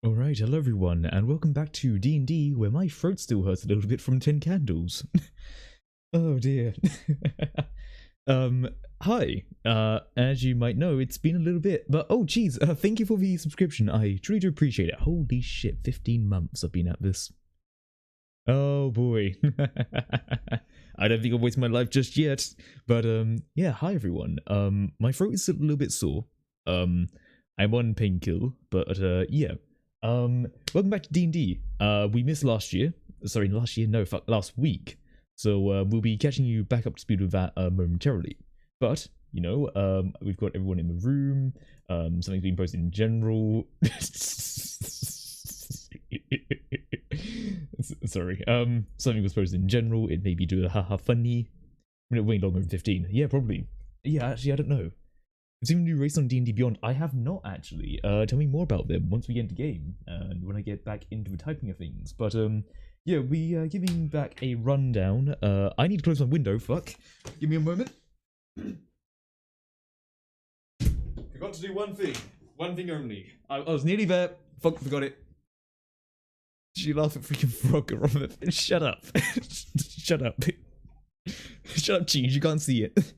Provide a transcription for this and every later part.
Alright, hello everyone, and welcome back to D&D, where my throat still hurts a little bit from 10 candles. Oh dear. Hi. As you might know, it's been a little bit, but oh geez, thank you for the subscription, I truly do appreciate it. Holy shit, 15 months I've been at this. Oh boy. I don't think I'll waste my life just yet, but yeah, hi everyone. My throat is a little bit sore. I'm on painkiller, but yeah. Welcome back to D&D. We missed last year. Sorry, last week. So we'll be catching you back up to speed with that momentarily. But you know, we've got everyone in the room. Something's been posted in general. Sorry. Something was posted in general. It may be do a haha funny. Way longer than 15. Yeah, probably. Yeah, actually, I don't know. I've seen a new race on D&D Beyond. I have not actually. Tell me more about them once we get into game and when I get back into the typing of things. But yeah, we are giving back a rundown. I need to close my window. Fuck. Give me a moment. Forgot to do one thing. One thing only. I was nearly there. Fuck, forgot it. She laughed at freaking frog. Shut up. Shut up. Shut up, Cheese. You can't see it.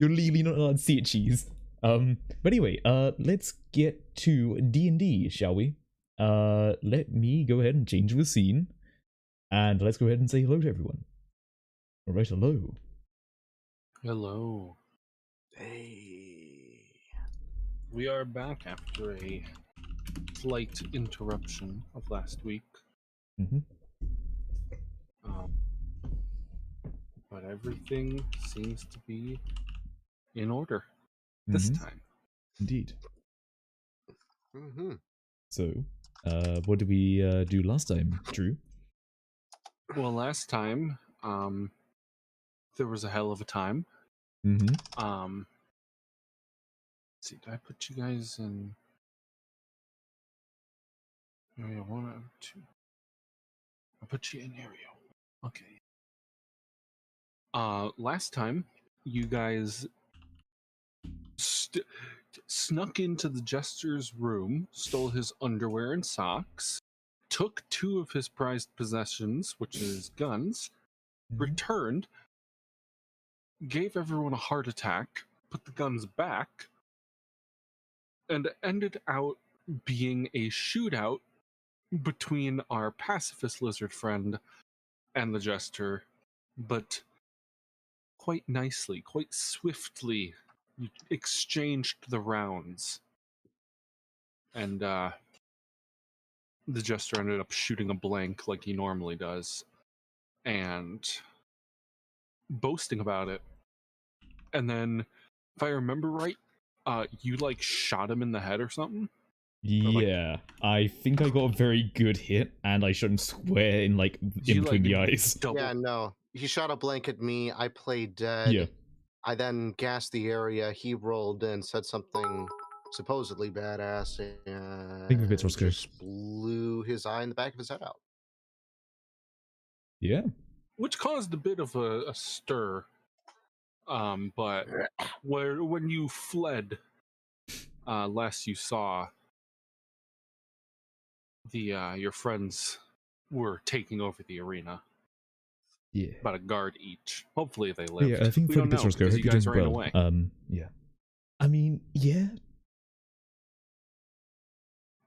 You're legally not allowed to see it, Cheese. But anyway, let's get to D&D, shall we? Let me go ahead and change the scene. And let's go ahead and say hello to everyone. Alright, hello. Hello. Hey. We are back after a slight interruption of last week. Mm-hmm. But everything seems to be in order this time. Indeed. Mm-hmm. So, what did we do last time, Drew? Well, last time, there was a hell of a time. Mm-hmm. Let's see, did I put you guys in area 1 or 2? I put you in area 1. Okay. Last time, you guys snuck into the Jester's room, stole his underwear and socks, took 2 of his prized possessions, which is guns, returned, gave everyone a heart attack, put the guns back, and ended out being a shootout between our pacifist lizard friend and the Jester, but quite nicely, quite swiftly, you exchanged the rounds. And the Jester ended up shooting a blank like he normally does and boasting about it. And then, if I remember right, you like shot him in the head or something? Yeah, I think I got a very good hit, and I shot him square in, like, in between the eyes. Yeah, no. He shot a blank at me. I played dead. Yeah. I then gassed the area. He rolled in, said something supposedly badass, Think of it, and Roscoe. just blew his eye in the back of his head out. Yeah. Which caused a bit of a stir. But when you fled, last you saw, your friends were taking over the arena. Yeah. About a guard each. Hopefully they lived. Yeah, I think we for don't the know, bits, Roscoe, I because hope you you're guys doing ran well. away. Yeah. I mean, yeah.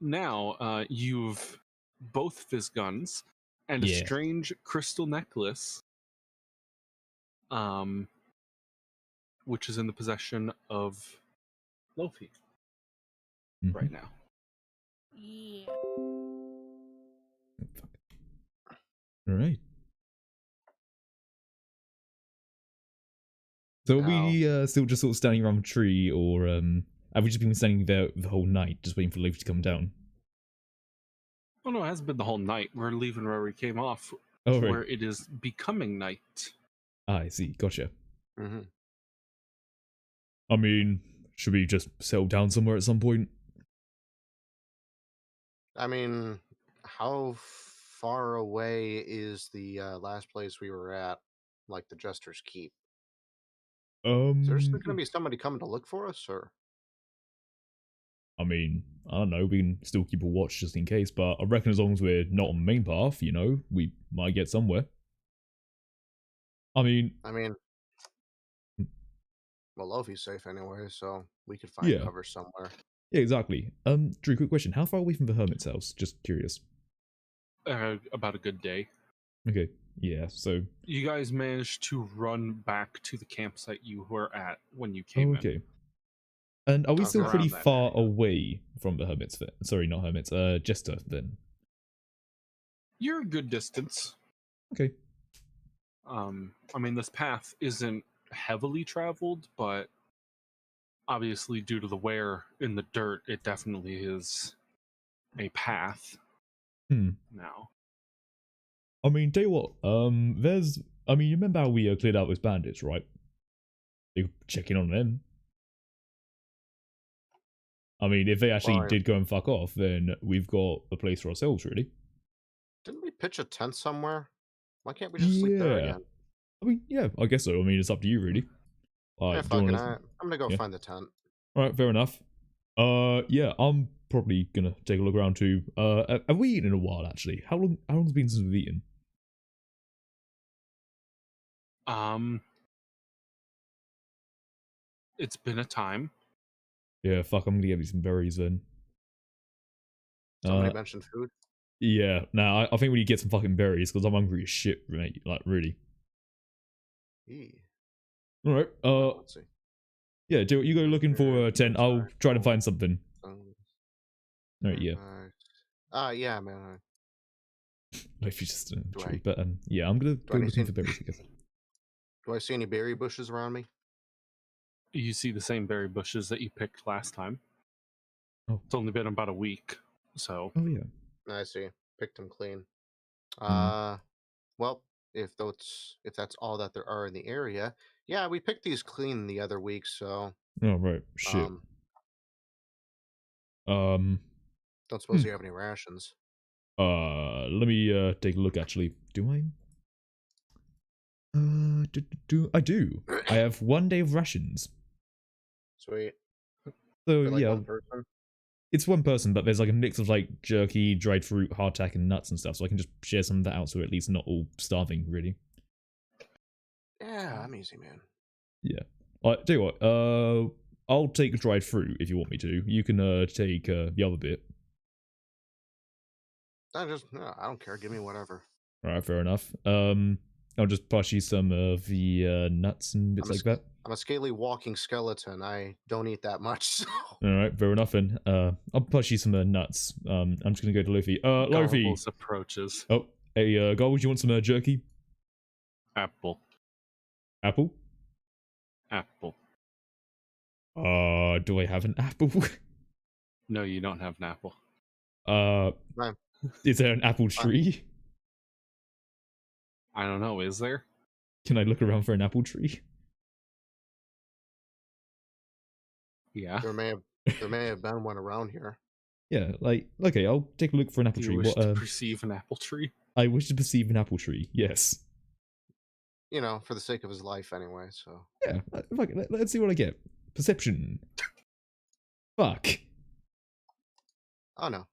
Now, you've both Fizz guns and Yeah. a strange crystal necklace, which is in the possession of Lofi right now. Yeah. Alright. So are we still just sort of standing around the tree, or have we just been standing there the whole night, just waiting for Lofi to come down? Oh no, it hasn't been the whole night. We're leaving where we came off, Oh, where right. it is becoming night. I see, gotcha. Mm-hmm. I mean, should we just settle down somewhere at some point? I mean, how far away is the last place we were at, like the Jester's Keep? Is there still going to be somebody coming to look for us, or? I mean, I don't know, we can still keep a watch just in case, but I reckon as long as we're not on the main path, you know, we might get somewhere. I mean, I mean, well, Lofi's safe anyway, so we could find yeah. cover somewhere. Yeah, exactly. Drew, quick question. How far away from the hermit's house? Just curious. About a good day. Okay, yeah, so... You guys managed to run back to the campsite you were at when you came in. Okay. And are we Okay. still pretty Around that far area. away from the hermit's then? Sorry, not hermit's, Jester then. You're a good distance. Okay. I mean, this path isn't heavily traveled, but obviously due to the wear in the dirt, it definitely is a path now. I mean, tell you what, there's... I mean, you remember how we cleared out those bandits, right? You check in on them. I mean, if they actually Fine. did go and fuck off, then we've got a place for ourselves, really. Didn't we pitch a tent somewhere? Why can't we just sleep there Yeah. again? I mean, yeah, I guess so. I mean, it's up to you, really. Yeah, Do you fucking wanna- I'm gonna go yeah. find the tent. Alright, fair enough. Yeah, I'm probably gonna take a look around too. Have we eaten in a while, actually? How long's it been since we've eaten? It's been a time. Yeah, fuck, I'm gonna get me some berries then. Somebody mentioned food. Yeah, nah, I think we need to get some fucking berries, because I'm hungry as shit, mate. Like, really. Eee. Alright, Let's see. yeah, do you go looking for a tent, I'll try to find something. Alright, yeah. Yeah, man. If you just Do true, I- but yeah, I'm gonna go I need looking to- for berries, I guess. Do I see any berry bushes around me? You see the same berry bushes that you picked last time. Oh. It's only been about a week, so Oh yeah. I see. Picked them clean. Hmm. Well, if that's all that there are in the area, yeah, we picked these clean the other week, so Oh right, shit. don't suppose you have any rations. Let me take a look. Actually, do I? I do. I have 1 day of rations. Sweet. So For like yeah, one person. it's one person, but there's like a mix of like jerky, dried fruit, hardtack, and nuts and stuff. So I can just share some of that out, so we're at least not all starving, really. Yeah, I'm easy, man. Yeah. Tell you what. I'll take dried fruit if you want me to. You can take the other bit. I don't care. Give me whatever. All right, fair enough. I'll just pass you some of the nuts and bits like that. I'm a scaly walking skeleton. I don't eat that much. So. All right, fair enough. Then I'll pass you some nuts. I'm just gonna go to Luffy. Luffy. Garbles approaches. Oh, hey, Garbles, you want some jerky? Apple. Apple? Apple. Do I have an apple? No, you don't have an apple. Right. Is there an apple tree? I don't know, is there? Can I look around for an apple tree? Yeah. There may have been one around here. Yeah, like, okay, I'll take a look for an apple Do tree. you wish What, to perceive an apple tree? I wish to perceive an apple tree, yes. You know, for the sake of his life, anyway. So Yeah, fuck it, let's see what I get. Perception. Fuck. oh no.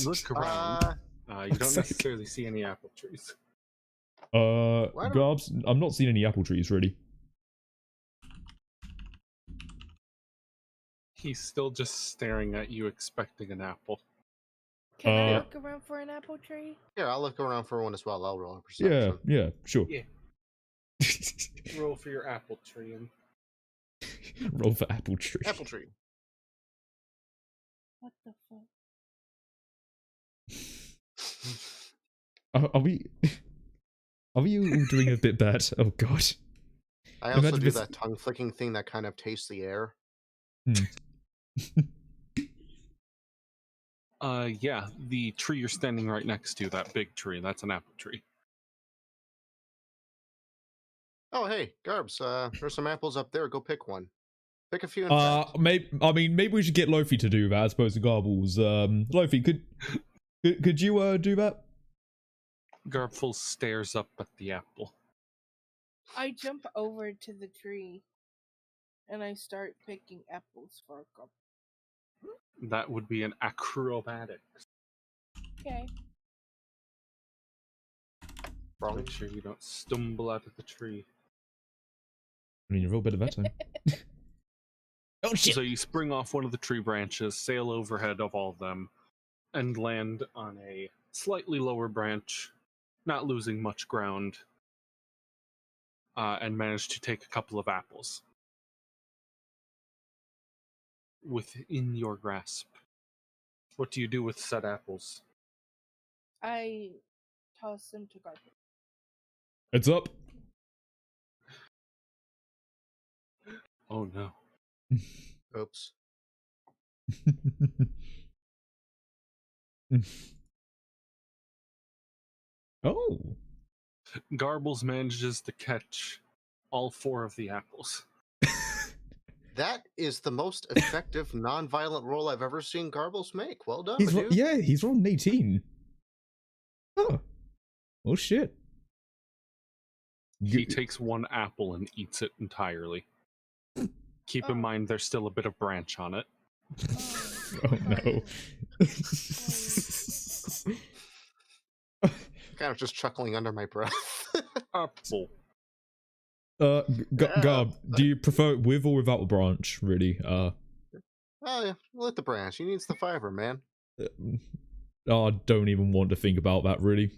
Look around. You don't necessarily see any apple trees. Garbs, I'm not seeing any apple trees, really. He's still just staring at you, expecting an apple. Can I Uh, look around for an apple tree? Here, I'll look around for one as well. I'll roll a perception. Yeah, sure. Yeah. Roll for your apple tree. And Roll for apple tree. Apple tree. What the fuck? Are we all doing a bit bad? Oh god. I also Imagine do this- that tongue flicking thing that kind of tastes the air. Yeah, the tree you're standing right next to, that big tree, that's an apple tree. Oh hey, Garbs, there's some apples up there. Go pick one. Pick a few. In fact. maybe we should get Lofi to do that as opposed to Garbles. Lofi, could you do that? Garbles stares up at the apple. I jump over to the tree and I start picking apples for a couple. That would be an acrobatics. Okay. Wrong. Make sure you don't stumble out of the tree. I mean, you roll better that time. Oh shit! So you spring off one of the tree branches, sail overhead of all of them, and land on a slightly lower branch, not losing much ground, and manage to take a couple of apples within your grasp. What do you do with said apples? I toss them to Garbles. It's up. Oh no. Oops. Oh. Garbles manages to catch all 4 of the apples. That is the most effective non-violent roll I've ever seen Garbles make. Well done, He's dude. yeah, he's rolled an 18. Oh. Oh shit. He takes 1 apple and eats it entirely. Keep in Oh. mind there's still a bit of branch on it. Oh no. Kind of just chuckling under my breath. Apple. Garb, do you prefer it with or without a branch, really? Oh yeah, lit the branch. He needs the fiber, man. I don't even want to think about that, really.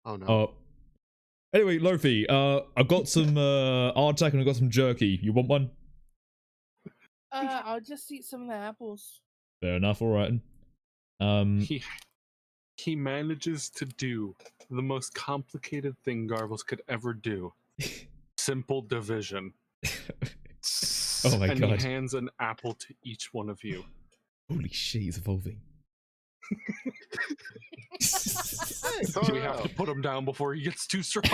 Oh no. Anyway, Lofi, I've got some Artac and I've got some jerky. You want one? I'll just eat some of the apples. Fair enough, alright. He manages to do the most complicated thing Garbles could ever do. Simple division. Oh my and god. he hands an apple to each one of you. Holy shit, he's evolving. We have to put him down before he gets too strong.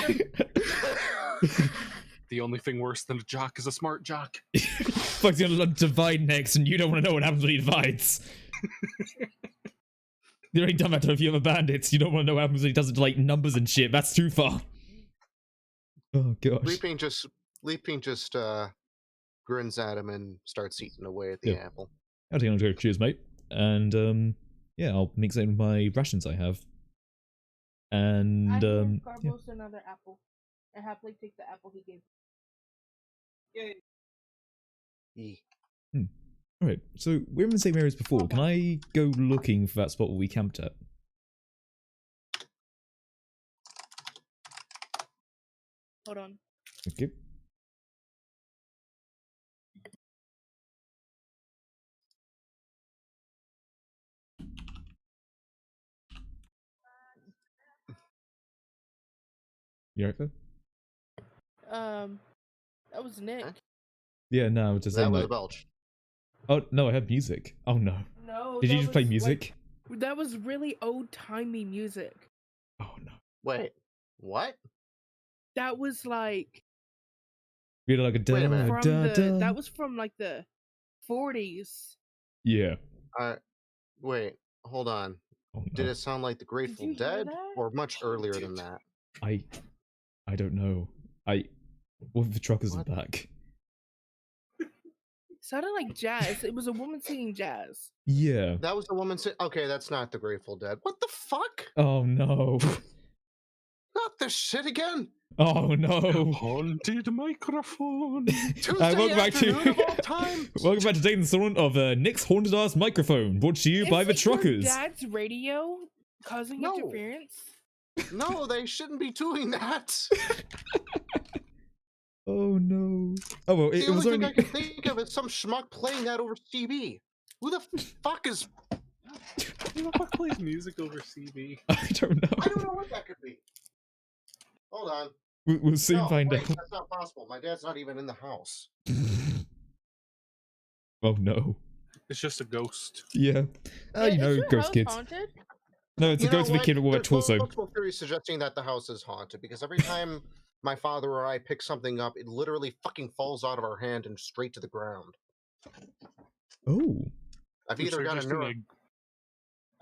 The only thing worse than a jock is a smart jock. Fuck's gonna divide next and you don't want to know what happens when he divides. You already done that to a few other bandits. You don't want to know what happens when he does it to like numbers and shit. That's too far. Oh gosh. Leaping just grins at him and starts eating away at the Yeah. apple. I'll take on to go. Cheers, mate. And yeah, I'll mix it in with my rations I have. And I hand yeah. Garbles another apple. I happily take the apple he gave. Yay. Alright, so we're in the same area as before. Can I go looking for that spot where we camped at? Hold on. Okay. You right there? That was Nick. Huh? Yeah, no, just That saying was like, Belch. oh no, I have music. Oh no. No. Did you that just play was, music? Like, that was really old-timey music. Oh no. Wait, what? That was like Really like a Wait a minute. from da, the. da. That was from like the 40s. Yeah. Wait, hold on. Oh Did no. it sound like the Grateful you hear Dead, that? or much earlier than that? I don't know. What if the truckers are What? back? Sounded like jazz. It was a woman singing jazz. Yeah. That was the woman saying, okay, that's not the Grateful Dead. What the fuck? Oh no. Not this shit again? Oh no. Haunted microphone. Tuesday Welcome back afternoon to of all time. welcome back to today's installment of Nick's Haunted Ass Microphone, brought to you by Is the it your Truckers. dad's radio causing No. interference? No, they shouldn't be doing that. Oh no. Oh well, The it only was thing only. I can think of is some schmuck playing that over CB. Who the fuck is... Who the fuck plays music over CB? I don't know. I don't know what that could be. Hold on. We'll soon No, find wait, out. that's not possible. My dad's not even in the house. Oh no. It's just a ghost. Yeah. Is You know, your ghost house kids. haunted? No, it's a You know ghost of a what? kid with a There's torso. multiple theories suggesting that the house is haunted, because every time my father or I pick something up, it literally fucking falls out of our hand and straight to the ground. Oh. I've Is either there got a just neuro... an-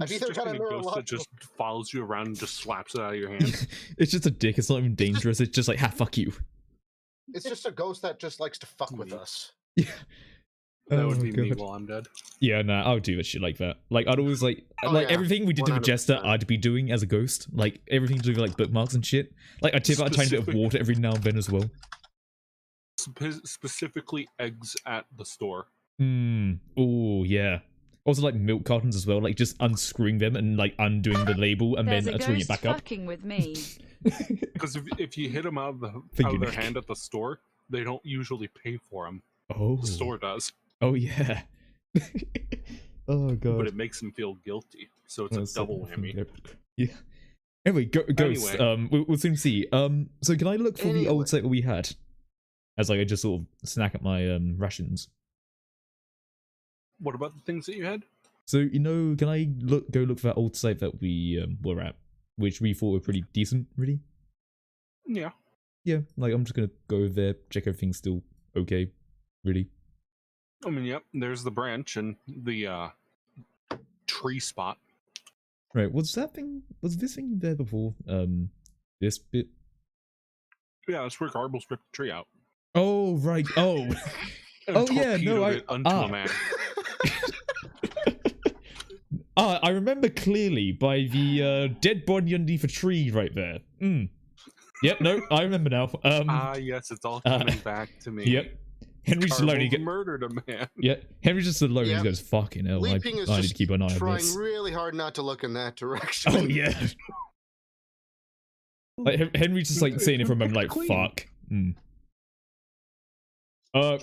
I've either just got a an ghost that neurological... just follows you around and just slaps it out of your hand. It's just a dick. It's not even dangerous. It's just like, ha, fuck you. It's just a ghost that just likes to fuck with Neat. us. Yeah. That Oh, would be me God. while I'm dead. Yeah, nah, I would do a shit like that. Like, I'd always like Oh, like yeah, everything we did to the Jester, 100%. I'd be doing as a ghost. Like everything to do with like bookmarks and shit. Like I'd tip out a tiny bit of Specific- water every now and then as well. Specifically, eggs at the store. Oh yeah. Also like milk cartons as well. Like just unscrewing them and like undoing the label and There's then a screwing it ghost back up. fucking with me. Because if you hit them out of Thank you, their Nick. hand at the store, they don't usually pay for them. Oh. The store does, Oh yeah. Oh god. but it makes them feel guilty. So it's That's a double whammy. Yeah. Anyway, ghosts. Anyway. We'll soon see. So can I look for the Anyway. old set that we had? As like I just sort of snack at my rations. What about the things that you had? So you know, can I go look for that old site that we were at, which we thought were pretty decent, really? Yeah. Yeah, like I'm just gonna go over there, check everything's still okay, really. I mean, yep. There's the branch and the tree spot. Right, was this thing there before? This bit. Yeah, that's where Garbles ripped the tree out. Oh right. Oh. And Oh, yeah, no, torpedoed I- it onto ah. a man. I remember clearly by the dead body underneath a tree right there. Yep, no, I remember now. Yes, it's all coming back to me. Yep. Henry's alone. He Garbles murdered a man. Yeah, Henry's just alone. Yep. He goes, "Fucking hell, I Leaping is need to just keep an eye on trying this." really hard not to look in that direction. Oh yeah. Like Henry's just like sitting there for a moment, like, Clean. "Fuck." Tree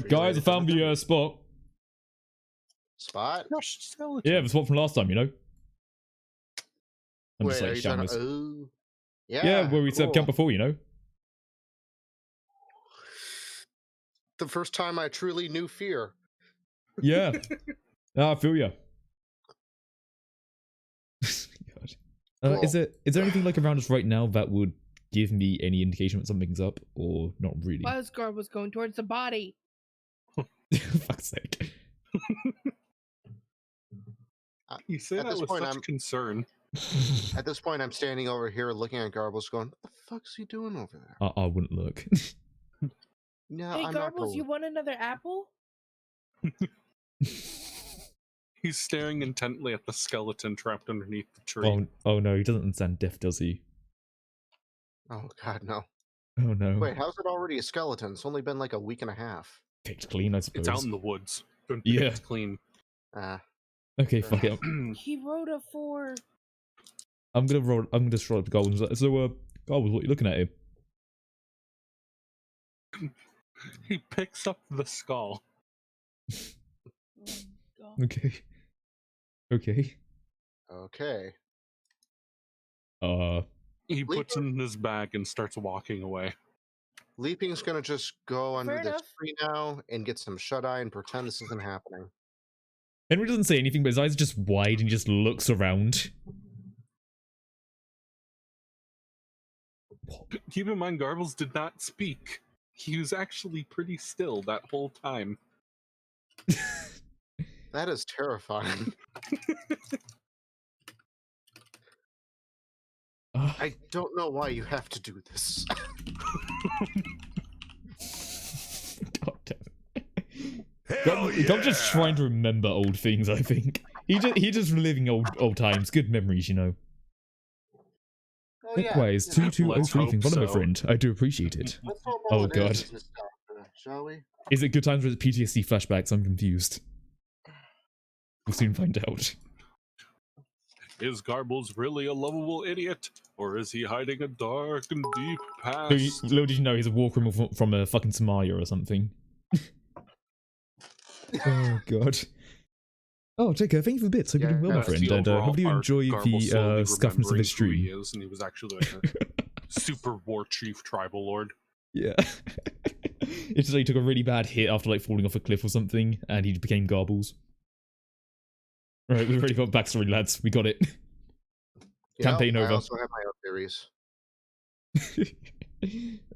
Guys, I lady found from the the spot. Spot? Crushed skeleton. Yeah, the spot from last time, you know. I'm Wait, just are like you shouting talking? this. Oh, Yeah, where we set up camp cool. before, you know. The first time I truly knew fear. Yeah. I feel ya. God. Is there anything like around us right now that would give me any indication that something's up, or not really? Buzzguard was going towards the body. Fuck's sake. You say At that this with point, such I'm- concern. At this point, I'm standing over here looking at Garbles, going, "What the fuck's he doing over there?" I wouldn't look. No, Hey, I'm not Garbles, you going. want another apple? He's staring intently at the skeleton trapped underneath the tree. Oh no, he doesn't understand death, does he? Oh god, no. Oh no. Wait, how's it already a skeleton? It's only been like a week and a half. Picked clean, I suppose. It's out in the woods. Been Yeah. picked clean. Okay, fuck it. He wrote a 4. I'm gonna just roll up the goals. So, Garbles, what are you looking at here? He picks up the skull. Oh, God. Okay. Okay. Okay. He puts it Leaping? in his bag and starts walking away. Leaping's gonna just go under Fair this enough. tree now and get some shut eye and pretend this isn't happening. Henry doesn't say anything, but his eyes are just wide and he just looks around. Keep in mind, Garbles did not speak. He was actually pretty still that whole time. That is terrifying. I don't know why you have to do this. God damn it. I'm just trying to remember old things, I think. He just reliving old times, good memories, you know. Oh, Anyways, you know, 2203 hope follow my so. friend. I do appreciate it. let's hope Oh, all it God. is just, shall we? Is it good times or is it PTSD flashbacks? I'm confused. We'll soon find out. Is Garbles really a lovable idiot? Or is he hiding a dark and deep past? Little did you know he's a war criminal from a fucking Somalia or something. Oh god. Oh, Jacob, thank you for the bits. Hope you're doing well, my That's friend. the And overall hopefully you arc. enjoy Garbles slowly the scuffiness of remembering his who he stream. is, and he was actually like a super war chief tribal lord. Yeah. It's just like he took a really bad hit after like falling off a cliff or something, and he became Garbles. Right, we've already got backstory, lads. We got it. You Campaign know, over. I also have my own theories.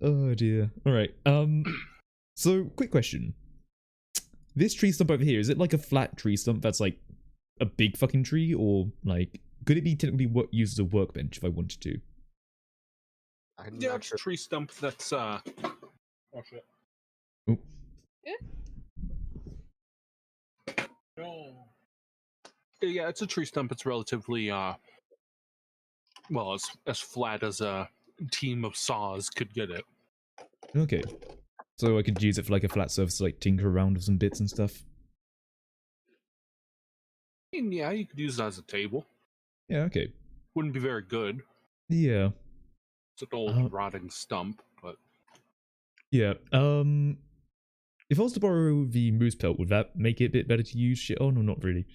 Oh dear. Alright, so quick question. This tree stump over here, is it like a flat tree stump that's like a big fucking tree, or like could it be technically used as a workbench if I wanted to? I'm Yeah, not it's sure. a tree stump that's oh shit. Yeah, it's a tree stump. It's relatively well, as flat as a team of saws could get it. Okay. So I could use it for like a flat surface, like tinker around with some bits and stuff. I mean, yeah, you could use it as a table. Yeah, okay. Wouldn't be very good. Yeah. It's an old rotting stump, but Yeah. If I was to borrow the moose pelt, would that make it a bit better to use shit on, or not really?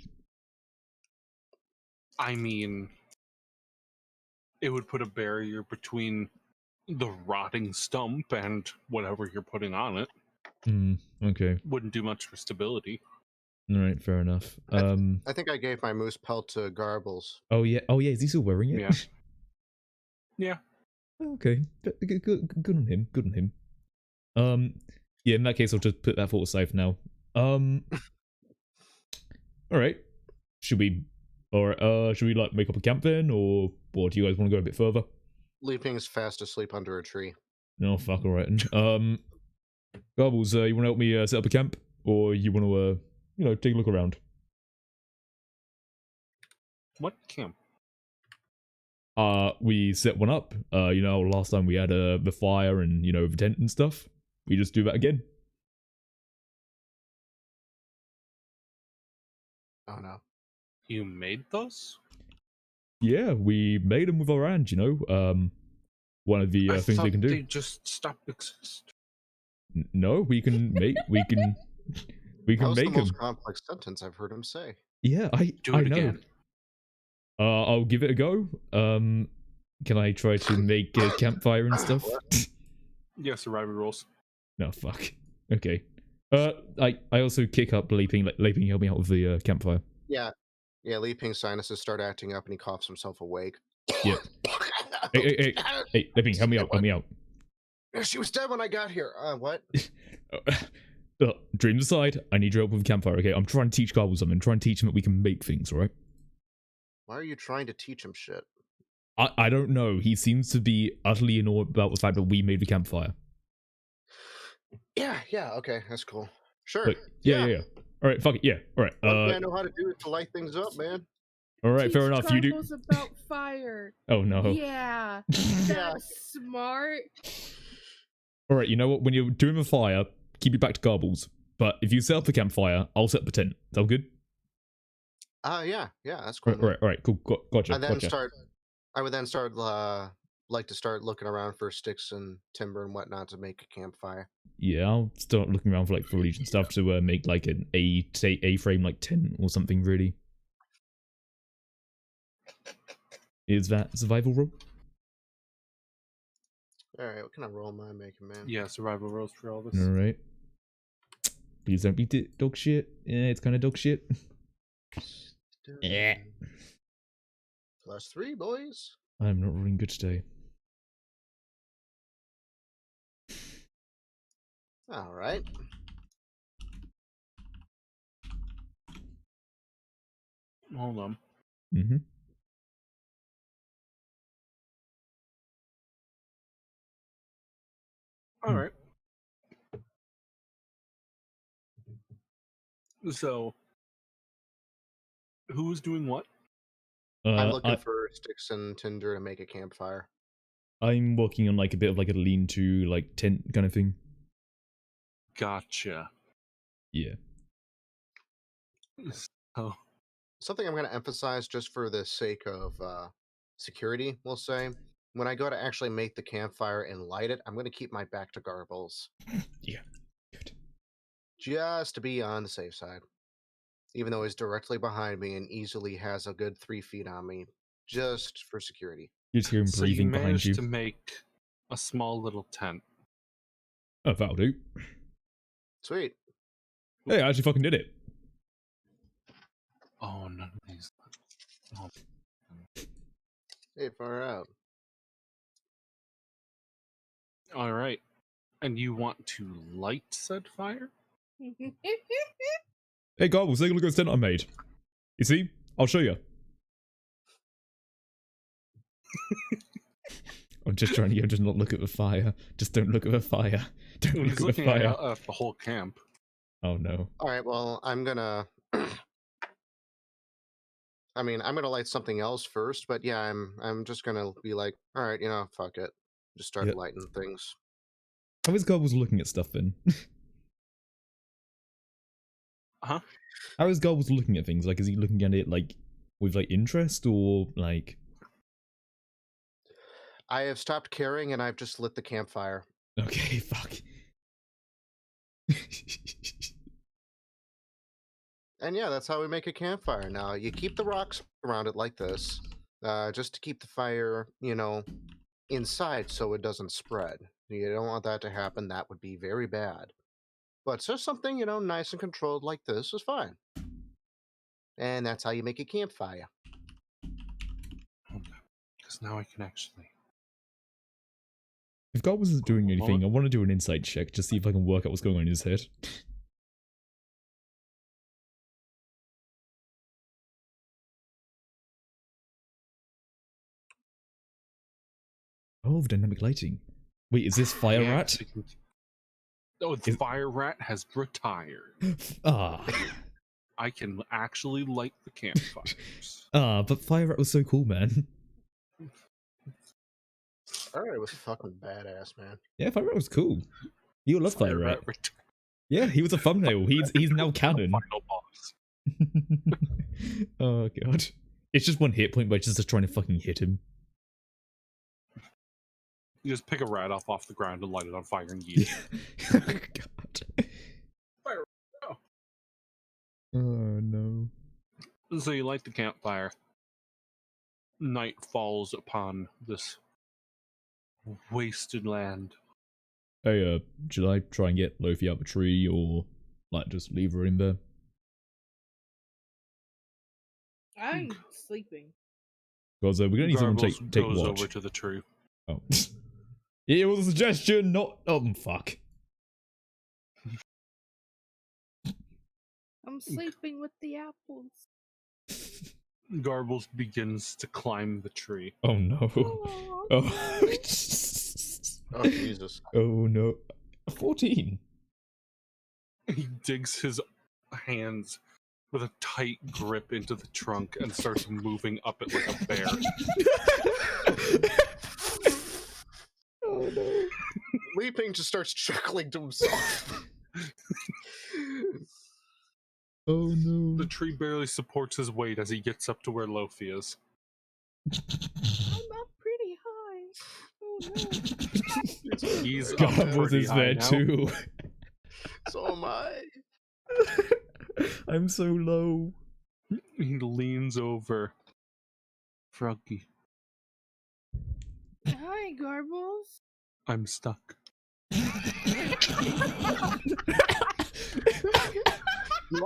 I mean, it would put a barrier between the rotting stump and whatever you're putting on it. Okay. Wouldn't do much for stability. Alright, fair enough. I think I gave my moose pelt to Garbles. Oh yeah, is he still wearing it? Yeah. Yeah. Okay. Good on him. Good on him. Yeah, in that case I'll just put that thought aside for now. Alright. Should we like make up a camp then, or what, do you guys want to go a bit further? Leaping is fast asleep under a tree. No, fuck, alright. Garbles, you wanna help me set up a camp? Or you wanna take a look around? What camp? We set one up. Last time we had the fire and the tent and stuff. We just do that again. Oh no. You made those? Yeah, we made them with our hand, one of the I things thought they can do. They just stopped existing. No, we can make we can That was the make most them. complex sentence I've heard him say. Yeah, Do I it know. again. I'll give it a go. Can I try to make a campfire and stuff? Yeah, survival rolls. No, fuck. Okay. I also kick up Leaping. Leaping help me out with the campfire. Yeah. Yeah, Leaping's sinuses start acting up and he coughs himself awake. Yeah. Hey, Leaping, help me out. Help me out. She was dead when I got here. What? Dreams aside, I need your help with the campfire. Okay, I'm trying to teach Garbles something. Trying to teach him that we can make things. All right. Why are you trying to teach him shit? I don't know. He seems to be utterly in awe about the fact that we made the campfire. Yeah, okay, that's cool. Sure. Like, yeah. All right, fuck it. Yeah. All right. One thing I know how to do is to light things up, man. All right, fair enough. You do. Garbles about fire. Oh no. Yeah. Yeah. That's smart. All right. You know what? When you're doing the fire, keep it back to Garbles. But if you set up the campfire, I'll set up the tent. Is that good? Yeah, that's cool. All right, cool. Gotcha. I would then start like to start looking around for sticks and timber and whatnot to make a campfire. Yeah, I'll start looking around for like foliage and stuff to make like an A-frame like tent or something. Really. Is that survival roll? All right, what kind of roll am I making, man? Yeah, survival rolls for all this. All right. Please don't be dog shit. Yeah, it's kind of dog shit. Yeah. +3, boys. I'm not rolling good today. All right. Hold on. Mm-hmm. All right. So, who's doing what? I'm looking for sticks and tinder to make a campfire. I'm working on like a bit of like a lean-to like tent kind of thing. Gotcha. Yeah. Oh. Something I'm going to emphasize just for the sake of security, we'll say. When I go to actually make the campfire and light it, I'm going to keep my back to Garbles. Yeah. Good. Just to be on the safe side. Even though he's directly behind me and easily has a good 3 feet on me. Just for security. You just hear him So breathing you behind managed you. to make a small little tent. Oh, that'll do. Sweet. Hey, I actually fucking did it. Oh, none of these. Oh. Hey, far out. All right. And you want to light said fire? Hey, Garbles, take a look at the tent I made. You see? I'll show you. I'm just trying to just not look at the fire. Just don't look at the fire. Don't He's look at the looking fire. at the whole camp. Oh no. All right, well, I'm going to I mean, I'm gonna light something else first, but yeah, I'm just gonna be like, all right, fuck it, just start Yep. lighting things. How is Garbles looking at stuff then? Huh? How is Garbles looking at things? Like, is he looking at it like with like interest or like? I have stopped caring, and I've just lit the campfire. Okay, fuck. And yeah, that's how we make a campfire. Now you keep the rocks around it like this, just to keep the fire, inside so it doesn't spread. You don't want that to happen. That would be very bad. But just something, nice and controlled like this is fine. And that's how you make a campfire. Because now I can actually. If Garbles isn't doing Hold anything, on. I want to do an insight check just see if I can work out what's going on in his head. Oh, dynamic lighting. Wait, is this Fire Yeah, Rat? Oh, the fire rat has retired. Ah. I can actually light the campfires. But Fire Rat was so cool, man. Alright, it was fucking badass, man. Yeah, Fire Rat was cool. You'll love Fire Rat. retired. Yeah, he was a thumbnail. He's now canon. Final boss. Oh god. It's just one hit point, but just trying to fucking hit him. You just pick a rat off the ground and light it on fire and yeet it. God. Fire. Oh. Oh no. So you light the campfire. Night falls upon this wasted land. Hey, should I try and get Lofi out of a tree or like just leave her in there? I'm sleeping. Because we're gonna need someone to Garbles take goes watch. over to the tree. Oh. It was a suggestion, not fuck. I'm sleeping with the apples. Garbles begins to climb the tree. Oh no. Aw. Oh. Oh, Jesus. Oh no. 14. He digs his hands with a tight grip into the trunk and starts moving up it like a bear. Oh no. Leaping just starts chuckling to himself. Oh no. The tree barely supports his weight as he gets up to where Lofi is. I'm up pretty high. Oh no. He's up Garbles pretty is high there now. too. So am I. I'm so low. He leans over. Froggy, Hi, Garbles. I'm stuck. Do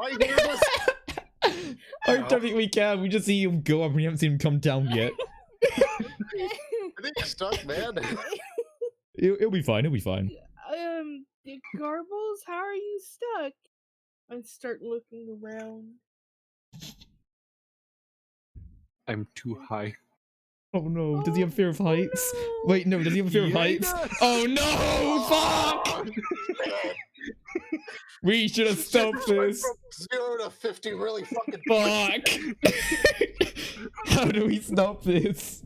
I hear this? I don't think we can. We just see him go up and we haven't seen him come down yet. I think you're stuck, man. It'll be fine. It'll be fine. Garbles, how are you stuck? I start looking around. I'm too high. Oh no. Does he have fear of heights? no. Wait, no. Does he have fear of Yeah, he heights? does. Oh no! Fuck! We should have stopped this. From 0 to 50 really fucking Fuck! How do we stop this?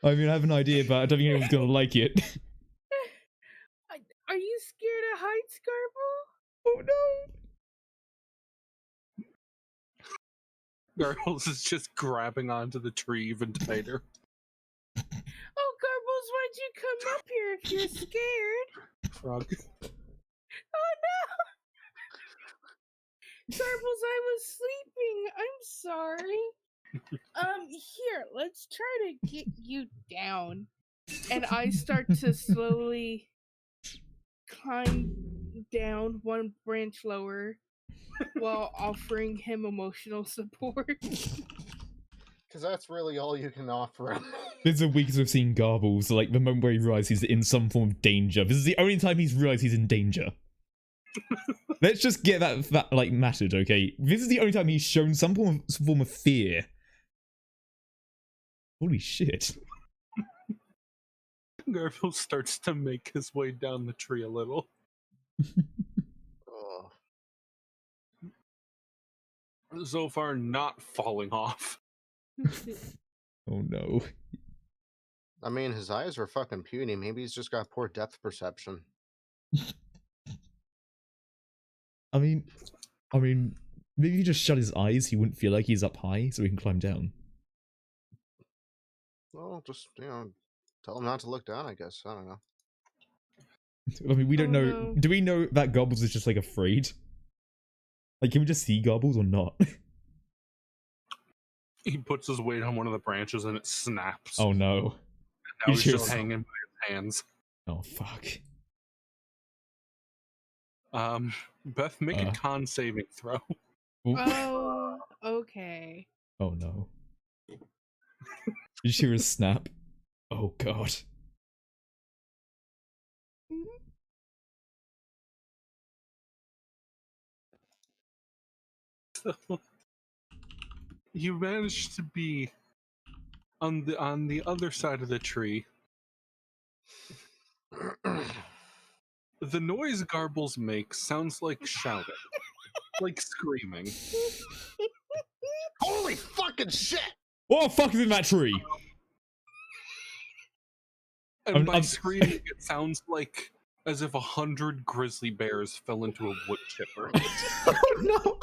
I mean, I have an idea, but I don't think anyone's gonna like it. Are you scared of heights, Garble? Oh no! Garbles is just grabbing onto the tree even tighter. Oh, Garbles, why'd you come up here if you're scared? Frog. Oh no! Garbles, I was sleeping. I'm sorry. Here, let's try to get you down. And I start to slowly climb down one branch lower while offering him emotional support. Because that's really all you can offer him. This is the weakest we've seen Garbles, like the moment where he realizes he's in some form of danger. This is the only time he's realized he's in danger. Let's just get that like mattered, okay? This is the only time he's shown some form of fear. Holy shit. Garbles starts to make his way down the tree a little. Oh. so far not falling off. Oh no. I mean, his eyes are fucking puny. Maybe he's just got poor depth perception. I mean, maybe if he just shut his eyes, he wouldn't feel like he's up high, so he can climb down. Well, just, tell him not to look down, I guess. I don't know. I mean, we don't Oh, know. no. Do we know that Garbles is just like afraid? Like, can we just see Garbles or not? He puts his weight on one of the branches and it snaps. Oh no. Now You he's just just- hanging by his hands. Oh fuck. Beth, make a Uh. con saving throw. Oop. Oh, okay. Oh no. Did you hear a snap? Oh god. You managed to be on the other side of the tree. The noise Garbles makes sounds like shouting, like screaming. Holy fucking shit! What the fuck is in that tree? And I'm- screaming, it sounds like as if 100 grizzly bears fell into a wood chipper. Oh no.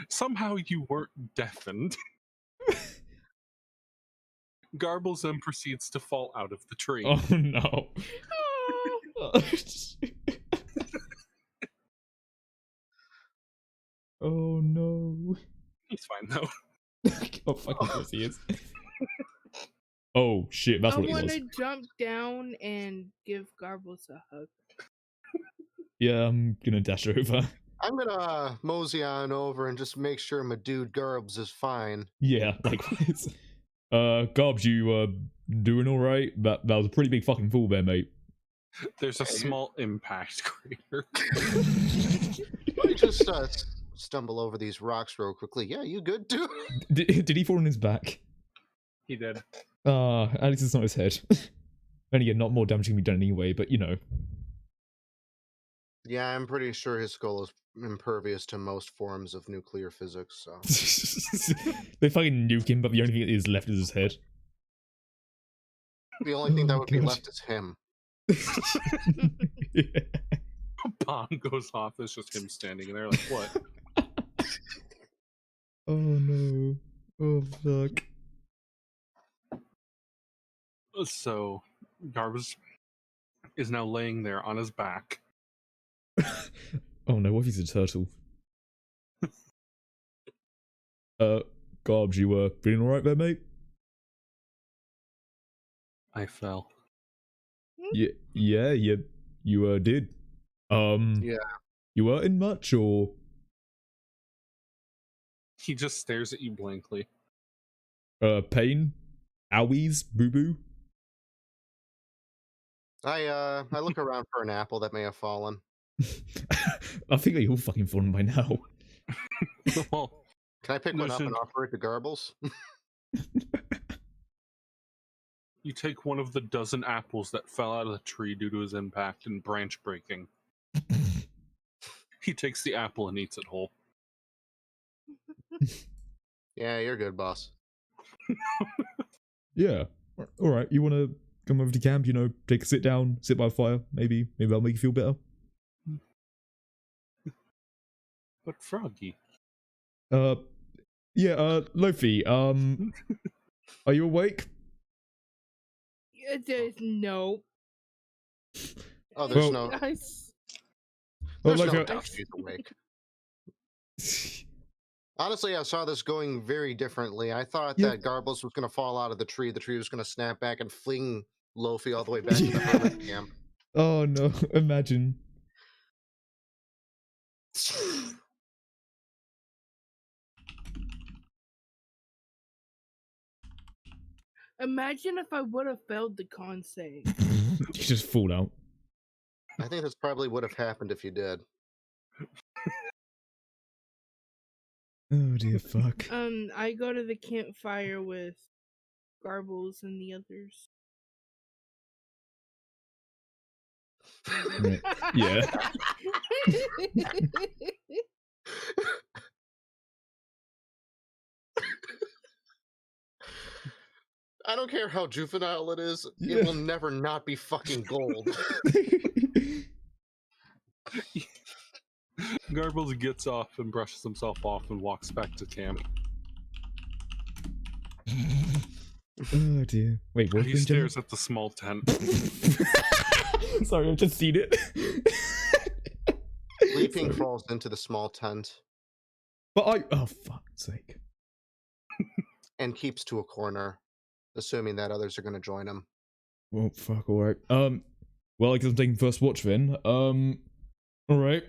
Somehow you weren't deafened. Garbles then proceeds to fall out of the tree. Oh no. Oh no. He's fine though. Oh fucking course he is. Oh shit, that's I what it want was. to jump down and give Garbles a hug. Yeah, I'm gonna dash over. I'm gonna mosey on over and just make sure my dude Garbs is fine. Yeah, likewise. Garbs, you doing alright? That was a pretty big fucking fall there, mate. There's a small impact crater. Let me just stumble over these rocks real quickly. Yeah, you good, dude? Did he fall on his back? He did. At least it's not his head. And again, not more damage can be done anyway, but you know. Yeah, I'm pretty sure his skull is impervious to most forms of nuclear physics, so. They fucking nuke him, but the only thing that is left is his head. The only thing that Oh, would be God. left is him. A bomb goes off. It's just him standing there like, what? Oh no. Oh fuck. So, Garbles is now laying there on his back. Oh no, what if he's a turtle? Garbs, you feeling alright there, mate? I fell. Yeah, you did. Yeah. You hurting much or He just stares at you blankly. pain? Owies? Boo boo? I look around for an apple that may have fallen. I think they all fucking fallen by now. Well, Can I pick one up and Listen. offer it to Garbles? you take one of the dozen apples that fell out of the tree due to his impact and branch breaking. He takes the apple and eats it whole. Yeah, you're good, boss. Yeah. Alright, you wanna come over to camp, you know, take a sit down, sit by a fire, maybe that'll make you feel better. But Froggy, Yeah, Lofi, are you awake? There's no. Oh, there's Well- no, I s- Well, there's no like, doubt she's awake. Honestly, I saw this going very differently. I thought Yeah. that Garbles was going to fall out of the tree was going to snap back and fling Lofi all the way back to the hermit camp. Oh no, imagine. Imagine if I would have failed the con save. You just fall out. I think this probably would have happened if you did. Oh dear fuck. I go to the campfire with Garbles and the others. Right. Yeah. I don't care how juvenile it is, Yeah. it will never not be fucking gold. Garbles gets off and brushes himself off and walks back to camp. Oh dear. Wait, what? He stares at the small tent. Sorry, I've just seen it. Leaping Sorry. crawls into the small tent But oh fuck's sake. and keeps to a corner, assuming that others are going to join him. Well, fuck, alright. Well, I guess I'm taking first watch then. Alright.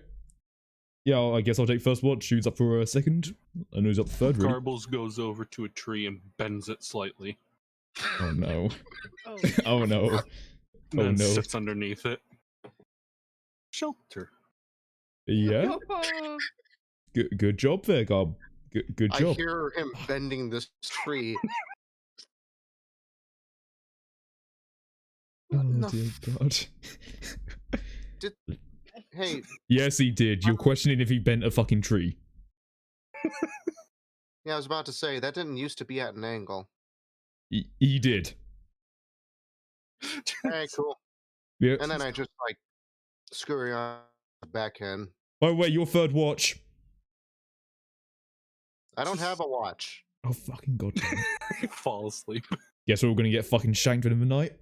Yeah, I guess I'll take first watch. Who's up for a second? And who's up for third, really? Garbles goes over to a tree and bends it slightly. Oh no. Oh, Oh no. Oh Then no. sits underneath it. Shelter. Yeah? Good job there, Garb. Good I job. hear him bending this tree. Oh No. dear God. Hey, Yes, he did. You're questioning if he bent a fucking tree. yeah, I was about to say, that didn't used to be at an angle. He did. Hey, cool. Yeah. And then I just, like, scurry on back in. By the way, your third watch. I don't have a watch. Oh fucking God. Damn it. Fall asleep. Guess we're all gonna get fucking shanked in the night.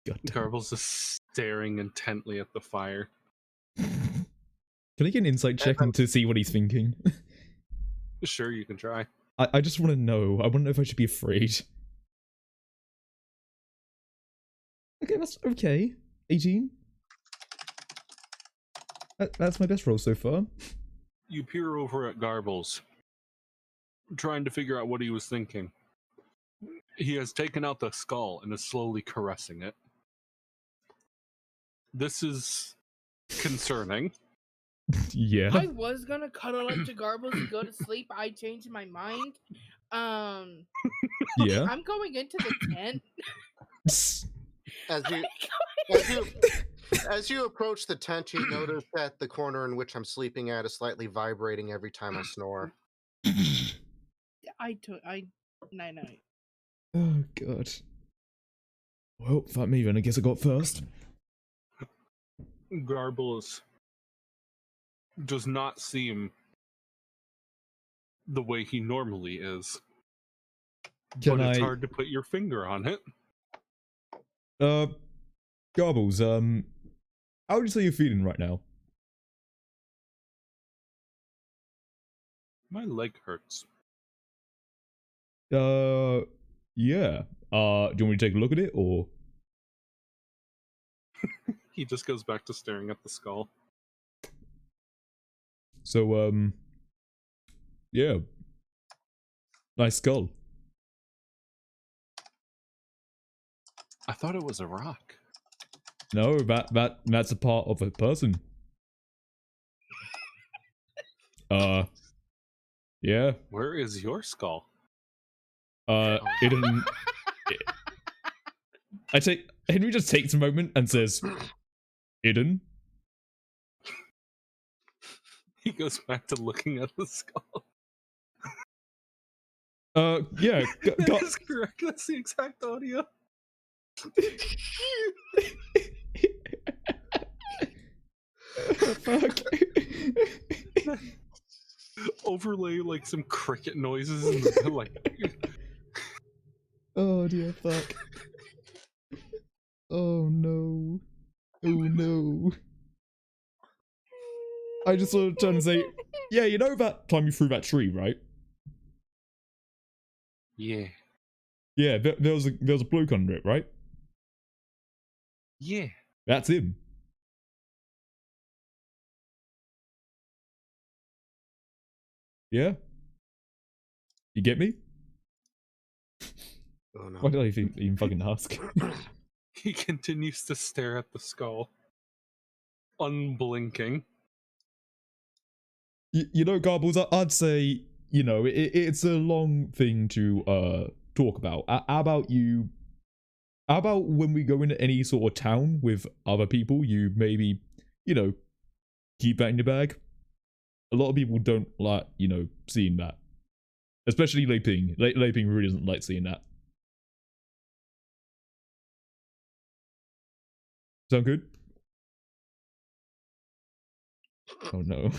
God damn. Garbles is staring intently at the fire. Can I get an insight check to see what he's thinking? Sure, you can try. I just want to know. I want to know if I should be afraid. Okay, that's okay. 18. That's my best roll so far. You peer over at Garbles, trying to figure out what he was thinking. He has taken out the skull and is slowly caressing it. This is concerning. Yeah. I was gonna cuddle up to Garbles and go to sleep. I changed my mind. Yeah. I'm going into the tent. As you approach the tent, you notice that the corner in which I'm sleeping at is slightly vibrating every time I snore. Night. Oh God. Well, fuck me then. I guess I got first. Garbles does not seem the way he normally is. Can But it's I? hard to put your finger on it. Garbles. How would you say you're feeling right now? My leg hurts. Yeah. Do you want me to take a look at it, or? He just goes back to staring at the skull. So, yeah. Nice skull. I thought it was a rock. No, that's a part of a person. Yeah. Where is your skull? It didn't. Henry just takes a moment and says, "Iden." He goes back to looking at the skull. Yeah. That is correct. That's the exact audio. Fuck. Overlay like some cricket noises and the, like. Oh dear, fuck. Oh no. Oh no. I just sort of turn and say, yeah, you know that time you threw that tree, right? Yeah. Yeah, there was a bloke under it, right? Yeah. That's him. Yeah? You get me? Oh no. Why did I even fucking ask? He continues to stare at the skull, unblinking. You know, Garbles, I'd say, you know, it's a long thing to talk about. How about you How about when we go into any sort of town with other people, you maybe, keep that in your bag? A lot of people don't like, seeing that. Especially Lei Ping. Lei Ping really doesn't like seeing that. Sound good? Oh no.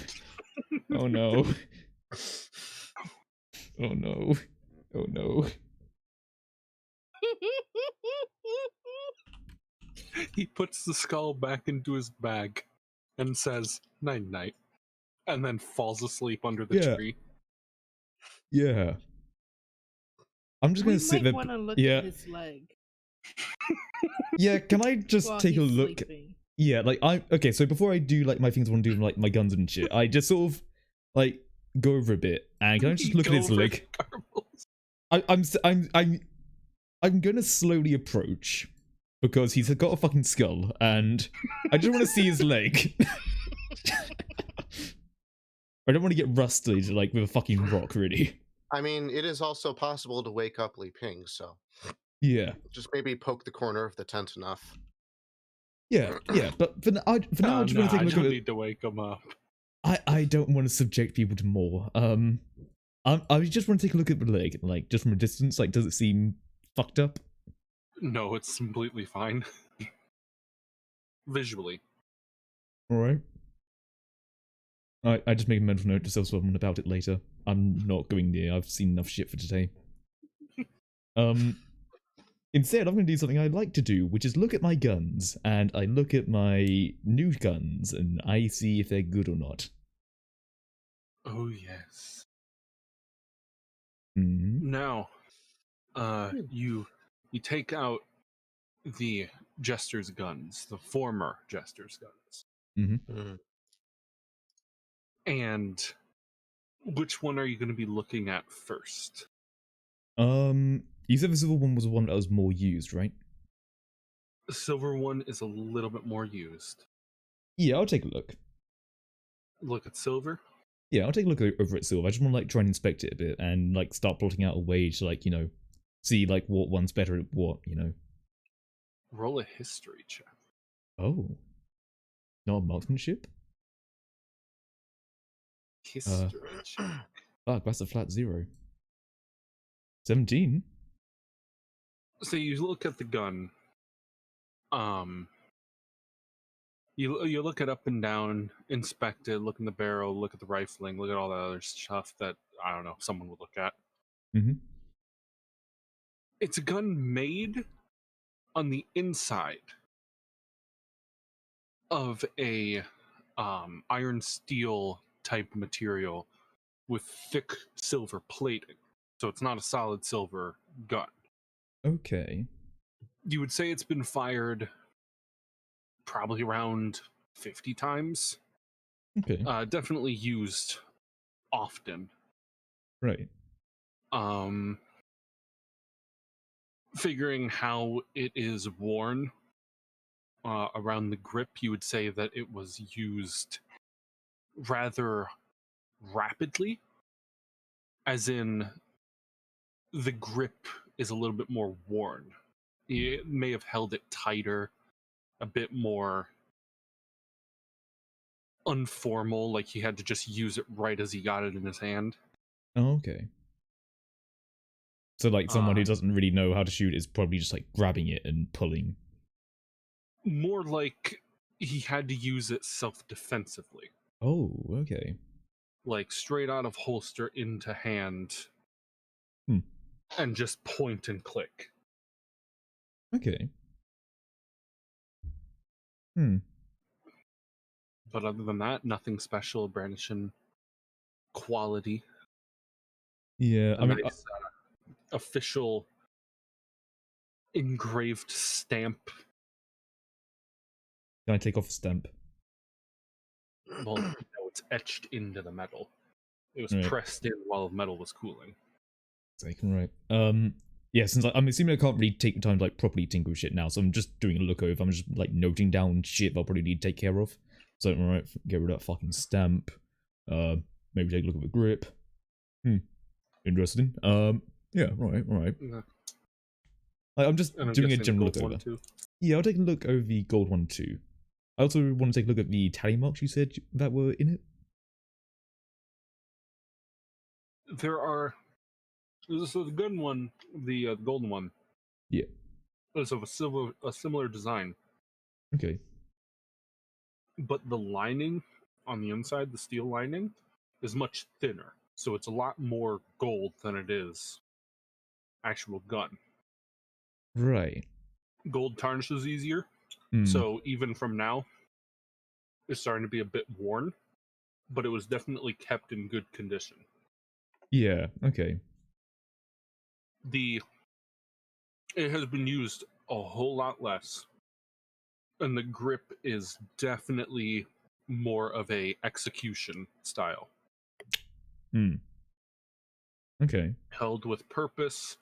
Oh no. Oh no. Oh no. He puts the skull back into his bag and says, "Night night," and then falls asleep under the Yeah. tree. Yeah. I'm just gonna sit there. Want to look Yeah. at his leg. Yeah, can I just while take a he's look? sleeping. Yeah, like okay, so before I do like my things I want to do with like my guns and shit, I just sort of like go over a bit and can I just look at his Go over leg? the Garbles. I'm gonna slowly approach because he's got a fucking skull and I just want to see his leg. I don't want to get rusted like with a fucking rock, really. I mean, it is also possible to wake up Li Ping, so Yeah. just maybe poke the corner of the tent enough. Yeah, but for now, I just want to take a I look don't at it. need to wake him up. I don't want to subject people to more. I just want to take a look at the leg, like just from a distance. Like, does it seem fucked up? No, it's completely fine. Visually. All right. I just make a mental note to tell someone about it later. I'm not going there. I've seen enough shit for today. Instead, I'm going to do something I like to do, which is look at my guns, and I look at my new guns, and I see if they're good or not. Oh yes. Mm-hmm. Now, you take out the Jester's guns, the former Jester's guns. Mm-hmm. And which one are you going to be looking at first? You said the silver one was the one that was more used, right? The silver one is a little bit more used. Yeah, I'll take a look. Look at silver. Yeah, I'll take a look over at silver. I just want to like try and inspect it a bit and like start plotting out a way to like, see like what one's better at what, Roll a history check. Oh. Not marksmanship? History check. Fuck, that's a flat 0. 17? So you look at the gun. You look it up and down, inspect it, look in the barrel, look at the rifling, look at all that other stuff that, I don't know, someone would look at. Mm-hmm. It's a gun made on the inside of a iron steel type material with thick silver plating. So it's not a solid silver gun. Okay. You would say it's been fired probably around 50 times. Okay. Definitely used often. Right. Figuring how it is worn around the grip, you would say that it was used rather rapidly, as in the grip is a little bit more worn. It may have held it tighter, a bit more unformal, like he had to just use it right as he got it in his hand. Oh, okay. So like someone who doesn't really know how to shoot is probably just like grabbing it and pulling. More like he had to use it self-defensively. Oh, okay. Like straight out of holster into hand. And just point and click. Okay. But other than that, nothing special. Brandishing quality. Yeah, I mean, nice, official engraved stamp. Can I take off the stamp? Well, no, it's etched into the metal. It was Right. pressed in while the metal was cooling. Right. Yeah, since I'm assuming I can't really take the time to like properly tinker with shit now, so I'm just doing a look over. I'm just like noting down shit I'll probably need to take care of. So alright, get rid of that fucking stamp. Maybe take a look at the grip. Interesting. Yeah, alright. I'm just And I'm doing a guessing general gold look one over. too. Yeah, I'll take a look over the gold one too. I also want to take a look at the tally marks you said that were in it. There are. So the gun one, the golden one, Yeah. is of a similar design, Okay. but the lining on the inside, the steel lining, is much thinner. So it's a lot more gold than it is actual gun. Right. Gold tarnishes easier, Hmm. so even from now, it's starting to be a bit worn, but it was definitely kept in good condition. Yeah. Okay. It has been used a whole lot less, and the grip is definitely more of a execution style, Hmm. Okay. held with purpose,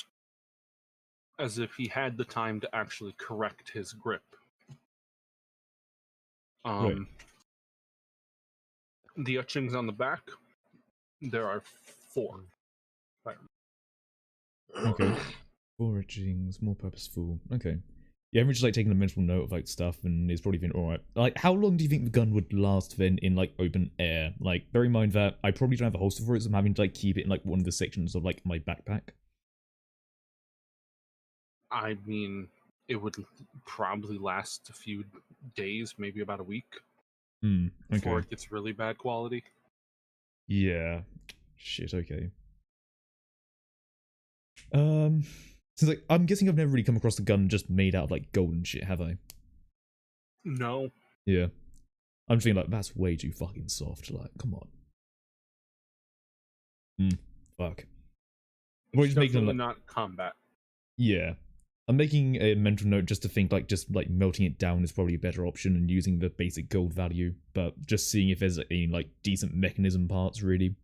as if he had the time to actually correct his grip. Right. The etchings on the back, there are 4. Okay. 4 etchings, more purposeful. Okay. Yeah, I'm just like taking a mental note of like stuff, and it's probably been alright. Like, how long do you think the gun would last then in like open air? Like, bear in mind that I probably don't have a holster for it, so I'm having to like keep it in like one of the sections of like my backpack. I mean, it would probably last a few days, maybe about a week, before Okay. it gets really bad quality. Yeah. Shit, okay. Since like I'm guessing I've never really come across a gun just made out of like gold and shit, have I? No, Yeah. I'm just thinking like that's way too fucking soft, like, come on. Fuck. I'm always it's making definitely like not combat. yeah. I'm making a mental note just to think like just like melting it down is probably a better option and using the basic gold value, but just seeing if there's any like decent mechanism parts really.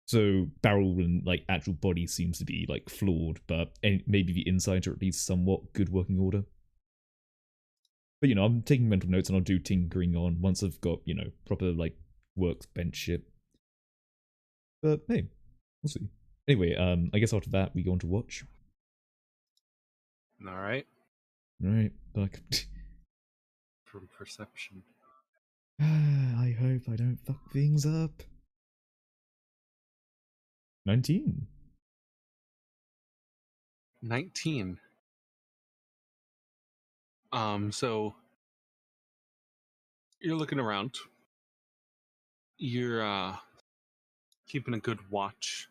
So barrel and like actual body seems to be like flawed, but maybe the insides are at least somewhat good working order. But you know, I'm taking mental notes and I'll do tinkering on once I've got, you know, proper like workbench shit. But hey, we'll see. Anyway, I guess after that we go on to watch. All right, Alright, fuck. from perception. I hope I don't fuck things up. 19. 19. So you're looking around. You're keeping a good watch,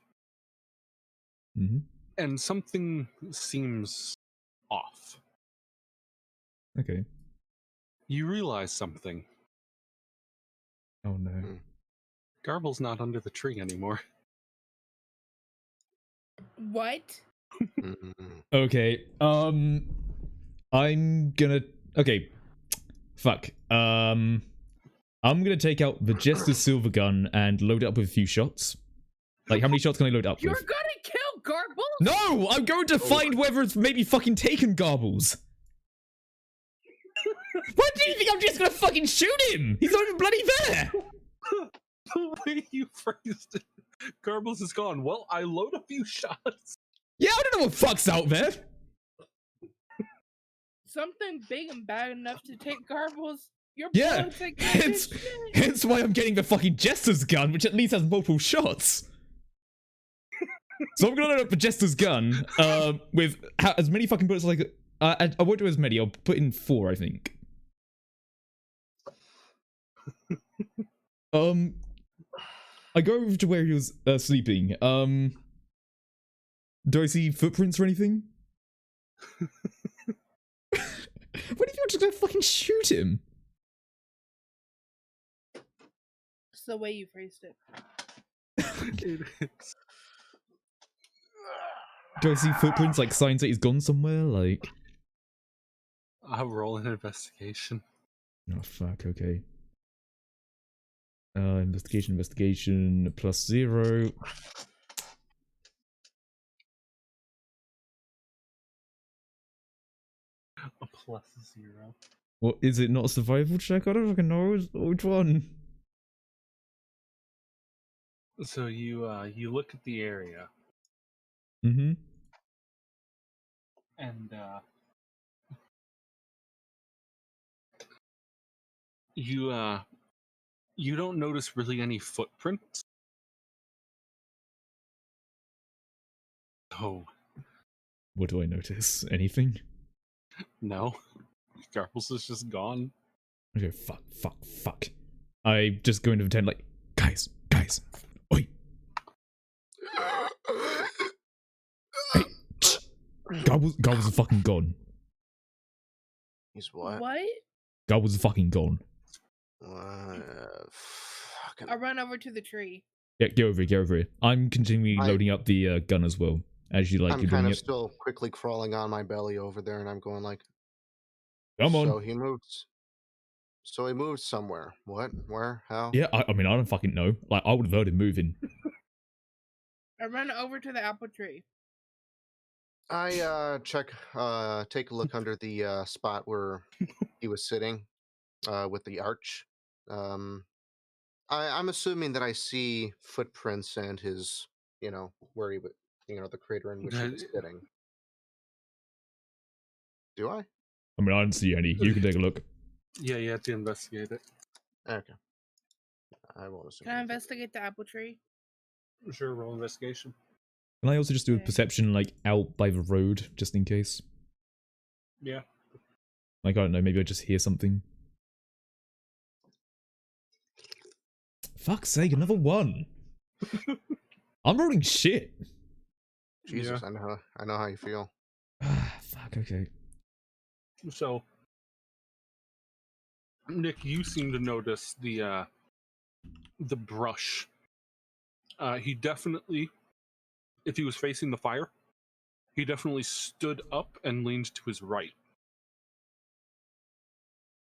Mm-hmm. and something seems off. Okay. You realize something. Oh no. Garbles not under the tree anymore. What? Okay. I'm gonna. Okay. Fuck. I'm gonna take out the Jester silver gun and load it up with a few shots. Like, how many shots can I load up You're with? gonna kill Garbles? No! I'm going to find whether it's maybe fucking taken Garbles. What do you think? I'm just gonna fucking shoot him? He's not even bloody there! The way you phrased it, Garbles is gone. Well, I load a few shots. Yeah, I don't know what fuck's out there. Something big and bad enough to take Garbles. Your Yeah, bullets ain't gonna do shit. hence why I'm getting the fucking Jester's gun, which at least has multiple shots. So I'm gonna load up the Jester's gun, with as many fucking bullets like I won't do as many. I'll put in 4, I think. I go over to where he was sleeping. Do I see footprints or anything? What if you're just gonna fucking shoot him? It's the way you phrased it. It is. Do I see footprints like signs that he's gone somewhere? Like, I'll roll an investigation. oh fuck. Okay. Investigation +0. A +0. What is it? Not a survival check? I don't fucking know. Which one? So you look at the area, Mm-hmm. and you don't notice really any footprints. Oh What do I notice? Anything? no, Garbles is just gone. Okay, fuck. I just go into the tent like, guys, oi, hey, Garbles is fucking gone. He's what? What? Garbles is fucking gone. Fucking... I run over to the tree. Yeah, get over here. I'm continually loading up the gun as well. As you like, I'm you're kind doing of it. still quickly crawling on my belly over there, and I'm going like, Come on. So he moves. So he moved somewhere. What? Where? How? Yeah, I mean, I don't fucking know. Like, I would have heard him moving. I run over to the apple tree. I take a look under the spot where he was sitting, with the arch. I'm assuming that I see footprints and his, where he would, the crater in which he was sitting. Do I? I mean, I didn't see any. You can take a look. Yeah, you have to investigate it. Okay. I won't assume. Can I investigate the apple tree? Sure, roll investigation. Can I also just do a Okay. perception, like, out by the road, just in case? Yeah. Like, I don't know, maybe I just hear something. Fuck's sake, another one! I'm rolling shit! Jesus, Yeah. I know how you feel. Fuck, okay. So, Nick, you seem to notice the brush. He definitely, if he was facing the fire, he definitely stood up and leaned to his right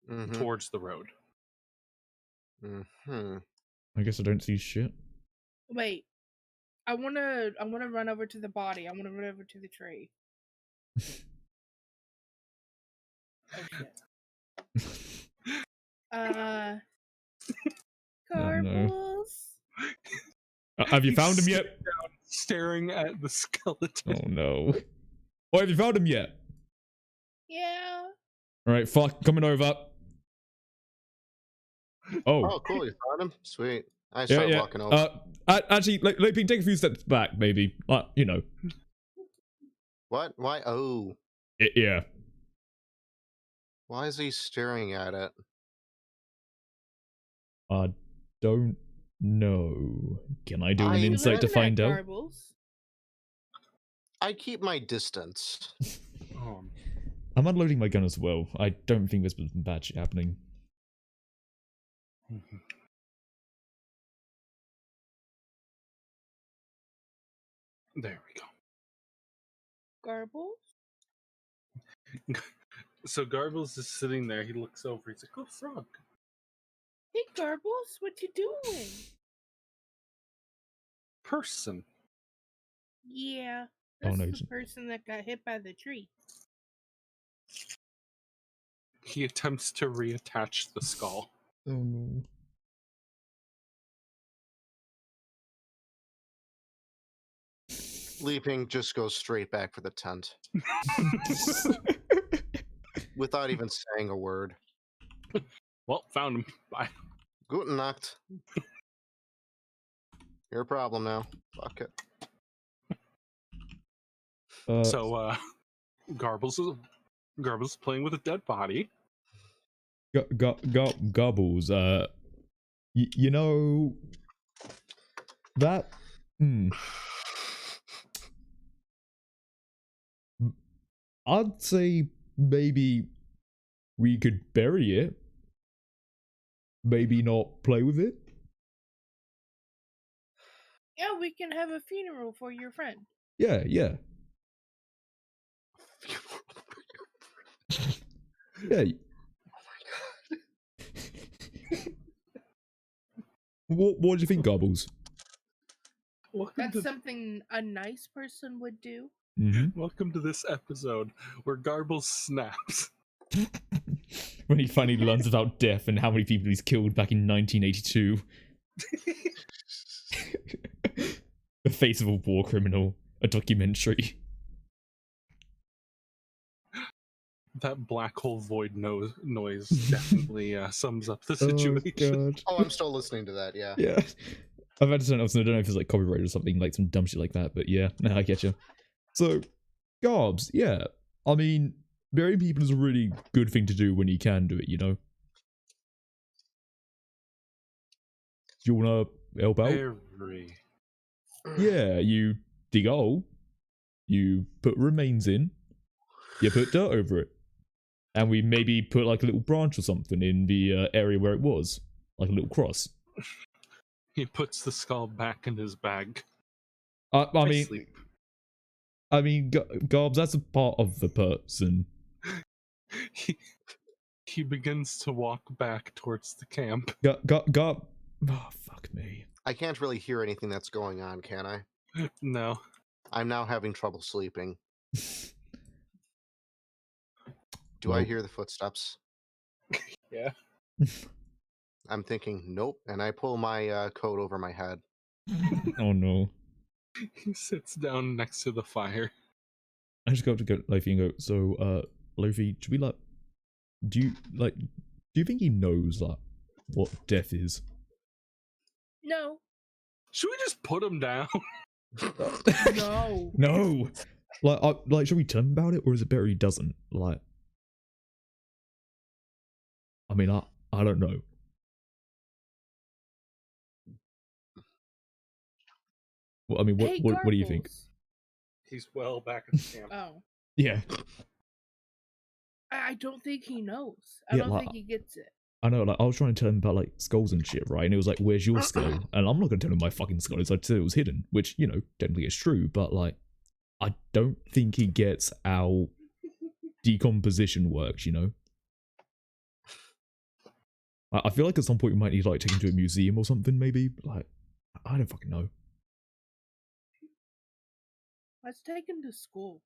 Mm-hmm. towards the road. Mm-hmm. I guess I don't see shit. Wait. I wanna run over to the body. I wanna run over to the tree. Oh shit. Oh, Garbles. no. Have you found him yet? Staring at the skeleton. Oh no. Oh, have you found him yet? Yeah. Alright, fuck, coming over. Oh. Oh, cool! You found him. Sweet. I Yeah, start yeah. walking over. Actually, Loping, take a few steps back, maybe. You know. What? Why? Oh. Yeah. Why is he staring at it? I don't know. Can I do Are an you insight to looking at find out? Garbles? I keep my distance. I'm unloading my gun as well. I don't think there's been bad shit happening. There we Garbles? go. So Garbles is sitting there. He looks over. He's like, "Oh, frog." Hey Garbles, what you doing? Person. Yeah. Oh, That's no, the it's- person that got hit by the tree. He attempts to reattach the skull. Oh no. Leaping just goes straight back for the tent without even saying a word. Well, found him. Bye. Guten Nacht. Your problem now. Fuck it. So, Garbles is playing with a dead body. Garbles, you know that I'd say maybe we could bury it. Maybe not play with it. Yeah, we can have a funeral for your friend. Yeah. Yeah. What do you think, Garbles? That's something a nice person would do. Welcome to this episode where Garbles snaps. When he finally learns about death and how many people he's killed back in 1982. The Face of a War Criminal, a documentary. That black hole void noise definitely sums up the situation. Oh god. Oh, I'm still listening to that. Yeah. Yeah. I've had to turn it off, so I don't know if it's like copyright or something, like some dumb shit like that, but yeah, no, I get you. So, Garbs, yeah. I mean, burying people is a really good thing to do when you can do it, you know? Do you wanna help out? Very. Yeah, you dig a hole, you put remains in, you put dirt over it, and we maybe put like a little branch or something in the area where it was, like a little cross. He puts the skull back in his bag. I mean, sleep. Garbs, that's a part of the person. He begins to walk back towards the camp. Garb. Oh, fuck me. I can't really hear anything that's going on, can I? No. I'm now having trouble sleeping. Do Well. I hear the footsteps? Yeah. I'm thinking, nope, and I pull my coat over my head. Oh no. He sits down next to the fire. I just go up to Lofi and go, so, Lofi, should we like, do you think he knows, like, what death is? No. Should we just put him down? No. No! Like, should we tell him about it, or is it better he doesn't? Like, I mean, I don't know. Well, I mean, what do you think? Garbles. He's well back at the camp. Oh. Yeah. I don't think he knows. I Yeah, don't like, think he gets it. I know, like, I was trying to tell him about, like, skulls and shit, right? And it was like, where's your skull? And I'm not gonna tell him my fucking skull is. I'd say it was hidden, which, you know, technically is true, but, like, I don't think he gets how decomposition works, you know? I feel like at some point we might need to, like, take him to a museum or something, maybe? But, like, I don't fucking know. Let's take him to school.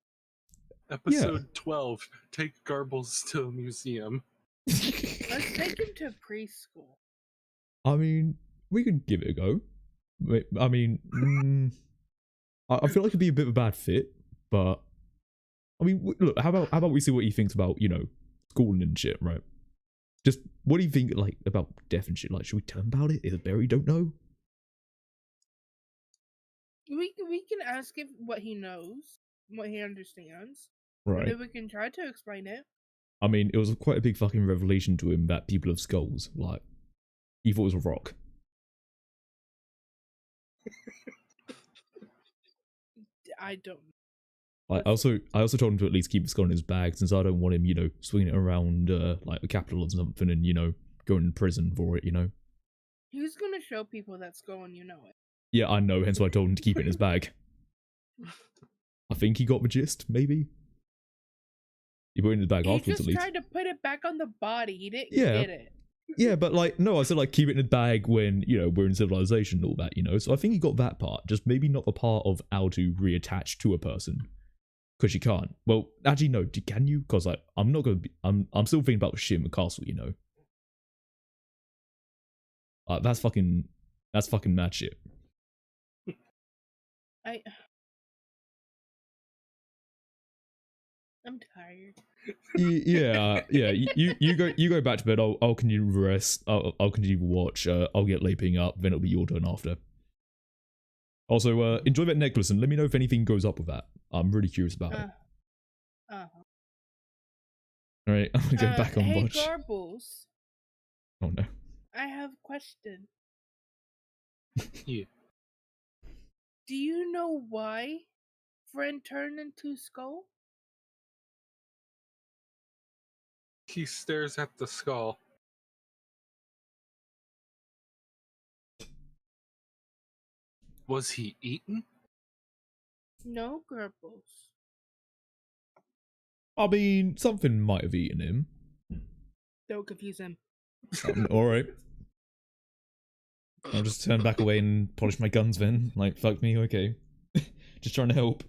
Episode 12. Take Garbles to a museum. Let's take him to preschool. I mean, we could give it a go. I mean, I feel like it'd be a bit of a bad fit, but I mean, look, how about we see what he thinks about, you know, schooling and shit, right? Just what do you think, like, about death and shit? Like, should we tell him about it? If Barry don't know? We can ask him what he knows, what he understands. Right. And then we can try to explain it. I mean, it was quite a big fucking revelation to him that people have skulls. Like, he thought it was a rock. I don't. I also told him to at least keep the skull in his bag, since I don't want him, you know, swinging it around like the Capitol or something, and, you know, going to prison for it, you know. He's gonna show people that skull, and you know it. Yeah, I know. Hence why I told him to keep it in his bag. I think he got the gist. Maybe he put it in his bag afterwards. At least He just tried to put it back on the body. He didn't Yeah. get it. Yeah, but like, no, I said like keep it in a bag when, you know, we're in civilization and all that, you know. So I think he got that part, just maybe not the part of how to reattach to a person, because you can't. Well, actually, no, can you? Because like, I'm not gonna be. I'm still thinking about the shit in the castle, you know. That's fucking mad shit. I'm tired. Yeah. You go back to bed. I'll continue to rest. I'll continue to watch. I'll get leaping up. Then it'll be your turn after. Also, enjoy that necklace and let me know if anything goes up with that. I'm really curious about it. All right, I'm gonna go back on hey, watch. Garbles. Oh no. I have a question. Yeah. Do you know why Friend turned into Skull? He stares at the skull. Was he eaten? No, Garbles. I mean, something might have eaten him. Don't confuse him. Alright. I'll just turn back away and polish my guns then. Like, fuck me, okay. Just trying to help.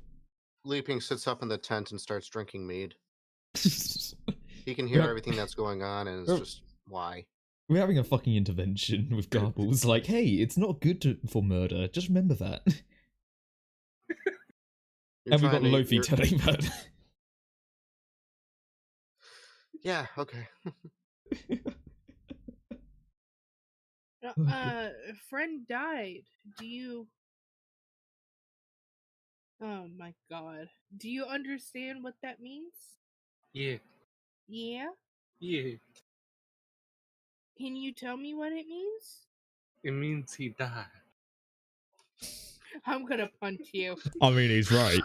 Leaping sits up in the tent and starts drinking mead. He can hear everything that's going on, and it's just, why? We're having a fucking intervention with Garbles. Like, hey, it's not good for murder. Just remember that. And we've got Lofi telling that. Yeah, okay. A friend died. Do you? Oh my god. Do you understand what that means? Yeah, Yeah. yeah. Can you tell me what it means? It means he died. I'm gonna punch you. I mean, he's right.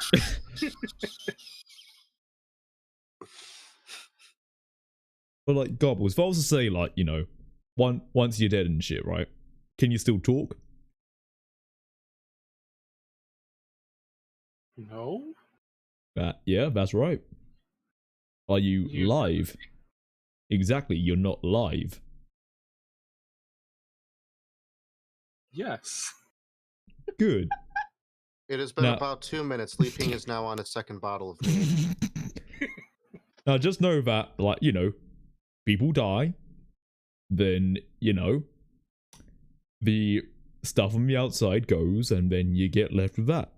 But like, Garbles, if I was to say, like, you know, once you're dead and shit, right? Can you still talk? No? Yeah, that's right. Are you live? Exactly, you're not live. Yes. Good. It has been Now- about 2 minutes. Leaping is now on his second bottle of mead. Now, just know that, like, you know, people die, then, you know, the stuff on the outside goes, and then you get left with that.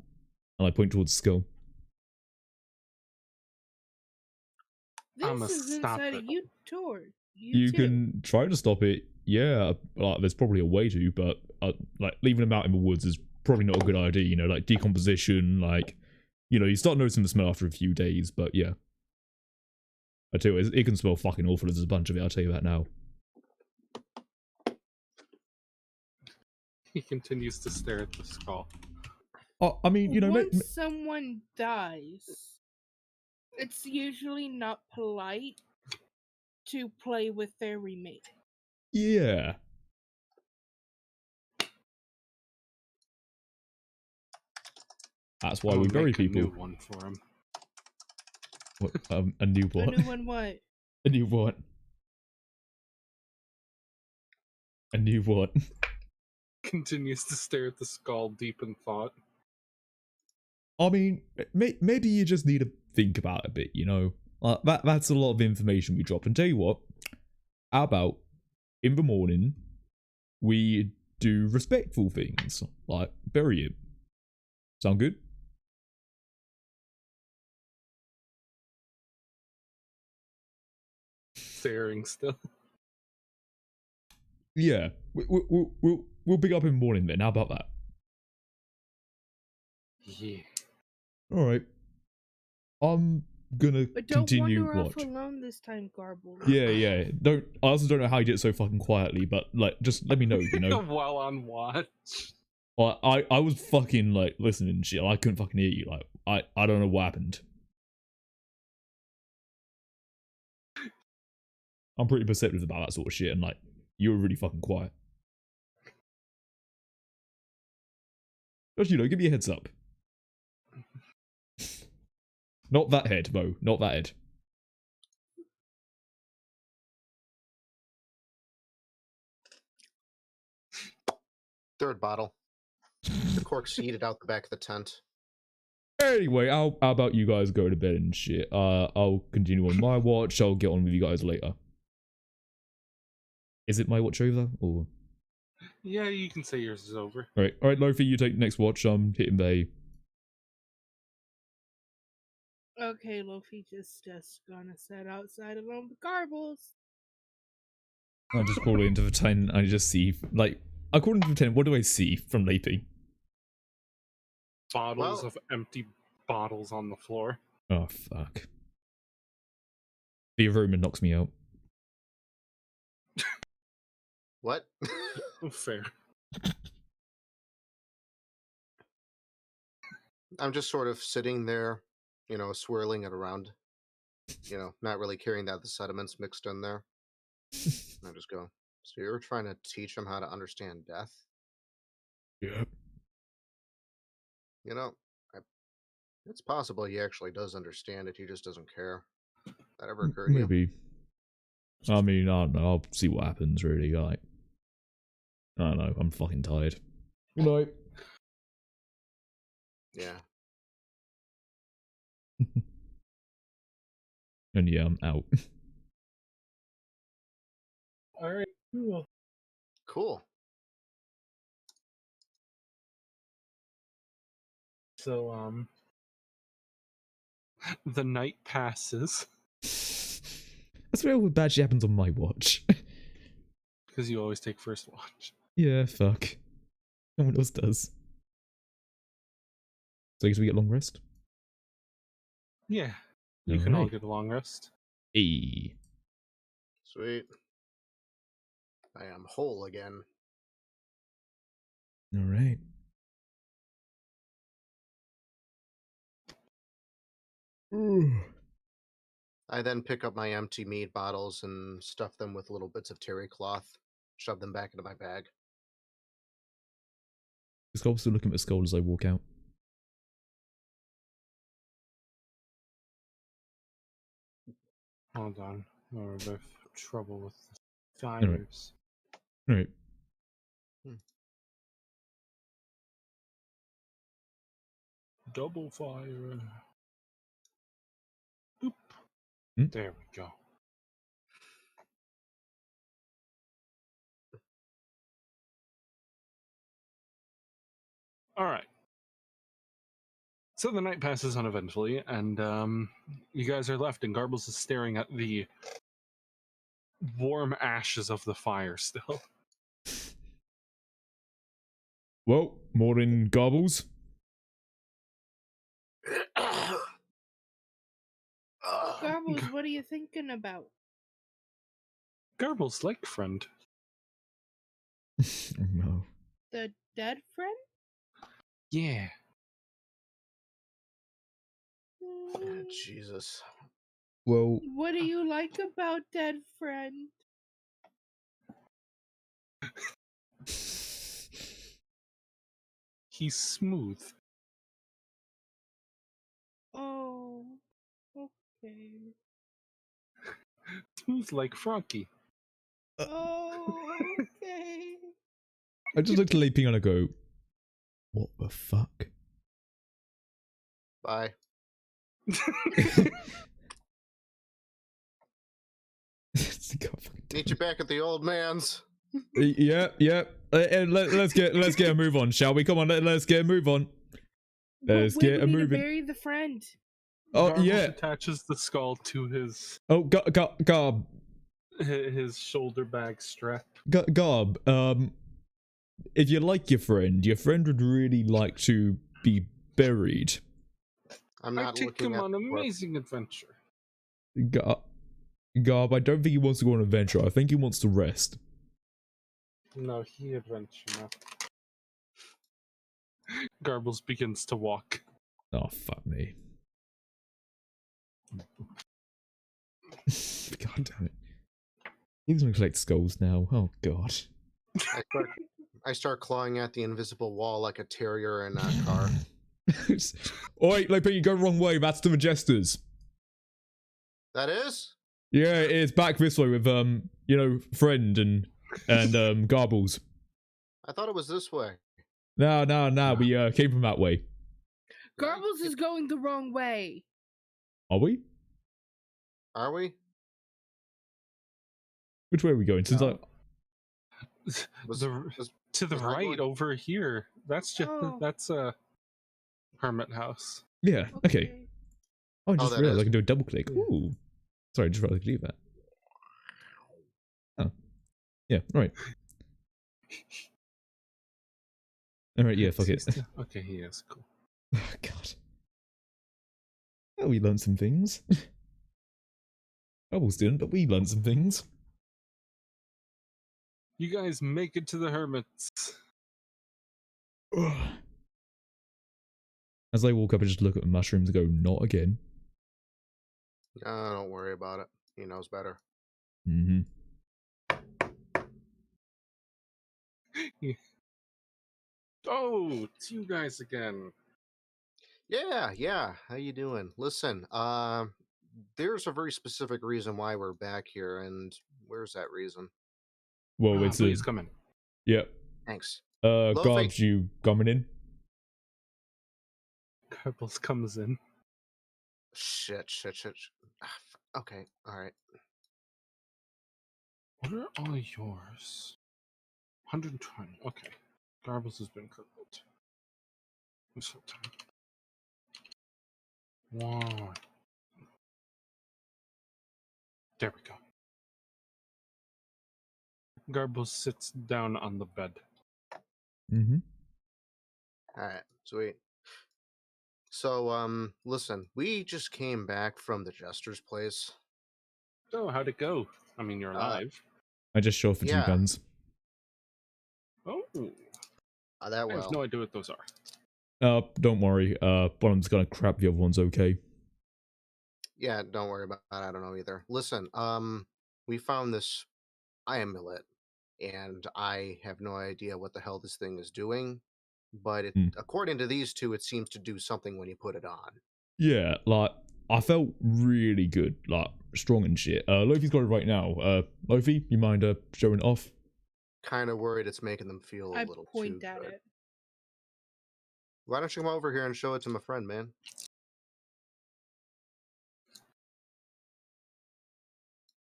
And I point towards the skull. I'ma This is stop inside it. of you, Tord. You too. can try to stop it, yeah. Like, there's probably a way to, but like leaving them out in the woods is probably not a good idea. You know, like decomposition, like, you know, you start noticing the smell after a few days. But yeah, I tell you, it can smell fucking awful. There's a bunch of it. I'll tell you that now. He continues to stare at the skull. I mean, you know, once someone dies, it's usually not polite to play with their remake. yeah. That's why we bury Make a people. new one for him. What, a new A what? new one, what? A new what? A new what? Continues to stare at the skull, deep in thought. I mean, maybe you just need to think about it a bit, you know? That's a lot of information we drop. And tell you what, how about in the morning, we do respectful things, like bury it. Sound good? Staring still. Yeah, we'll pick up in the morning then. How about that? Yeah. All right. I'm gonna But don't continue wander watch. off alone this time, Garbles. Yeah. Don't. I also don't know how you did it so fucking quietly, but like, just let me know. You know. While on watch. I was fucking like listening and shit. I couldn't fucking hear you. Like, I don't know what happened. I'm pretty perceptive about that sort of shit, and like, you were really fucking quiet. Just, you know, give me a heads up. Not that head, Mo. Not that head. Third bottle. The cork's seated out the back of the tent. Anyway, how about you guys go to bed and shit? I'll continue on my watch. I'll get on with you guys later. Is it my watch over? Or Yeah, you can say yours is over. all right, Lofi, you take next watch. I'm hitting bay. Okay, Lofi just gonna sit outside alone with Garbles. I just crawl into the tent. I just see, like, according to the tent, what do I see from Leapy? Bottles of empty bottles on the floor. Oh fuck! The aroma knocks me out. What? Fair. I'm just sort of sitting there, you know, swirling it around. You know, not really caring that the sediment's mixed in there. And I just go, so you're trying to teach him how to understand death? Yep. You know, it's possible he actually does understand it. He just doesn't care. That ever occurred to you? Maybe. I mean, I don't know. I'll see what happens. Really, like, I don't know. I'm fucking tired. Good night. Yeah. And yeah, I'm out. Alright, cool. Cool. So, the night passes. I swear all bad shit happens on my watch. Because you always take first watch. Yeah, fuck. No one else does. So I guess we get long rest? Yeah. You can all Alright. get a long rest. Hey. Sweet. I am whole again. Alright. I then pick up my empty meat bottles and stuff them with little bits of terry cloth, shove them back into my bag. The skull's still looking at the skull as I walk out. Hold on. We're a bit of trouble with the fires. Alright. Double fire. Boop. Hmm? There we go. All right. So the night passes uneventfully, and you guys are left, and Garbles is staring at the warm ashes of the fire still. Well, morning, Garbles. Garbles, what are you thinking about? Garbles' like friend. Oh no. The dead friend? Yeah. Mm, Jesus. Well, What do you like about dead friend? He's smooth. Oh, okay. Smooth like Froggy. Oh, okay. I just looked at Leaping and I go, what the fuck? Bye. Meet you back at the old man's. Yeah. Let's get a move on, shall we? Come on, let's get a move on. Let's But wait, get a we need move to in. bury the friend. Oh Garbles yeah. attaches the skull to his Oh, Garb. his shoulder bag strap. Garb. If you like your friend would really like to be buried. I'm I not take looking him at on the an corpse. amazing adventure. Garb, I don't think he wants to go on an adventure. I think he wants to rest. No, he adventure now. Garbles begins to walk. Oh, fuck me. God damn it. He's gonna collect skulls now. Oh, God. I start clawing at the invisible wall like a terrier in a car. Oi, like, but you go the wrong way. That's to the Jesters. That is? Yeah, it is back this way with, friend and Garbles. I thought it was this way. No, we came from that way. Garbles is going the wrong way. Are we? Are we? Which way are we going? Since No. Was To the was I right going- over here. That's just Oh. that's a hermit house. yeah, okay. Oh, I just that realized is. I can do a double click. Yeah. Ooh. Sorry, I just realized I could do that. Oh. Yeah, alright. Alright, yeah, fuck it. Okay, he is cool. Oh, God. Well, we learned some things. Bubbles didn't, but we learned some things. You guys make it to the hermits. As I walk up, I just look at the mushrooms and go, not again. Don't worry about it. He knows better. Mm-hmm. Oh, it's you guys again. Yeah. How you doing? Listen, there's a very specific reason why we're back here, and where's that reason? Well, it's Please come in. yeah. Thanks. Garbs, you coming in? Garbles comes in. Shit. Okay, alright. What are all yours? 120. Okay. Garbles has been cooked. This whole time. One. There we go. Garbles sits down on the bed. Mm-hmm. All right, sweet. So, listen, we just came back from the Jester's place. So, how'd it go? I mean, you're alive. I just shot for 2 Yeah. guns. Oh, That I have well. no idea what those are. Don't worry. One of them's gonna crap, the other one's okay. Yeah, don't worry about that. I don't know either. Listen, we found this amulet, and I have no idea what the hell this thing is doing, but according to these two, it seems to do something when you put it on. Yeah, like, I felt really good, like, strong and shit. Lofi's got it right now. Lofi, you mind showing it off? Kind of worried it's making them feel a I little point too at good. it. Why don't you come over here and show it to my friend, man?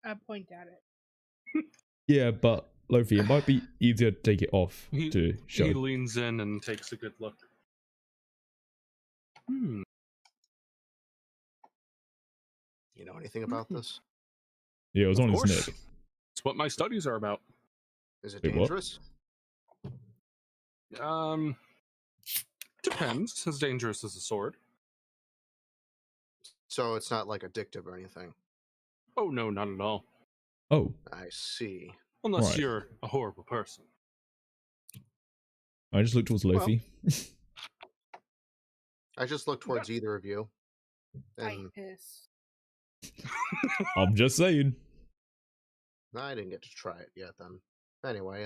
I point at it. Yeah, but Lofi, it might be easier to take it off to show. He leans in and takes a good look. You know anything about this? Yeah, it was Of on his course. neck. It's what my studies are about. Is it Wait, what? dangerous? Depends. As dangerous as a sword. So it's not like addictive or anything. Oh, no, not at all. Oh, I see. Unless Right. you're a horrible person. I just looked towards Lofi. I just look towards either of you. I And hiss. I'm just saying. I didn't get to try it yet then. Anyway,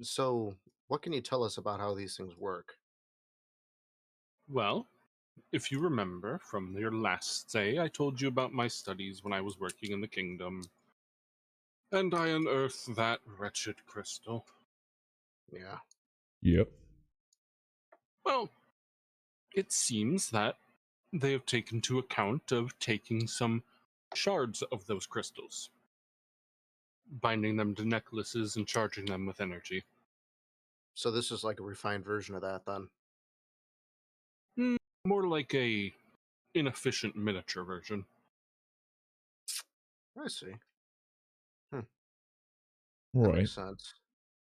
so what can you tell us about how these things work? Well, if you remember from your last stay, I told you about my studies when I was working in the kingdom. And I unearthed that wretched crystal. Yeah. Yep. Well, it seems that they have taken to account of taking some shards of those crystals, binding them to necklaces and charging them with energy. So this is like a refined version of that then. More like a inefficient miniature version. I see. That Right. makes sense.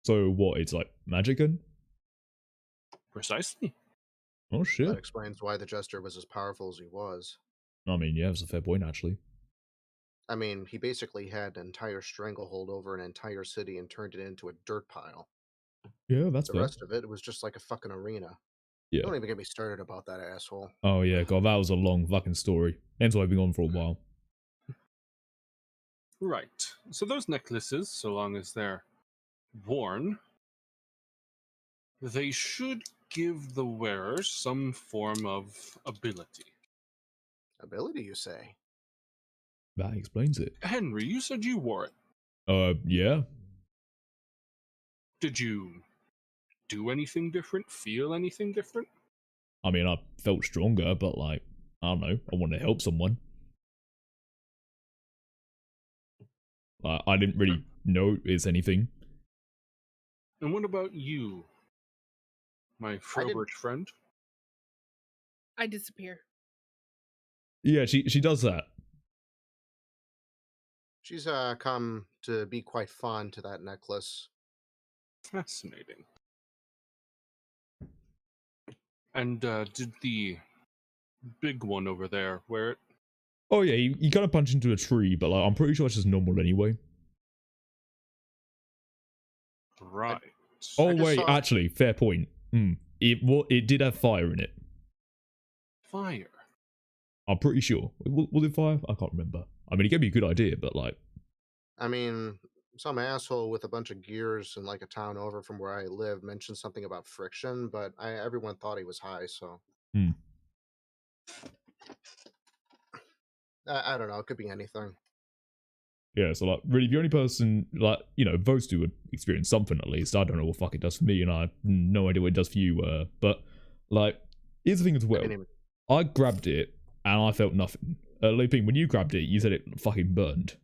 So what? It's like magic gun? Precisely. Oh That shit. explains why the Jester was as powerful as he was. I mean, yeah, it's a fair point actually. I mean, he basically had an entire stranglehold over an entire city and turned it into a dirt pile. Yeah, that's The fair. rest of it was just like a fucking arena. Yeah. Don't even get me started about that asshole. Oh yeah, god, that was a long fucking story. Hence why I've been on for a while. Right. So those necklaces, so long as they're worn, they should give the wearer some form of ability. Ability, you say? That explains it. Henry, you said you wore it. Yeah. Did you do anything different? Feel anything different? I mean, I felt stronger, but like, I don't know. I wanted to help someone. I didn't really notice anything. And what about you, my Frobert friend? I disappear. Yeah, she does that. She's come to be quite fond to that necklace. Fascinating. And did the big one over there wear it? Oh yeah, you kind of punch into a tree, but like, I'm pretty sure it's just normal anyway. Right. Oh just wait, saw- actually, fair point. It did have fire in it. Fire. I'm pretty sure. Was it fire? I can't remember. I mean, it gave me a good idea, but like, I mean, some asshole with a bunch of gears in like a town over from where I live mentioned something about friction, but everyone thought he was high, so. I don't know. It could be anything. yeah. So like, really, the only person like, those two would experience something at least. I don't know what fuck it does for me, and I have no idea what it does for you. But like, here's the thing as well. I grabbed it and I felt nothing. Lupin, when you grabbed it, you said it fucking burned.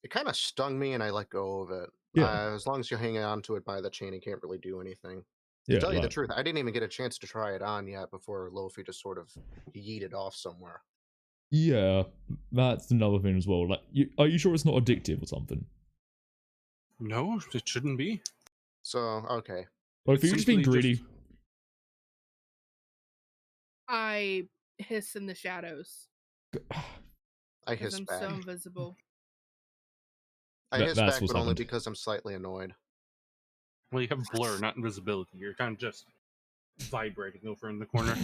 It kind of stung me, and I let go of it. Yeah. As long as you're hanging on to it by the chain, it can't really do anything. Yeah, To tell you the like- truth, I didn't even get a chance to try it on yet before Lofi just sort of yeeted off somewhere. Yeah, that's another thing as well. Like, are you sure it's not addictive or something? No, it shouldn't be. So, okay. Well, if It's you're just being simply greedy, I hiss in the shadows I because hiss I'm back. so invisible. I That- hiss that's back, what's but only happened. because I'm slightly annoyed. Well, you have blur, not invisibility. You're kind of just vibrating over in the corner.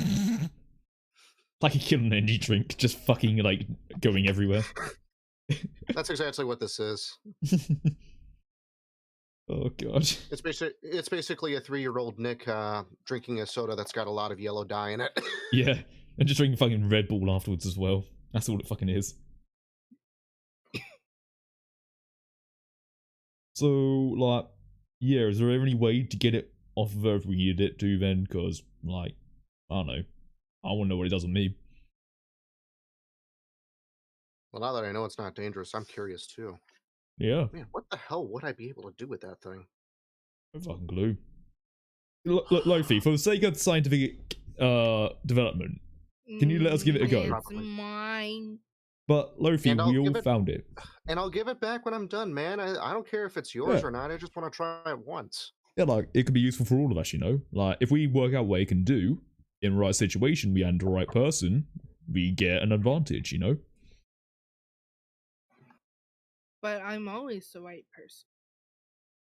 like a kid on an energy drink, just fucking like going everywhere. That's exactly what this is. Oh god. It's basically a 3-year-old Nick drinking a soda that's got a lot of yellow dye in it. Yeah, and just drinking fucking Red Bull afterwards as well. That's all it fucking is. So, like, yeah, is there any way to get it off of her if we needed it to then? Because, like, I don't know. I want to know what it does on me. Well, now that I know it's not dangerous, I'm curious too. Yeah, Man, what the hell would I be able to do with that thing? no fucking clue. Look, Lofi, for the sake of scientific development, can you let us give it a go? It's Probably. mine. but Lofi, And I'll we all give it- found it. And I'll give it back when I'm done, man. I don't care if it's yours Yeah. or not. I just want to try it once. Yeah, like, it could be useful for all of us, you know? Like, if we work out what it can do, in the right situation, we and the right person, we get an advantage, you know? But I'm always the right person.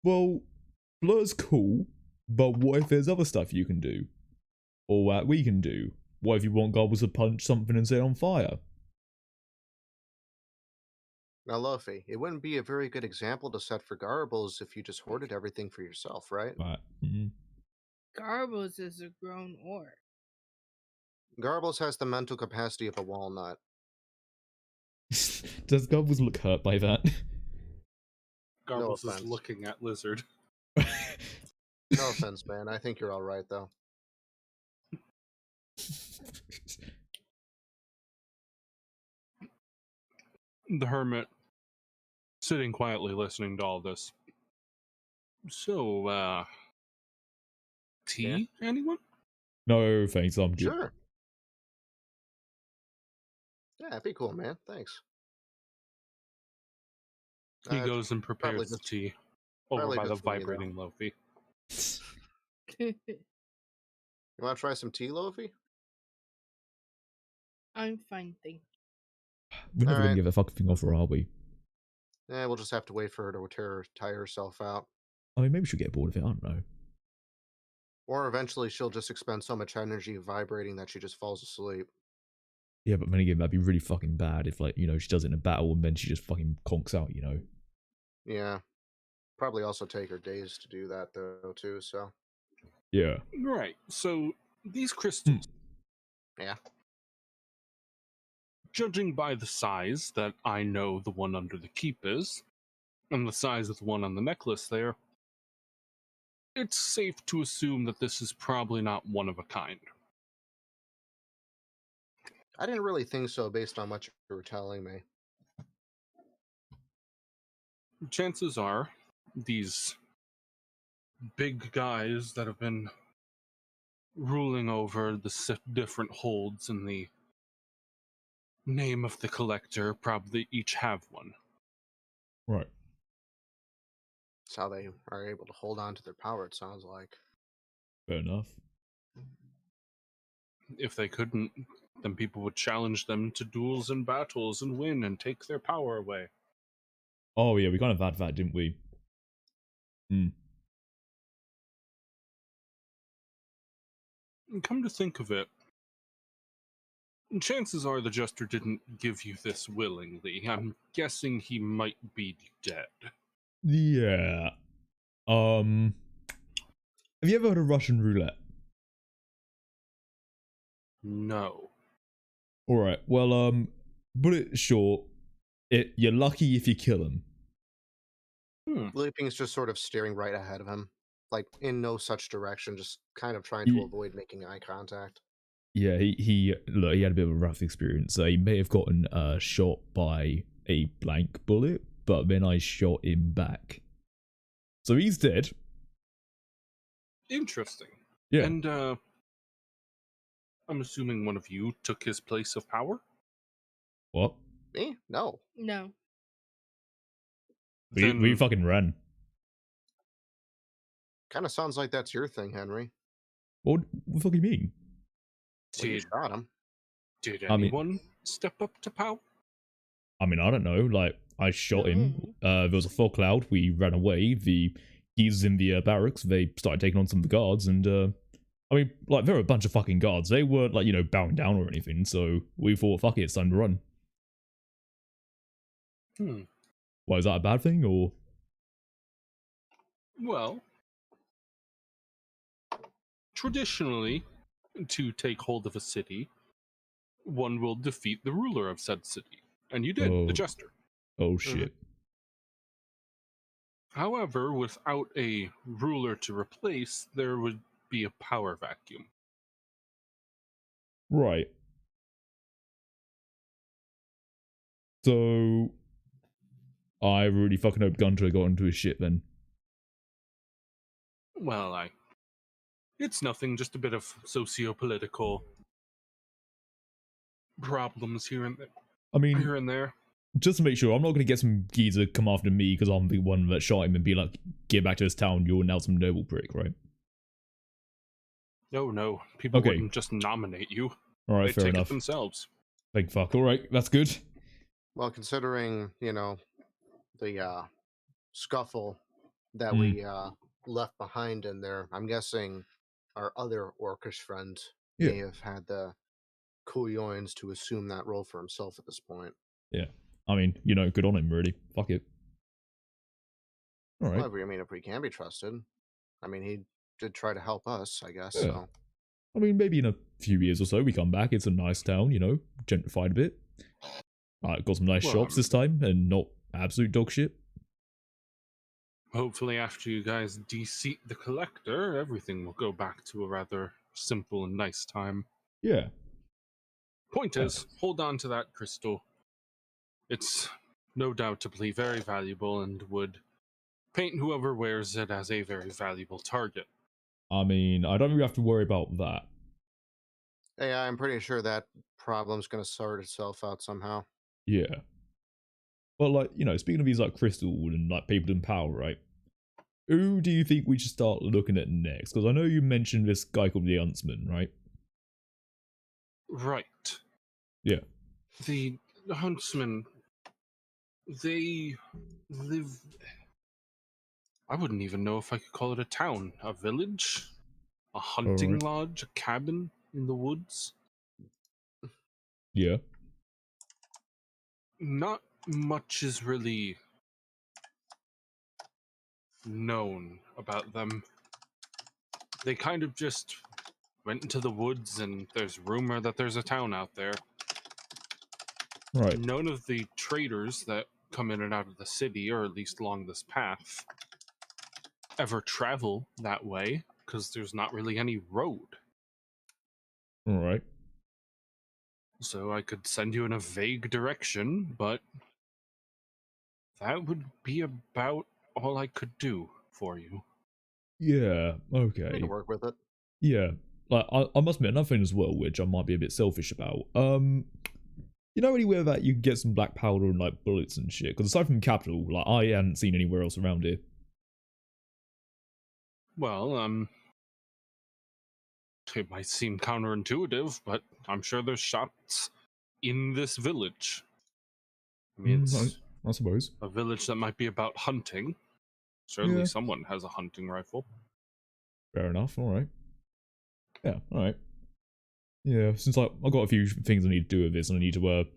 Well, blur's cool, but what if there's other stuff you can do? Or what we can do? What if you want Garbles to punch something and set it on fire? Now, Luffy, it wouldn't be a very good example to set for Garbles if you just hoarded everything for yourself, right? Right. Mhm. Garbles is a grown orc. Garbles has the mental capacity of a walnut. Does Garbles look hurt by that? Garbles is offense. looking at Lizard. No offense, man. I think you're all right, though. The hermit, sitting quietly listening to all this. So, tea? Anyone? No, thanks, I'm good. Sure. Yeah, that'd be cool, man. Thanks. He goes and prepares probably the just- tea over probably by the just for me, though. vibrating Lofi. You want to try some tea, Lofi? I'm fine, thank We're never gonna Alright. give a fucking thing off her, are we? Yeah, we'll just have to wait for her to tire herself out. I mean, maybe she'll get bored of it, I don't know. Or eventually she'll just expend so much energy vibrating that she just falls asleep. Yeah, but then again, that'd be really fucking bad if, like, you know, she does it in a battle and then she just fucking conks out, you know? Yeah. Probably also take her days to do that, though, too, so. Yeah. Right, so these crystals. Yeah. Judging by the size that I know the one under the keep is, and the size of the one on the necklace there, it's safe to assume that this is probably not one of a kind. I didn't really think so based on what you were telling me. Chances are, these big guys that have been ruling over the different holds in the name of the collector probably each have one. Right. That's how they are able to hold on to their power, it sounds like. Fair enough. If they couldn't, then people would challenge them to duels and battles and win and take their power away. Oh, yeah, we kind of had that, didn't we? And come to think of it, chances are the Jester didn't give you this willingly. I'm guessing he might be dead. Yeah. Have you ever heard of Russian roulette? No. Alright, well, put it short, you're lucky if you kill him. Leaping is just sort of staring right ahead of him. Like, in no such direction, just kind of trying to Ye- avoid making eye contact. Yeah, he look, he had a bit of a rough experience. He may have gotten shot by a blank bullet, but then I shot him back. So he's dead. Interesting. Yeah. And, I'm assuming one of you took his place of power? What? Me? No. No. We fucking ran. Kind of sounds like that's your thing, Henry. What the fuck do you mean? Well, you Did, shot him. did I mean- anyone step up to power? I mean, I don't know. Like, I shot him. No. There was a fog cloud. We ran away. The geezers in the barracks, they started taking on some of the guards. And, I mean, like, there were a bunch of fucking guards. They weren't, like, bowing down or anything. So we thought, fuck it, it's time to run. Why, is that a bad thing, or? Well, traditionally, to take hold of a city, one will defeat the ruler of said city. And you did, Oh. the Jester. Oh, shit. However, without a ruler to replace, there would be a power vacuum. Right. So, I really fucking hope Gunter got into his shit then. Well, it's nothing, just a bit of socio-political problems here and I mean, there. just to make sure, I'm not going to get some geezer come after me because I'm the one that shot him and be like, get back to this town, you're now some noble prick, right? No, people Okay. wouldn't just nominate you. Alright, They'd fair take enough. it themselves. Thank fuck. Alright, that's good. Well, considering, the scuffle that we left behind in there, I'm guessing our other orcish friend may have had the couillons to assume that role for himself at this point. Yeah. I mean, good on him, really. Fuck it. Alright. Well, if we can be trusted. I mean, he did try to help us, I guess, Yeah. so. I mean, maybe in a few years or so we come back, it's a nice town, gentrified a bit. Got some nice shops this time, and not absolute dog shit. Hopefully, after you guys de-seat the collector, everything will go back to a rather simple and nice time. Yeah. Point is, hold on to that crystal. It's no doubtably very valuable and would paint whoever wears it as a very valuable target. I mean, I don't really have to worry about that. Hey, I'm pretty sure that problem's going to sort itself out somehow. Yeah. But, like, speaking of these, like, crystal and, like, people in power, right? Who do you think we should start looking at next? Because I know you mentioned this guy called the Huntsman, right? Right. Yeah. The Huntsman, they live... I wouldn't even know if I could call it a town. A village? A hunting lodge? A cabin in the woods? Yeah. Not much is really known about them. They kind of just went into the woods, and there's rumor that there's a town out there. Right. None of the traders that come in and out of the city, or at least along this path, ever travel that way, because there's not really any road. Alright. So I could send you in a vague direction, but that would be about all I could do for you. Yeah, I okay. can work with it. Yeah. Like, I must admit, another thing as well, which I might be a bit selfish about. You know anywhere that you can get some black powder and, like, bullets and shit? Because aside from Capital, like, I hadn't seen anywhere else around here. Well, it might seem counterintuitive, but I'm sure there's shops in this village. I mean, it's I suppose. a village that might be about hunting. Certainly Yeah. someone has a hunting rifle. Fair enough, alright. Yeah, alright. Yeah, since I've got a few things I need to do with this, and I need to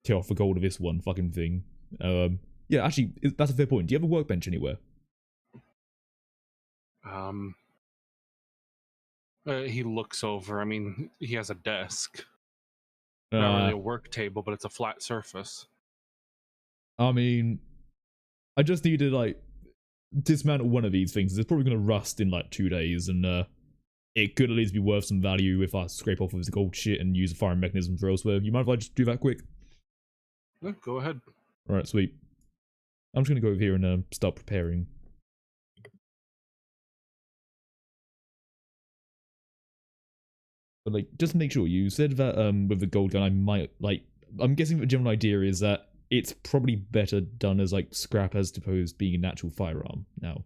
tear off the gold of this one fucking thing. Yeah, actually, that's a fair point. Do you have a workbench anywhere? He looks over. I mean, he has a desk. Not really a work table, but it's a flat surface. I mean, I just need to, like, dismantle one of these things. It's probably going to rust in, like, 2 days, and it could at least be worth some value if I scrape off of his gold shit and use a firing mechanism for elsewhere. You mind if I just do that quick? Yeah, go ahead. Alright, sweet. I'm just going to go over here and start preparing. But, like, just make sure, you said that with the gold gun, I might, like, I'm guessing the general idea is that it's probably better done as, like, scrap as opposed to being a natural firearm now.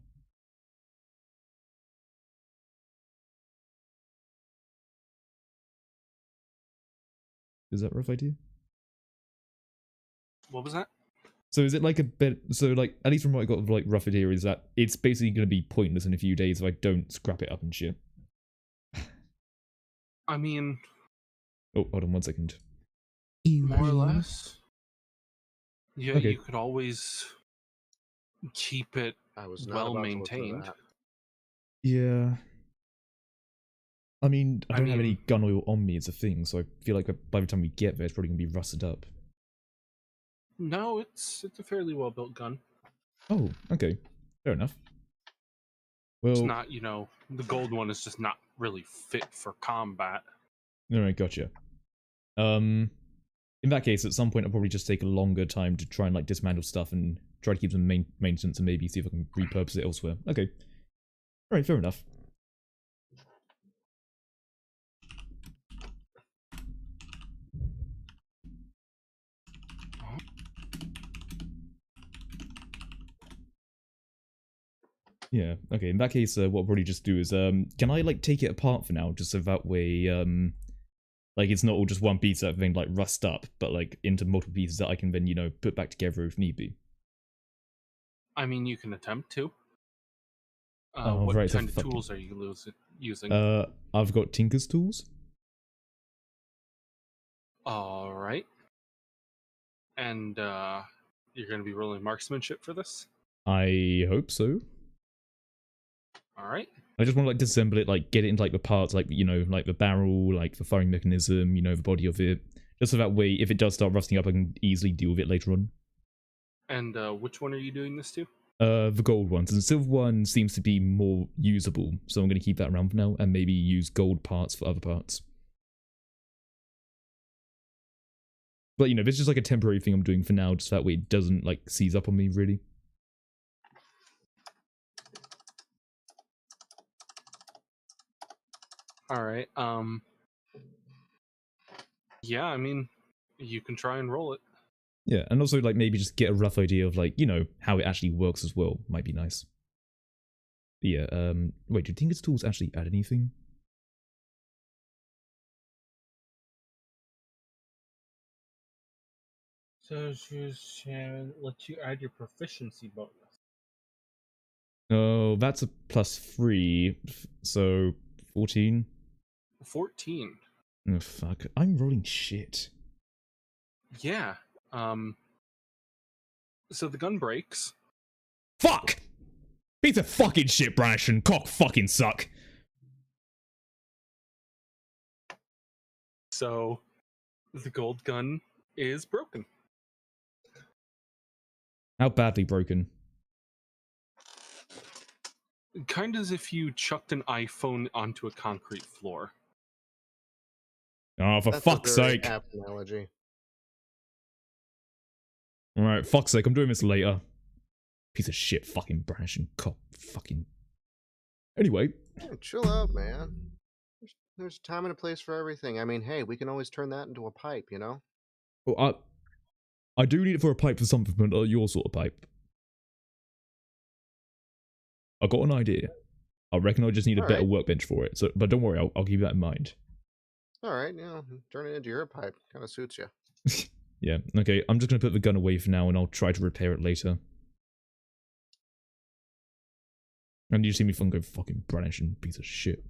Is that a rough idea? What was that? So is it like a bit? So like at least from what I got of like rough idea is that it's basically going to be pointless in a few days if I don't scrap it up and shit. I mean, Oh, hold on 1 second. more or less. Yeah, Okay. you could always keep it I was not well about to look for maintained. that. Yeah. I mean, I I don't have mean- any gun oil on me as a thing, so I feel like by the time we get there, it's probably going to be rusted up. No, it's a fairly well built gun. Oh, okay. Fair enough. Well, It's not, the gold one is just not really fit for combat. alright, gotcha. In that case, at some point, I'll probably just take a longer time to try and like dismantle stuff and try to keep some maintenance and maybe see if I can repurpose it elsewhere. Okay. Alright, fair enough. Yeah, okay, in that case, what I'll probably just do is, can I, like, take it apart for now, just so that way, like, it's not all just one piece that thing, like, rust up, but, like, into multiple pieces that I can then, put back together if need be. I mean, you can attempt to. Oh, what right, so kind of fucking- tools are you using? I've got Tinker's tools. All right. And you're going to be rolling marksmanship for this? I hope so. All right. I just want to, like, disassemble it, like, get it into, like, the parts, like, like, the barrel, like, the firing mechanism, the body of it. Just so that way, if it does start rusting up, I can easily deal with it later on. And which one are you doing this to? The gold ones. And the silver one seems to be more usable, so I'm going to keep that around for now, and maybe use gold parts for other parts. But, this is just like a temporary thing I'm doing for now, just that way it doesn't, like, seize up on me, really. All right. Yeah, I mean, you can try and roll it. Yeah, and also, like, maybe just get a rough idea of, like, how it actually works as well. Might be nice. But yeah, wait, do Tinker's tools actually add anything? So just let you add your proficiency bonus. Oh, that's a +3, so 14. 14. Oh, fuck. I'm rolling shit. Yeah. So the gun breaks. Fuck! Piece of fucking shit, Brash, and cock fucking suck. So the gold gun is broken. How badly broken? Kind of as if you chucked an iPhone onto a concrete floor. Oh, for That's fuck's a very sake. apt analogy. Alright, fuck's sake, I'm doing this later. Piece of shit, fucking Brash and cock fucking. Anyway. Yeah, chill out, man. There's a time and a place for everything. I mean, hey, we can always turn that into a pipe, Well, I do need it for a pipe for something, but not your sort of pipe. I got an idea. I reckon I just need a better Alright. workbench for it. So, but don't worry, I'll keep that in mind. All right, turn it into your pipe. Kind of suits you. Yeah, okay, I'm just gonna put the gun away for now and I'll try to repair it later. And you see me go fucking Branish and piece of shit.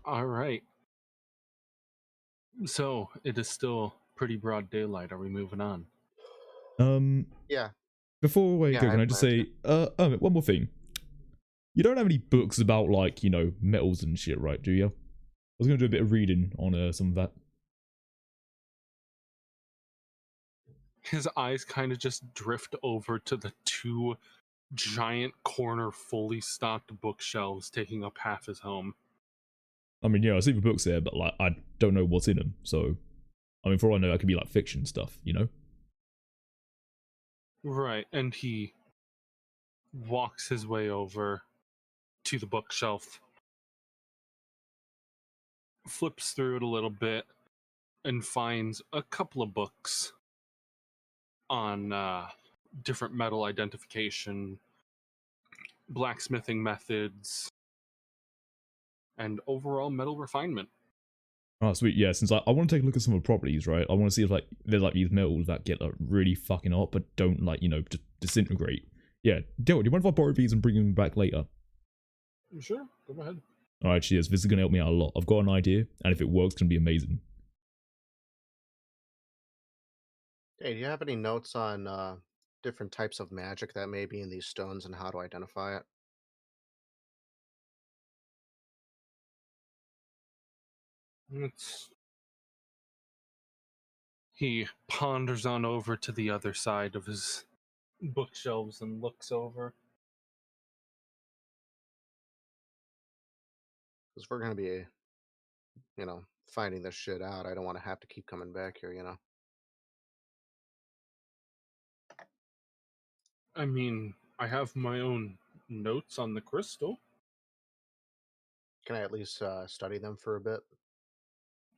All right. So it is still pretty broad daylight. Are we moving on? Yeah. Before I Yeah, go, I can I just plan say, one more thing. You don't have any books about, like, metals and shit, right, do you? I was gonna do a bit of reading on some of that. His eyes kind of just drift over to the two giant corner fully stocked bookshelves taking up half his home. I mean, yeah, I see the books there, but, like, I don't know what's in them, so... I mean, for all I know, that could be, like, fiction stuff, Right, and he walks his way over to the bookshelf, flips through it a little bit, and finds a couple of books on different metal identification, blacksmithing methods, and overall metal refinement. Oh, sweet. Yeah, since I want to take a look at some of the properties, right? I want to see if like there's like these metals that get like really fucking hot, but don't like just disintegrate. Yeah, do you mind if I borrow these and bring them back later? Sure, go ahead. All right, cheers. This is gonna help me out a lot. I've got an idea, and if it works, it's gonna be amazing. Hey, do you have any notes on different types of magic that may be in these stones and how to identify it? He ponders on over to the other side of his bookshelves and looks over. Because we're going to be, finding this shit out. I don't want to have to keep coming back here, I mean, I have my own notes on the crystal. Can I at least study them for a bit?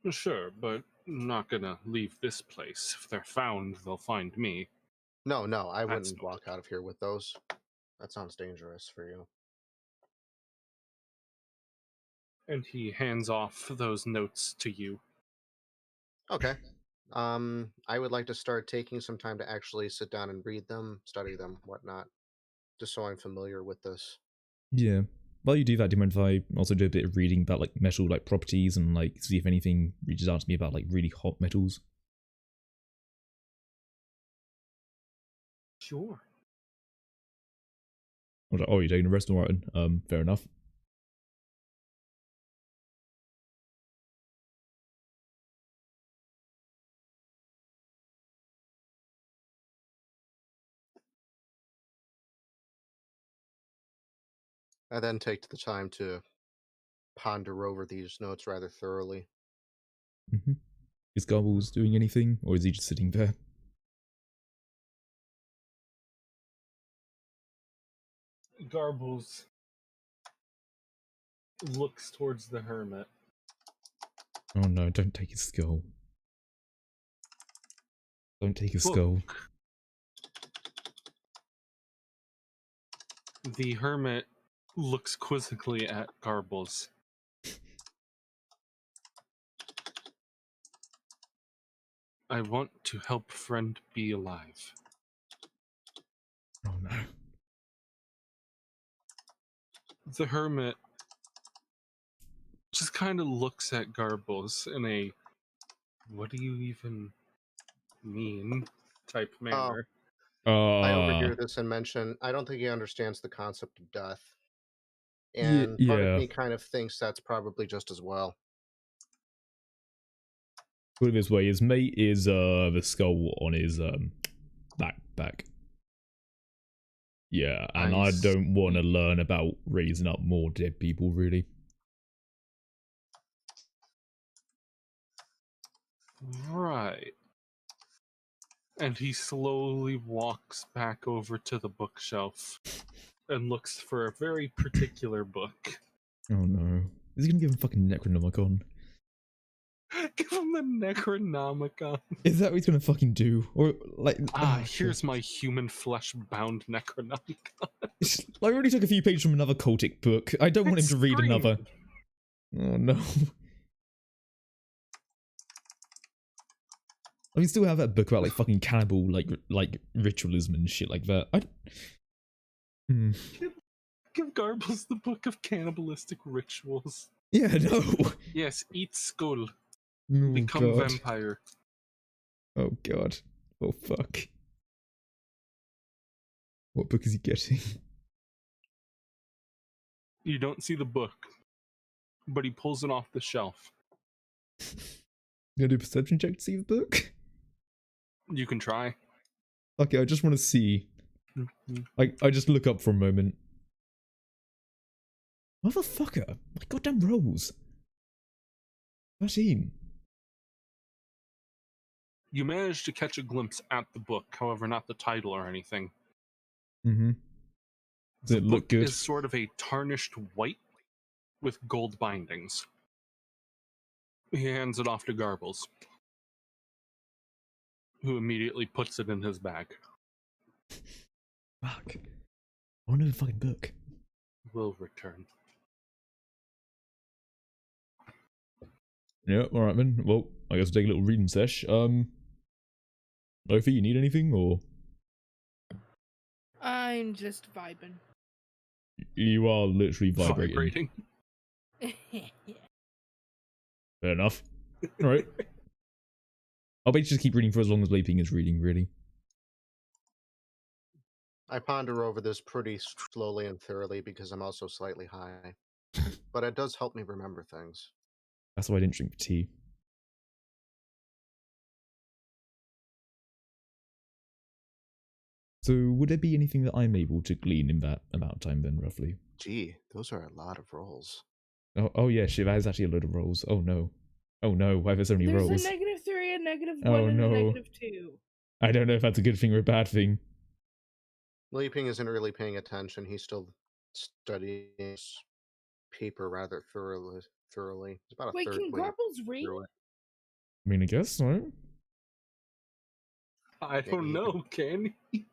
Sure, but I'm not gonna leave this place. If they're found, they'll find me. No, I That's wouldn't walk out of here with those. That sounds dangerous for you. And he hands off those notes to you. Okay. I would like to start taking some time to actually sit down and read them, study them, whatnot, just so I'm familiar with this. Yeah. While you do that, do you mind if I also do a bit of reading about like metal like properties and like see if anything reaches out to me about like really hot metals? Sure. I was like, oh, you're taking a rest, alright. Fair enough. I then take the time to ponder over these notes rather thoroughly. Is Garbles doing anything, or is he just sitting there? Garbles looks towards the hermit. Oh no, don't take his skull. Don't take his skull. The hermit looks quizzically at Garbles. I want to help friend be alive. Oh no. The hermit just kind of looks at Garbles in a what do you even mean type manner. I overhear this and mention, I don't think he understands the concept of death. And part of me kind of thinks that's probably just as well. Put it this way, his mate is the skull on his backpack. Yeah, and I don't want to learn about raising up more dead people, really. Right. And he slowly walks back over to the bookshelf and looks for a very particular book. Oh no. Is he gonna give him fucking Necronomicon? Give him the Necronomicon. Is that what he's gonna fucking do? Or like here's my human flesh bound Necronomicon. I already took a few pages from another cultic book. I don't want him to read another. Oh no. I mean, still have that book about like fucking cannibal like ritualism and shit like that. Give Garbles the book of cannibalistic rituals. Yeah, no. Yes, eat skull. Oh, Become God. vampire. Oh god. Oh fuck. What book is he getting? You don't see the book, but he pulls it off the shelf. You gonna do a perception check to see the book? You can try. Okay, I just want to see. I just look up for a moment. Motherfucker! My goddamn rolls. 13. You manage to catch a glimpse at the book, however, not the title or anything. Mm-hmm. Does it look good? The book is sort of a tarnished white with gold bindings. He hands it off to Garbles, who immediately puts it in his bag. Fuck. I want to know the fucking book. will return. Yeah, alright then. Well, I guess we'll take a little reading sesh. Lofi, you need anything, or? I'm just vibing. You are literally vibrating. Fair enough. Alright. I'll basically just keep reading for as long as Leaping is reading, really. I ponder over this pretty slowly and thoroughly because I'm also slightly high. But it does help me remember things. That's why I didn't drink tea. So, would there be anything that I'm able to glean in that amount of time then, roughly? Gee, those are a lot of rolls. Oh yeah, shit, that is actually a load of rolls. Oh no. Oh no, why there's so many rolls? There's a -3, a -1, Oh and no. a -2. I don't know if that's a good thing or a bad thing. Leaping isn't really paying attention. He's still studying his paper rather thoroughly. It's about a Wait, third can way Garbles read? through it. I mean, I guess, so. I don't know, can he?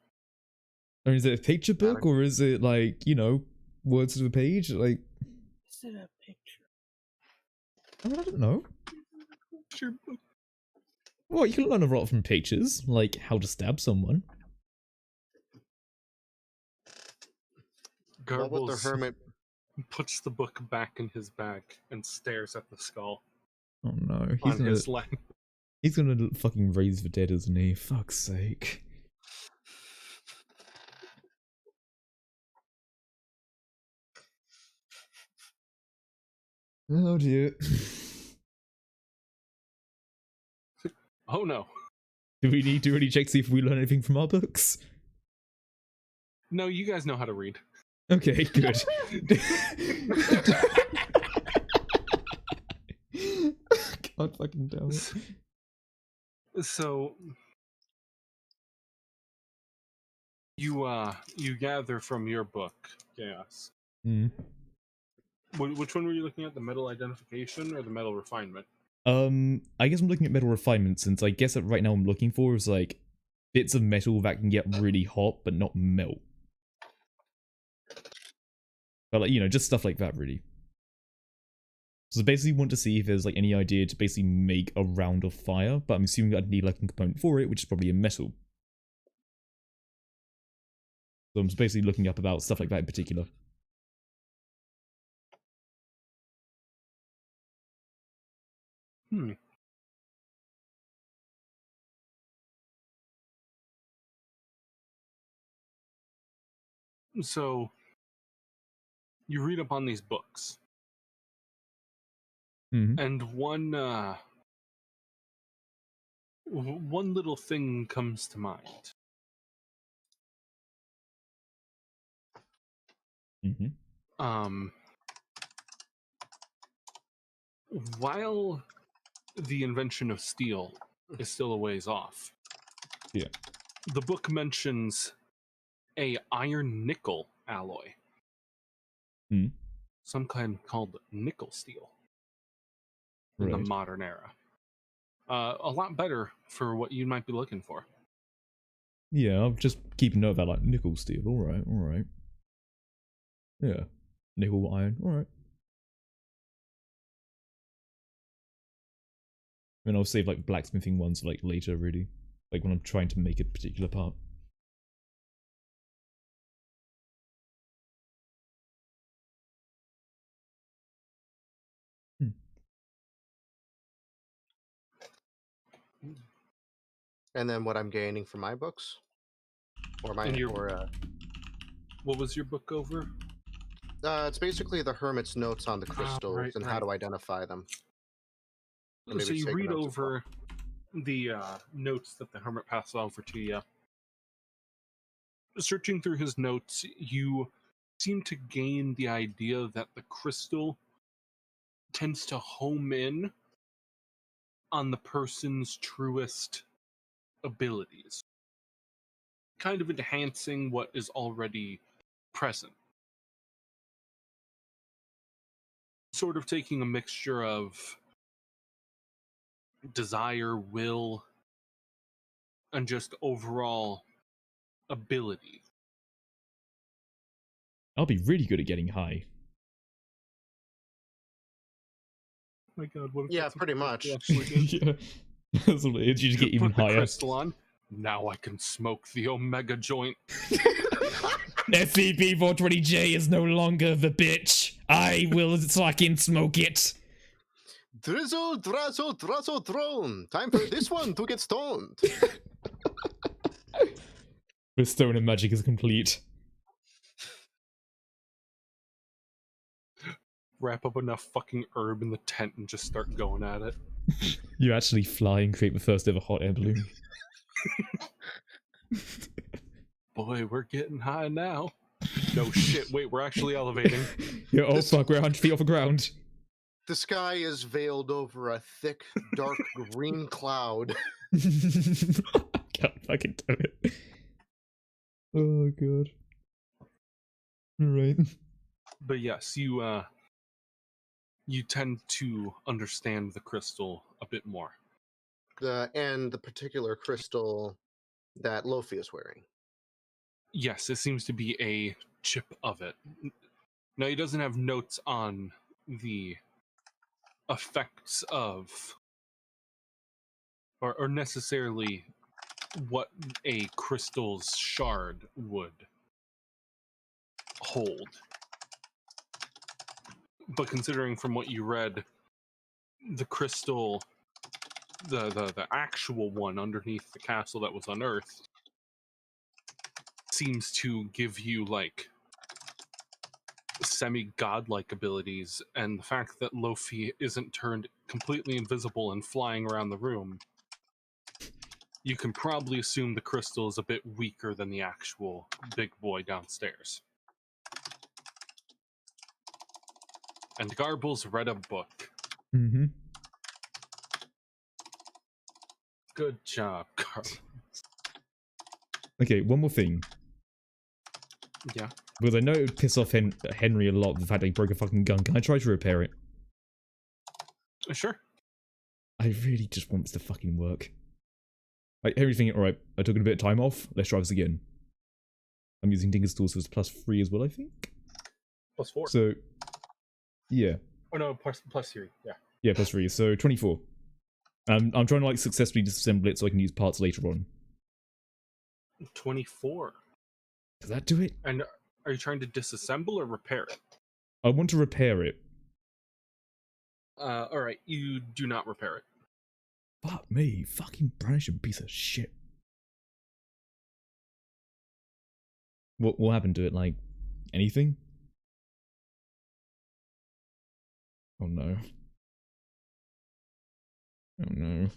I mean, is it a picture book, or is it like, you know, words to the page? Like, Is it a picture? I mean, I don't know. Sure. Well, you can learn a lot from pictures, like how to stab someone. What would the Garbles hermit... puts the book back in his bag and stares at the skull Oh no, on his lap. he's gonna fucking raise the dead, isn't he? Fuck's sake. Oh dear. Oh no. Do we need to really check to see if we learn anything from our books? No, you guys know how to read. Okay, good. God fucking damn it. So you gather from your book, Chaos. Mm. Which one were you looking at? The metal identification or the metal refinement? I guess I'm looking at metal refinement, since I guess that right now I'm looking for is like bits of metal that can get really hot but not melt. But like, you know, just stuff like that really. So I basically want to see if there's like any idea to basically make a round of fire, but I'm assuming I'd need like a component for it, which is probably a metal. So I'm just basically looking up about stuff like that in particular. So you read up on these books, and one little thing comes to mind. While the invention of steel is still a ways off, Yeah. the book mentions a iron-nickel alloy. Some kind called nickel steel in the modern era. A lot better for what you might be looking for. Yeah, I'll just keep a note of that, like nickel steel. Alright. Yeah. Nickel, iron, alright. And I'll save like blacksmithing ones like later, really. Like when I'm trying to make a particular part. And then what I'm gaining from my books? Or my... What was your book over? It's basically the hermit's notes on the crystals and how to identify them. So you read over the notes that the hermit passed over to you. Searching through his notes, you seem to gain the idea that the crystal tends to home in on the person's truest abilities, kind of enhancing what is already present. Sort of taking a mixture of desire, will, and just overall ability. I'll be really good at getting high. My God, what if Yeah, that's what pretty the much. crystal actually did? Yeah. That's what it is. You just get even Put the higher. crystal on. Now I can smoke the Omega joint. SCP-420J is no longer the bitch. I will fucking smoke it. Drizzle, drazzle, drazzle, drone. Time for this one to get stoned. The stone and magic is complete. Wrap up enough fucking herb in the tent and just start going at it. You actually fly and create the first ever hot air balloon. Boy, we're getting high now. No shit, wait, we're actually elevating. Yeah, oh fuck, we're 100 feet off the ground. The sky is veiled over a thick, dark green cloud. Can't fucking do it. Oh god. Alright. But yes, you tend to understand the crystal a bit more. And the particular crystal that Lofi is wearing. Yes, it seems to be a chip of it. Now, he doesn't have notes on the effects of, or necessarily what a crystal's shard would hold. But considering from what you read, the crystal, the actual one underneath the castle that was unearthed, seems to give you like semi-godlike abilities, and the fact that Lofi isn't turned completely invisible and flying around the room, you can probably assume the crystal is a bit weaker than the actual big boy downstairs. And Garbles read a book. Mm-hmm. Good job, Garbles. Okay, one more thing. Yeah. Because I know it would piss off Henry a lot, the fact that he broke a fucking gun. Can I try to repair it? Sure. I really just want this to fucking work. Like, everything, alright, I took a bit of time off. Let's try this again. I'm using Dinger's tool, so it's +3 as well, I think. +4. So, yeah. Oh no, +3, yeah. Yeah, +3, so 24. I'm trying to, like, successfully disassemble it so I can use parts later on. 24. Does that do it? And are you trying to disassemble or repair it? I want to repair it. Alright, you do not repair it. Fuck me, fucking Branish, a piece of shit. What happened to it? Like, anything? Oh no. Oh no.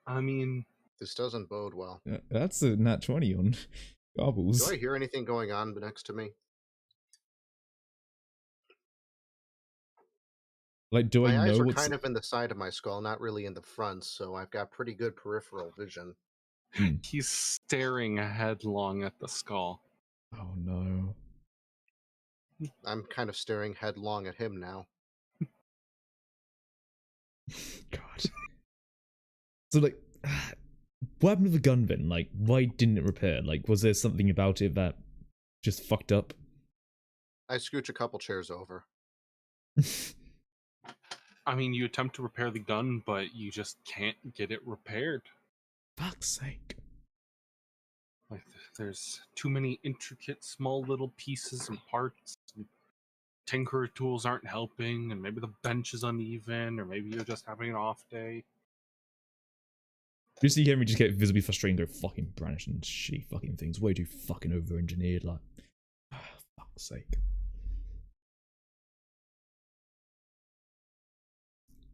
I mean, This doesn't bode well. That's a nat 20 on Garbles. Do I hear anything going on next to me? Like, do My I eyes know are what's... kind of in the side of my skull, not really in the front, so I've got pretty good peripheral vision. he's staring headlong at the skull. Oh no. I'm kind of staring headlong at him now. God. So, like, what happened to the gun then? Like, why didn't it repair? Like, was there something about it that just fucked up? I scooch a couple chairs over. I mean, you attempt to repair the gun, but you just can't get it repaired. Fuck's sake. Like, there's too many intricate, small little pieces and parts. And tinkerer tools aren't helping, and maybe the bench is uneven, or maybe you're just having an off day. You see Henry just get visibly frustrated and go fucking Branish and shitty fucking things. Way too fucking over-engineered, like. Fuck's sake.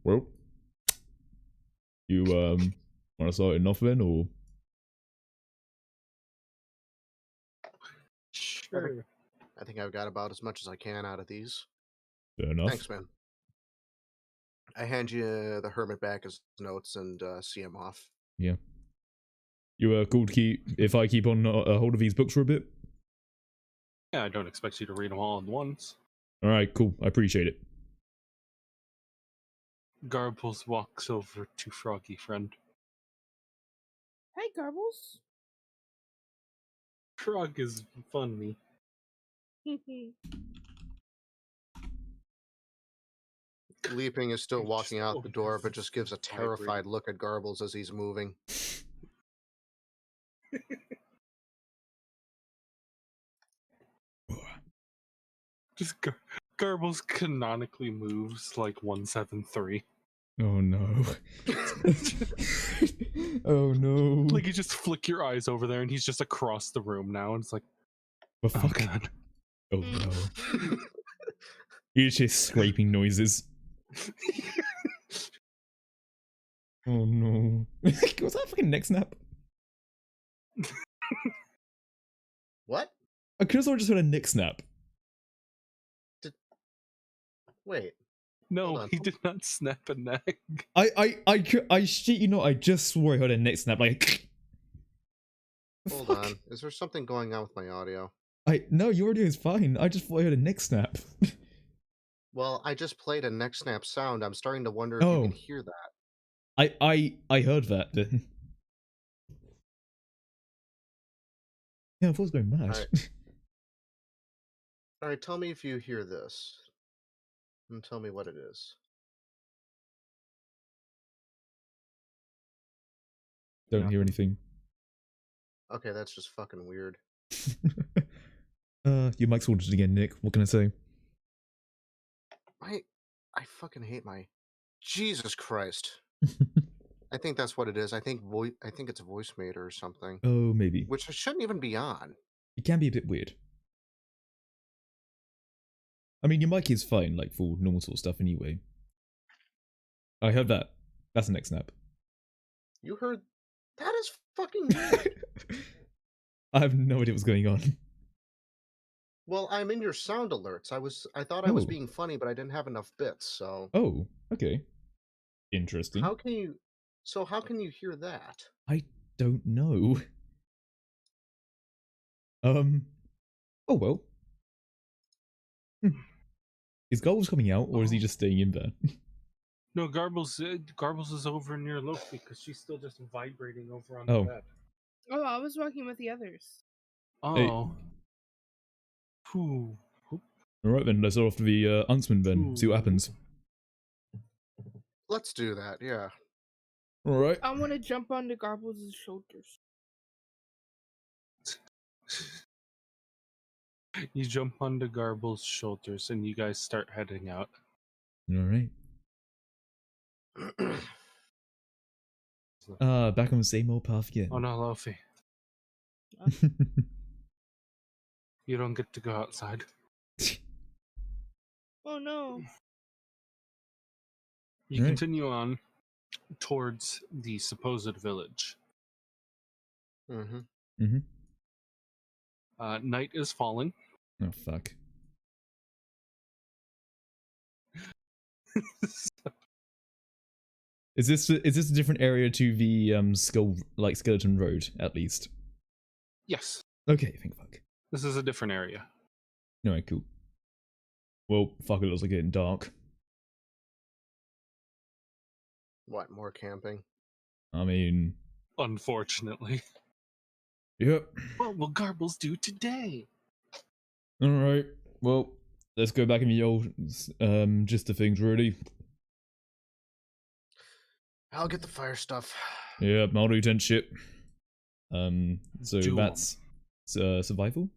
Well. You, want to start it off then, or? Sure. I think I've got about as much as I can out of these. Fair enough. Thanks, man. I hand you the hermit back his notes and see him off. Yeah. You cool to keep, if I keep on hold of these books for a bit? Yeah, I don't expect you to read them all at once. Alright, cool. I appreciate it. Garbles walks over to Froggy Friend. Hi, Garbles. Frog is funny. Leaping is still Just walking out the door, but organizes just gives a vibrating. terrified look at Garbles as he's moving. Just Garbles canonically moves like 173. Oh no. Oh no. Like you just flick your eyes over there and he's just across the room now and it's like, The oh fuck? god. Oh no. He's just scraping noises. Oh no. Was that a fucking neck snap? What? I could have just heard a neck snap. Wait. No, Hold on. he did not snap a neck. I shit you not, I just swore I heard a neck snap, like Hold fuck? on. Is there something going on with my audio? No, your audio is fine. I just thought I heard a neck snap. Well, I just played a neck snap sound. I'm starting to wonder if you Oh. can hear that. I heard that. Yeah, I thought it was going mad. Alright. Alright, tell me if you hear this. And tell me what it is. Don't hear anything. Okay, that's just fucking weird. Your mic's ordered again, Nick. What can I say? I fucking hate my... Jesus Christ. I think that's what it is. I think it's a voice meter or something. Oh, maybe. Which I shouldn't even be on. It can be a bit weird. I mean, your mic is fine, like, for normal sort of stuff anyway. I heard that. That's a neck snap. You heard... That is fucking weird. I have no idea what's going on. Well, I'm in your sound alerts. I thought I was Oh. being funny, but I didn't have enough bits, so... Oh, okay. Interesting. How can you hear that? I don't know. Oh well. Is Garbles coming out, or is he just staying in there? No, Garbles is over near Loki because she's still just vibrating over on Oh. the bed. Oh, I was walking with the others. Oh. Whew. Alright then, let's off to the Huntsman then, see what happens. Let's do that, yeah. Alright. I want to jump onto Garbles' shoulders. You jump onto Garbles' shoulders and you guys start heading out. Alright. Back on the same old path again. Oh no, Luffy. You don't get to go outside. Oh no. You Right. continue on towards the supposed village. Mm-hmm. Night is falling. Oh fuck. Is this a different area to the skeleton road at least? Yes, Okay, thank fuck. this is a different area. Alright, cool. Well, fuck, it looks like getting dark. What, more camping? I mean, Unfortunately. yep. What will Garbles do today? Alright, well, let's go back in the old gist of things, really. I'll get the fire stuff. Yeah, I'll do tent shit. So Do 'em. that's survival?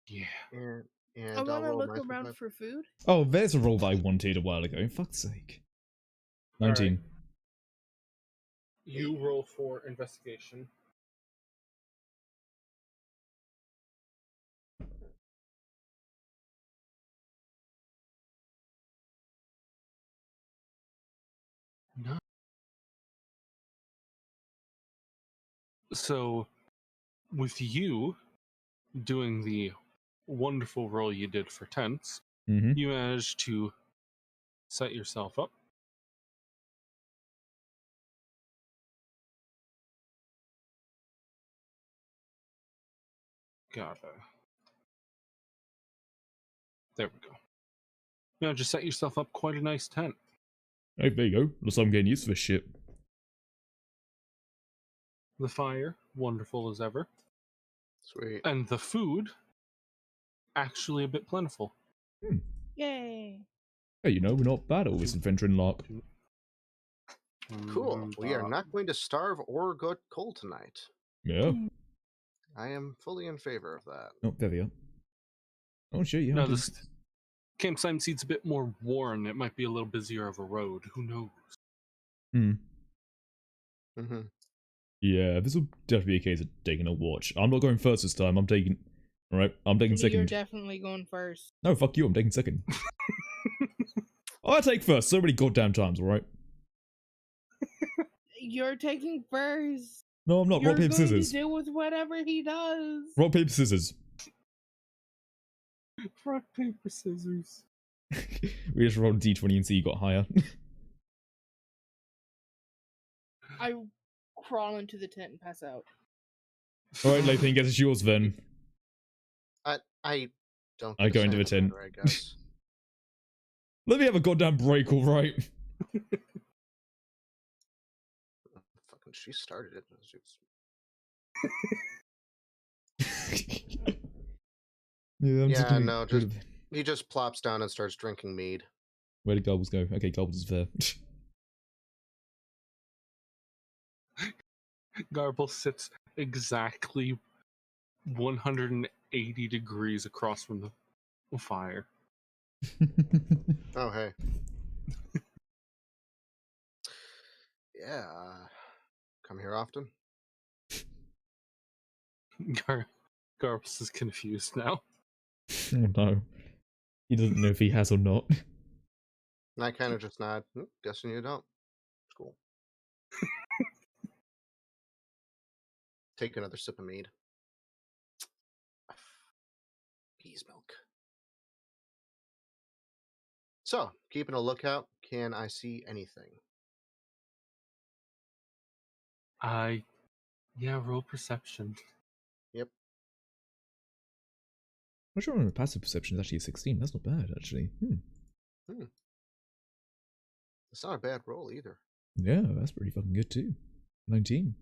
Yeah. And I I'll want to roll look my around survival. for food. Oh, there's a roll that I wanted a while ago. Fuck's sake. 19. You roll for investigation. No. So, with you doing the wonderful roll you did for tents, Mm-hmm. you managed to set yourself up. There we go. You managed to set yourself up quite a nice tent. Hey, there you go. Looks like I'm getting used to this shit. The fire, wonderful as ever. Sweet. And the food, actually a bit plentiful. Yay. Hey, you know, we're not bad at all this adventuring lark. Cool. We are not going to starve or go cold tonight. Yeah. I am fully in favor of that. Oh, there we are. Oh, shit, you No, hunted. this campsite seems a bit more worn. It might be a little busier of a road. Who knows? Hmm. Mm-hmm. Yeah, this will definitely be a case of taking a watch. I'm not going first this time. I'm taking... Alright, I'm taking You're second. definitely going first. No, fuck you, I'm taking second. I take first so many goddamn times, alright? You're taking first. No, I'm not. You're Rock, paper, going scissors. to deal with whatever he does. Rock, paper, scissors. Rock, paper, scissors. We just rolled a d20 and see you got higher. I crawl into the tent and pass out. Alright, Lathan, guess it's yours then. I don't. I get a go into the say in tent. matter, I guess. Let me have a goddamn break, alright? Fucking, she started it. Yeah, I'm just Yeah, gonna no, go just to- he just plops down and starts drinking mead. Where did Garbles go? Okay, Garbles is there. Garble sits exactly 180 degrees across from the fire. Oh, hey. Yeah. Come here often? Garbles is confused now. Oh no. He doesn't know if he has or not. And I kind of just nod. Guessing you don't. It's cool. Take another sip of mead. Peas milk. So, keeping a lookout. Can I see anything? Yeah, roll perception. I'm sure my passive perception is actually a 16. That's not bad, actually. It's not a bad roll either. Yeah, that's pretty fucking good too. 19.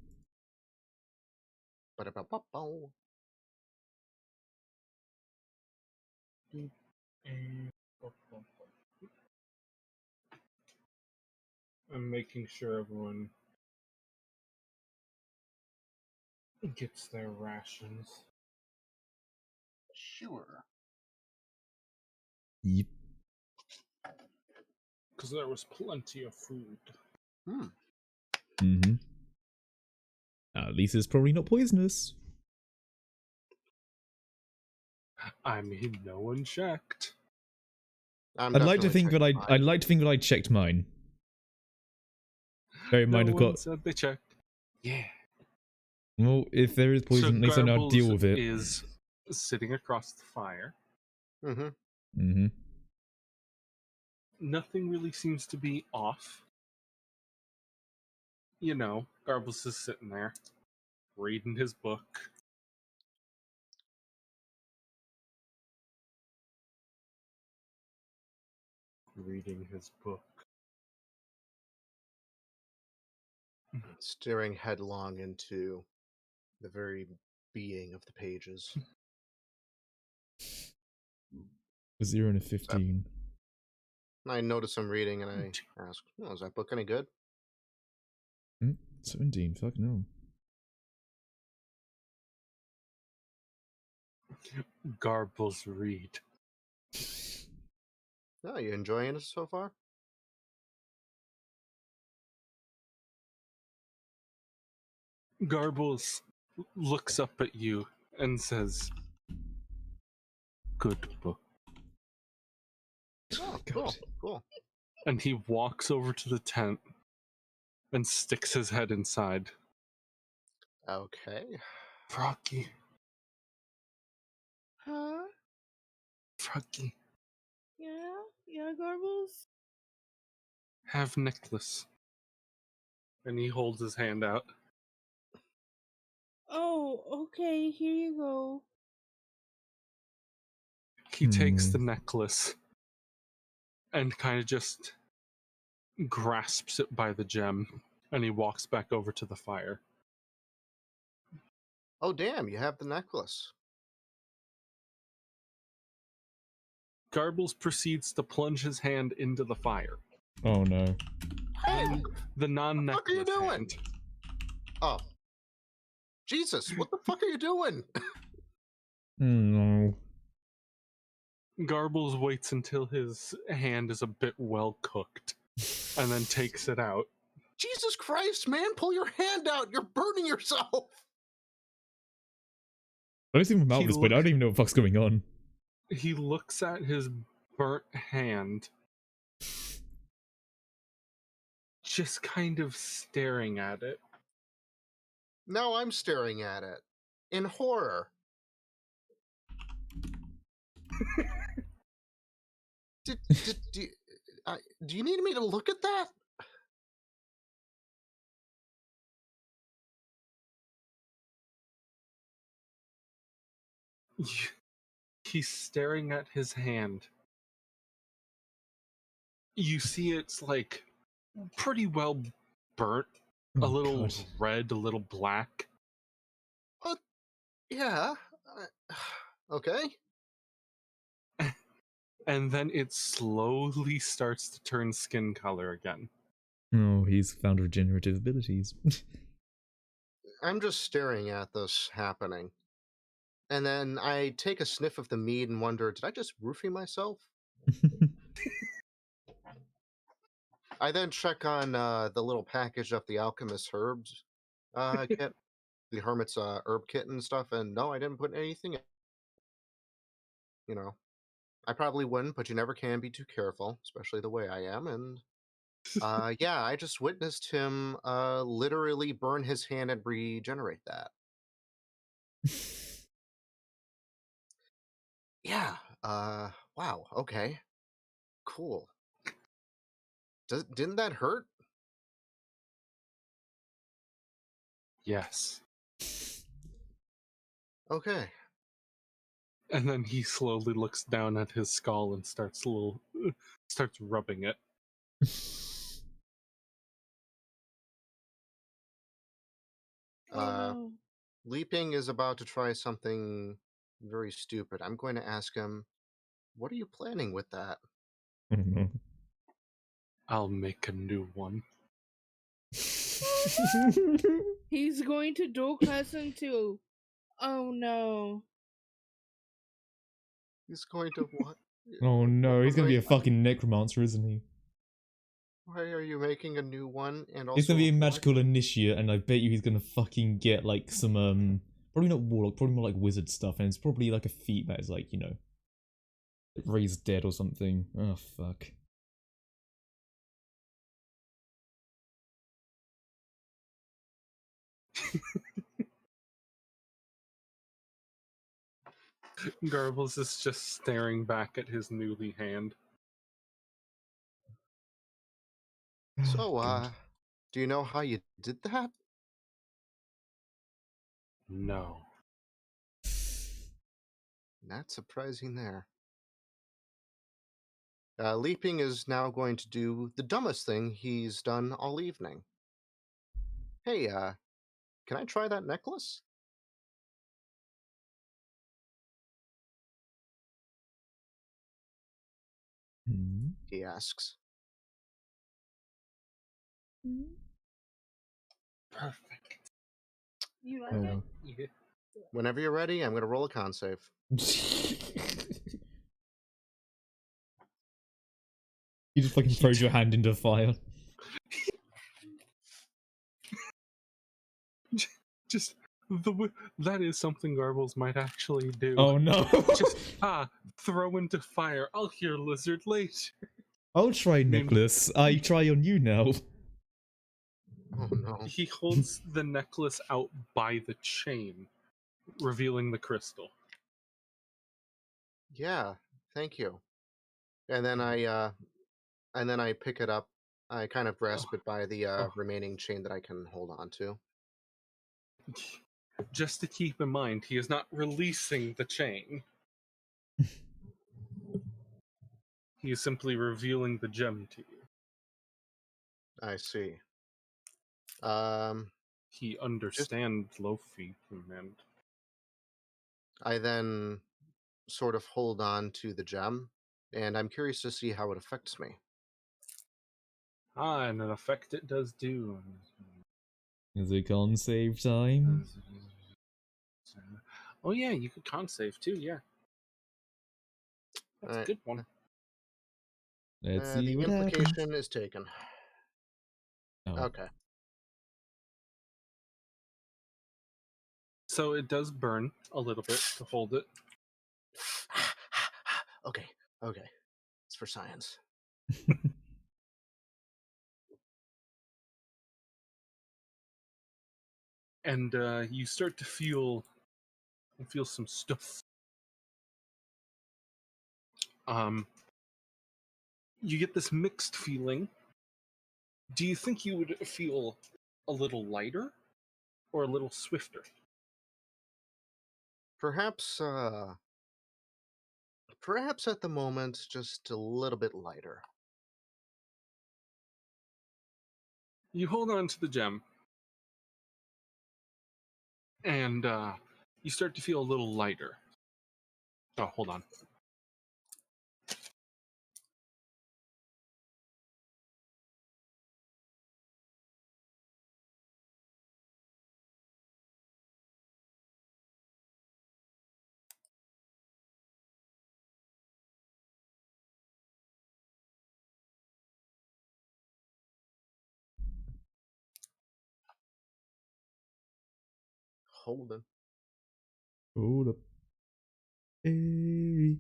Ba-da-ba-ba-bow. I'm making sure everyone gets their rations. Sure. Yep. Because there was plenty of food. Mm-hmm. At least it's probably not poisonous. I mean, no one checked. I'd like to think that I'd like to think that I checked mine. Bear in mind, No I've one got. said they checked. Yeah. Well, if there is poison, at least I know how to deal with it. Is sitting across the fire. Mm-hmm. Mm-hmm. Nothing really seems to be off. You know, Garbles is sitting there, reading his book. Staring headlong into the very being of the pages. A 0 and a 15. I notice I'm reading and I ask, "Oh, is that book any good?" 17. Fuck no. Garbles read. Oh, you enjoying it so far? Garbles looks up at you and says, "Good book." Oh, God. cool, cool. And he walks over to the tent and sticks his head inside. Okay. Froggy, Huh? Froggy, Yeah? Yeah, Garbles? have necklace. And he holds his hand out. Oh, okay, here you go. He takes the necklace and kind of just grasps it by the gem, and he walks back over to the fire. Oh, damn, you have the necklace. Garbles proceeds to plunge his hand into the fire. Oh no. Hey, And the fuck are you non-necklace doing? hand. oh, Jesus! What the fuck are you doing? No. Garbles waits until his hand is a bit well cooked, and then takes it out. Jesus Christ, man! Pull your hand out! You're burning yourself. I don't see him out He this, but I look- don't even know what the fuck's going on. He looks at his burnt hand, just kind of staring at it. Now I'm staring at it in horror. do, do you need me to look at that? He's staring at his hand. You see it's like pretty well burnt, Oh, a little God. red, a little black. Yeah. Okay. And then it slowly starts to turn skin color again. Oh, he's found regenerative abilities. I'm just staring at this happening. And then I take a sniff of the mead and wonder, did I just roofie myself? I then check on the little package of the alchemist herbs kit, the hermit's herb kit and stuff, and no, I didn't put anything in. You know, I probably wouldn't, but you never can be too careful, especially the way I am. And yeah, I just witnessed him literally burn his hand and regenerate that. Yeah. Wow. Okay. Cool. Didn't that hurt? Yes. Okay. And then he slowly looks down at his skull and starts rubbing it. Oh, Leaping is about to try something very stupid. I'm going to ask him, what are you planning with that? Oh no. I'll make a new one. he's going to dual class into. Oh no. He's going to what? Oh no, he's gonna be a Why- fucking necromancer, isn't he? Why are you making a new one? And also, He's gonna be a what? magical initiate, and I bet you he's gonna fucking get like some probably not warlock, probably more like wizard stuff, and it's probably like a feat that is like, you know, raised dead or something. Oh fuck. Garbles is just staring back at his newly hand. So, God. do you know how you did that? No. Not surprising there. Leaping is now going to do the dumbest thing he's done all evening. Hey, can I try that necklace? Hmm. He asks. Perfect. You like Oh it? well. Yeah. Whenever you're ready, I'm going to roll a con save. You just fucking throws your hand into fire. Just that is something Garbles might actually do. Oh no. Just throw into fire. I'll hear lizard later. I'll try Nicholas. I try on you now. Oh no. He holds the necklace out by the chain, revealing the crystal. Yeah, thank you. And then I pick it up. I kind of grasp it by the remaining chain that I can hold on to. Just to keep in mind, he is not releasing the chain. He is simply revealing the gem to you. I see. He understands Lofi, and I then sort of hold on to the gem and I'm curious to see how it affects me. And an effect it does do. Is it con save time? Oh yeah, you could con save too. Yeah, that's a Alright. good one. Let's see The what happens. implication is taken. Oh. Okay. So it does burn a little bit to hold it. Okay. It's for science. And you start to feel some stuff. You get this mixed feeling. Do you think you would feel a little lighter or a little swifter? Perhaps at the moment, just a little bit lighter. You hold on to the gem, and you start to feel a little lighter. Oh, hold on. Holding. Hold up. Hey.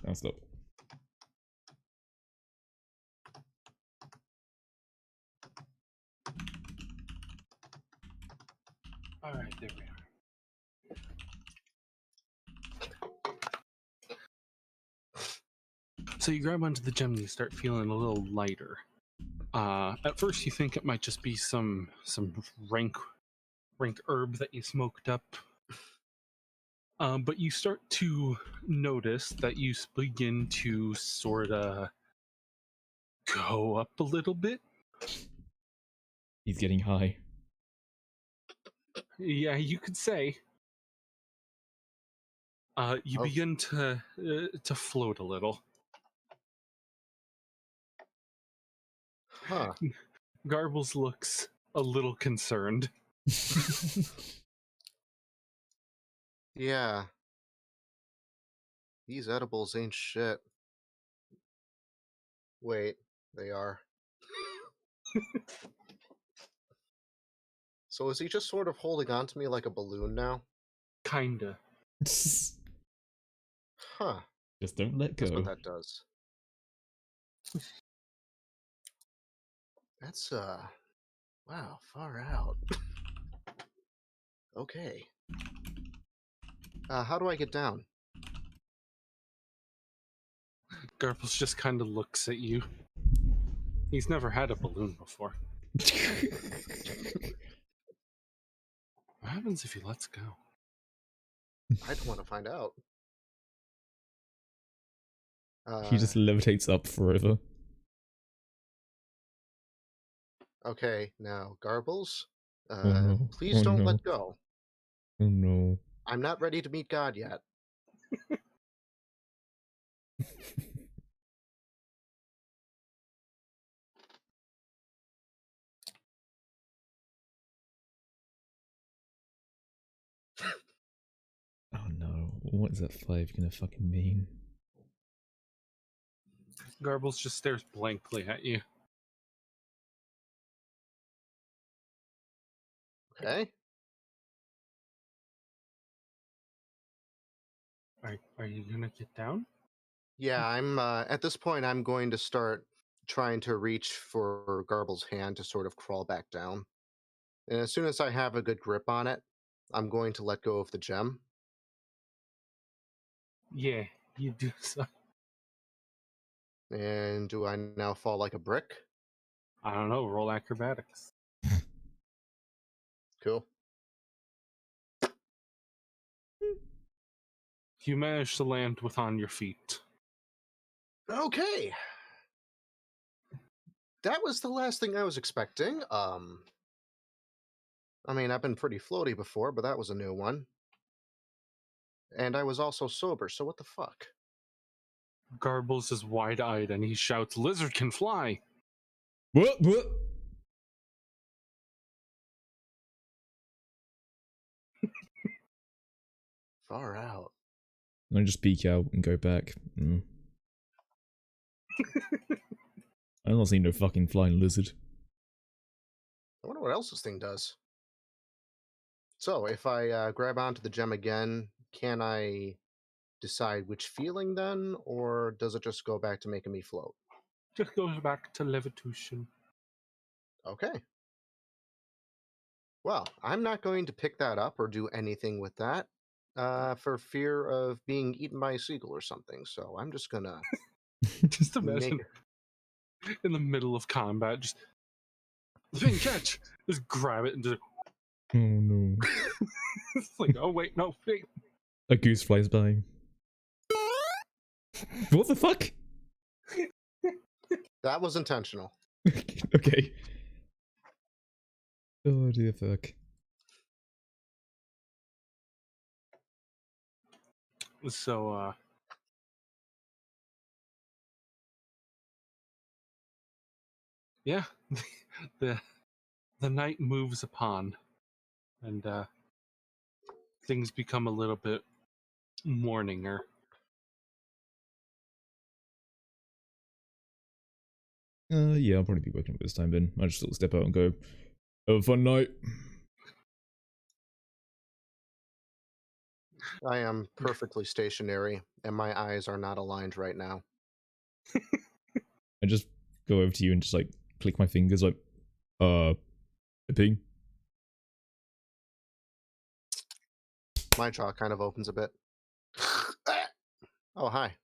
I'll stop. All right, there we are. So you grab onto the gem and you start feeling a little lighter. At first, you think it might just be some rank herb that you smoked up. But you start to notice that you begin to sort of go up a little bit. He's getting high. Yeah, you could say. You Oh. begin to float a little. Huh. Garbles looks a little concerned. Yeah. These edibles ain't shit. Wait, they are. So is he just sort of holding on to me like a balloon now? Kinda. Just Huh. don't let That's what go. that does. That's wow, far out. Okay. How do I get down? Garbles just kind of looks at you. He's never had a balloon before. What happens if he lets go? I don't want to find out. He just levitates up forever. Okay, now Garbles, Oh no. please Oh don't no. let go. Oh no. I'm not ready to meet God yet. Oh no. What is that 5 gonna fucking mean? Garbles just stares blankly at you. Okay. Are you gonna get down? Yeah, I'm at this point I'm going to start trying to reach for Garble's hand to sort of crawl back down. And as soon as I have a good grip on it, I'm going to let go of the gem. Yeah, you do so. And do I now fall like a brick? I don't know, roll acrobatics. Cool. You manage to land on your feet. Okay. that was the last thing I was expecting. I mean, I've been pretty floaty before, but that was a new one. And I was also sober, so what the fuck? Garbles is wide-eyed and he shouts, "Lizard can fly!" What? Far out. I just peek out and go back. I don't see no fucking flying lizard. I wonder what else this thing does. So, if I grab onto the gem again, can I decide which feeling then, or does it just go back to making me float? Just goes back to levitation. Okay. Well, I'm not going to pick that up or do anything with that for fear of being eaten by a seagull or something. So I'm just gonna Just imagine in the middle of combat, just thing catch, just grab it and just. Oh no. It's like, oh wait, no, wait. A goose flies by. What the fuck? That was intentional. Okay. Oh dear fuck. So, yeah, the night moves upon, and things become a little bit morninger. Yeah, I'll probably be waking up this time then. I'll just sort of step out and go, have a fun night. I am perfectly stationary, and my eyes are not aligned right now. I just go over to you and just like click my fingers like, a ping. My jaw kind of opens a bit. Oh, hi.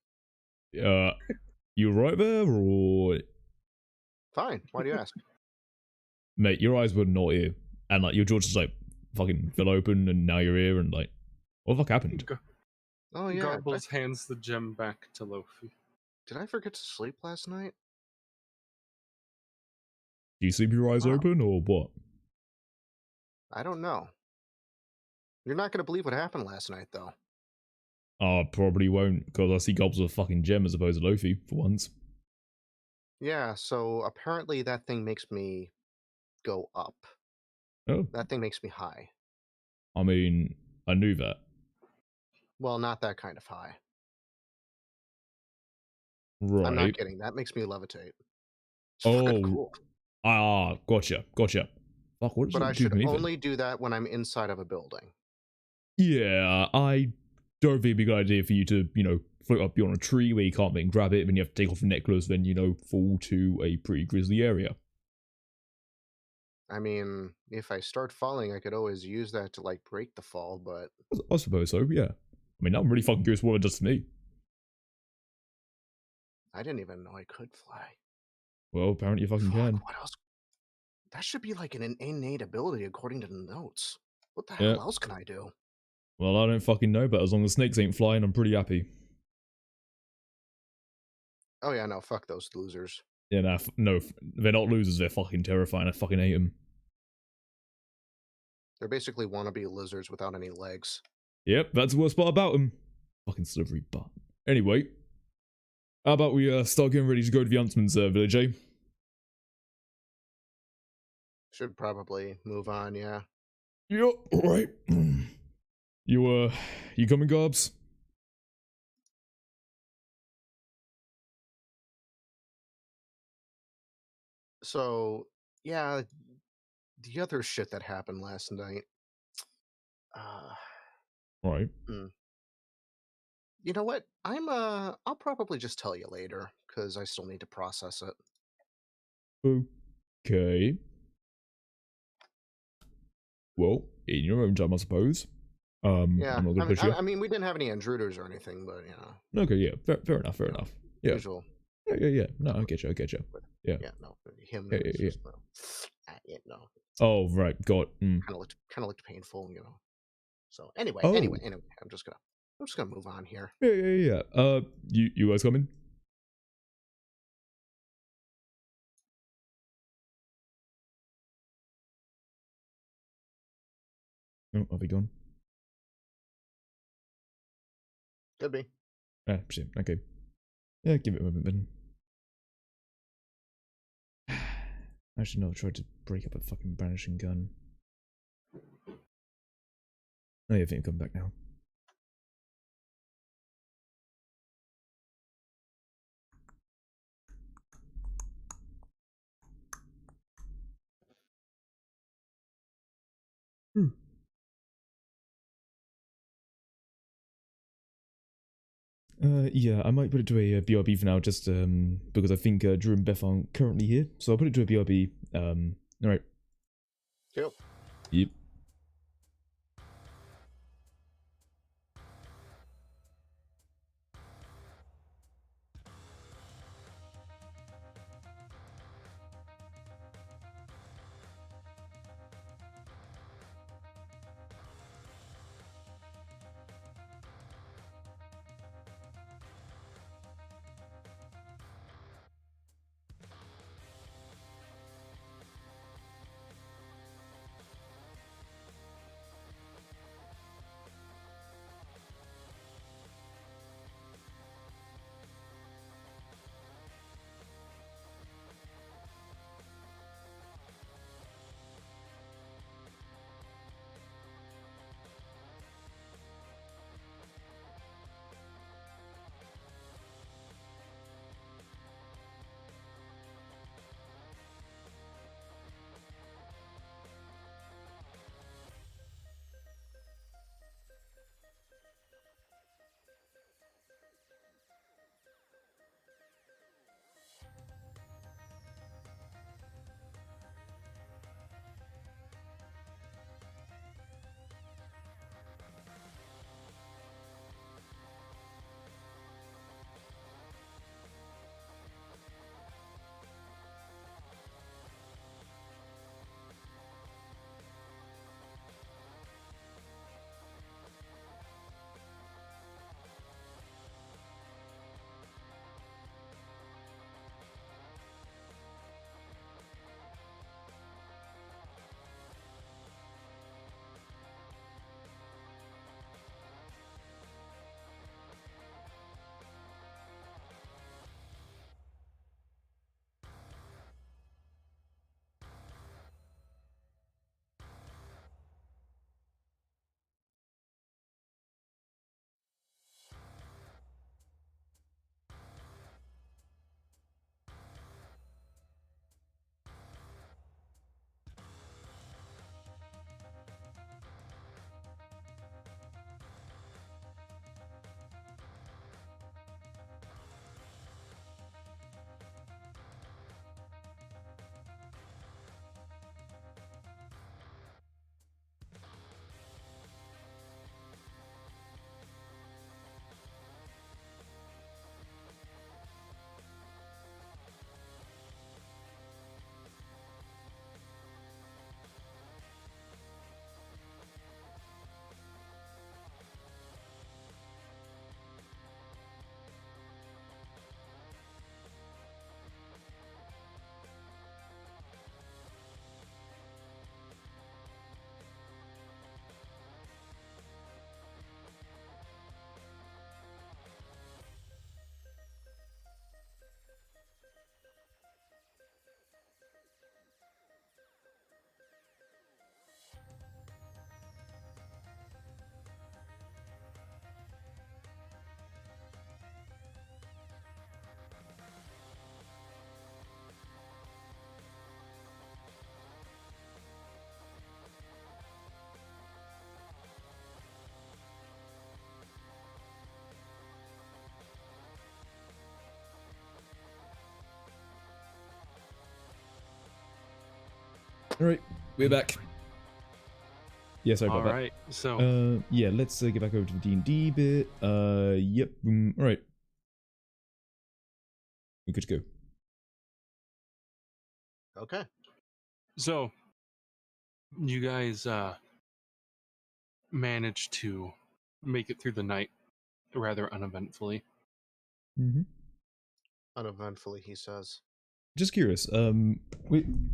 You right there or? Fine. Why do you ask? Mate, your eyes were not here. And like your jaw just like fucking fell open and now you're here and like, what the fuck happened? Oh, yeah. Garbles hands the gem back to Lofi. Did I forget to sleep last night? Do you sleep your eyes open or what? I don't know. You're not going to believe what happened last night, though. I probably won't, because I see Gobbles with a fucking gem as opposed to Lofi, for once. Yeah, so apparently that thing makes me go up. Oh. That thing makes me high. I mean, I knew that. Well, not that kind of high. Right. I'm not kidding. That makes me levitate. It's Oh. fucking cool. Ah, gotcha. Fuck, what does But that I do should to me then? only do that when I'm inside of a building. Yeah, I don't think it'd be a good idea for you to, you know, float up beyond a tree where you can't then grab it, then you have to take off a necklace, then, you know, fall to a pretty grisly area. I mean, if I start falling, I could always use that to, like, break the fall, but... I suppose so, yeah. I mean, I'm really fucking curious what it does to me. I didn't even know I could fly. Well, apparently you fucking can. What else? That should be, like, an innate ability according to the notes. What the hell else can I do? Well, I don't fucking know, but as long as snakes ain't flying, I'm pretty happy. Oh yeah, no, fuck those losers. Yeah, nah, no, they're not losers, they're fucking terrifying, I fucking hate them. They're basically wannabe lizards without any legs. Yep, that's the worst part about them. Fucking slivery butt. Anyway, how about we start getting ready to go to the Huntsman's village, eh? Should probably move on, yeah. Yep, alright. You coming, Garbs? So, yeah, the other shit that happened last night. Alright. You know what? I'll probably just tell you later, because I still need to process it. Okay. Well, in your own time, I suppose. Yeah, I'm not gonna push you. I mean, we didn't have any intruders or anything, but, you know. Okay, yeah, fair enough, Yeah. Usual. Yeah. No, I get you. Yeah. Yeah, no, him. Yeah. Just, no. Oh, right, got. Kind of looked painful, you know. So anyway, Oh. anyway, I'm just gonna move on here. Yeah. You guys coming? Oh, are we gone? Could be. Ah, shit. Okay. Yeah, give it a moment then. I should not try to break up a fucking banishing gun. Oh yeah, I think I've come back now. Yeah, I might put it to a BRB for now, just because I think Drew and Beth aren't currently here, so I'll put it to a BRB. Alright. Yep. Yep. Alright, we're back. Yeah, sorry about All right. So that. Yeah, let's get back over to the D&D bit. Yep. Alright. We're good to go. Okay. so you guys managed to make it through the night rather uneventfully. Mm-hmm. Uneventfully, he says. Just curious, on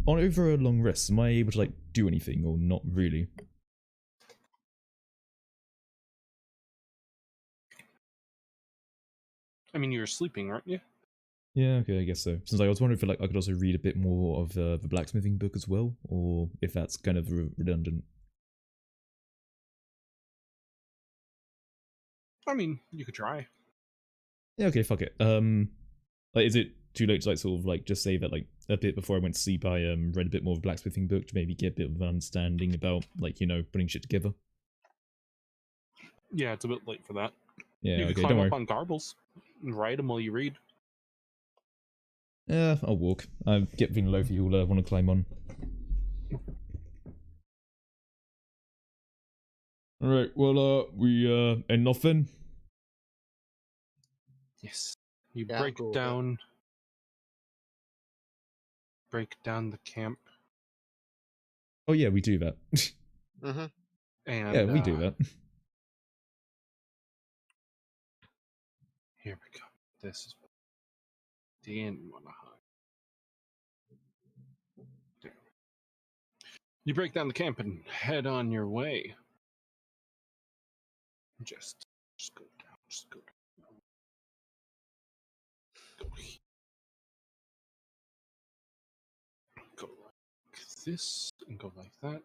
over a long rest, am I able to, like, do anything, or not really? I mean, you're sleeping, aren't you? Yeah, okay, I guess so. Since I was wondering if I could also read a bit more of the blacksmithing book as well, or if that's kind of redundant. I mean, you could try. Yeah, okay, fuck it. Is it too late to sort of just say that a bit before I went to sleep I read a bit more of a blacksmithing book to maybe get a bit of an understanding about putting shit together? Yeah, it's a bit late for that. Yeah, You could okay, climb don't up worry. on Garbles and ride them while you read. Yeah, I'll walk. I get feeling low if you'll want to climb on. Alright, well, we end off then? Yes. You Yeah, break cool. down the camp, Oh yeah, we do that. Mm-hmm. and Yeah, we do that. here we go. This is what Dan wanna hide. There. You break down the camp and head on your way. Just go down. Just go down. Go here. Go like this and go like that.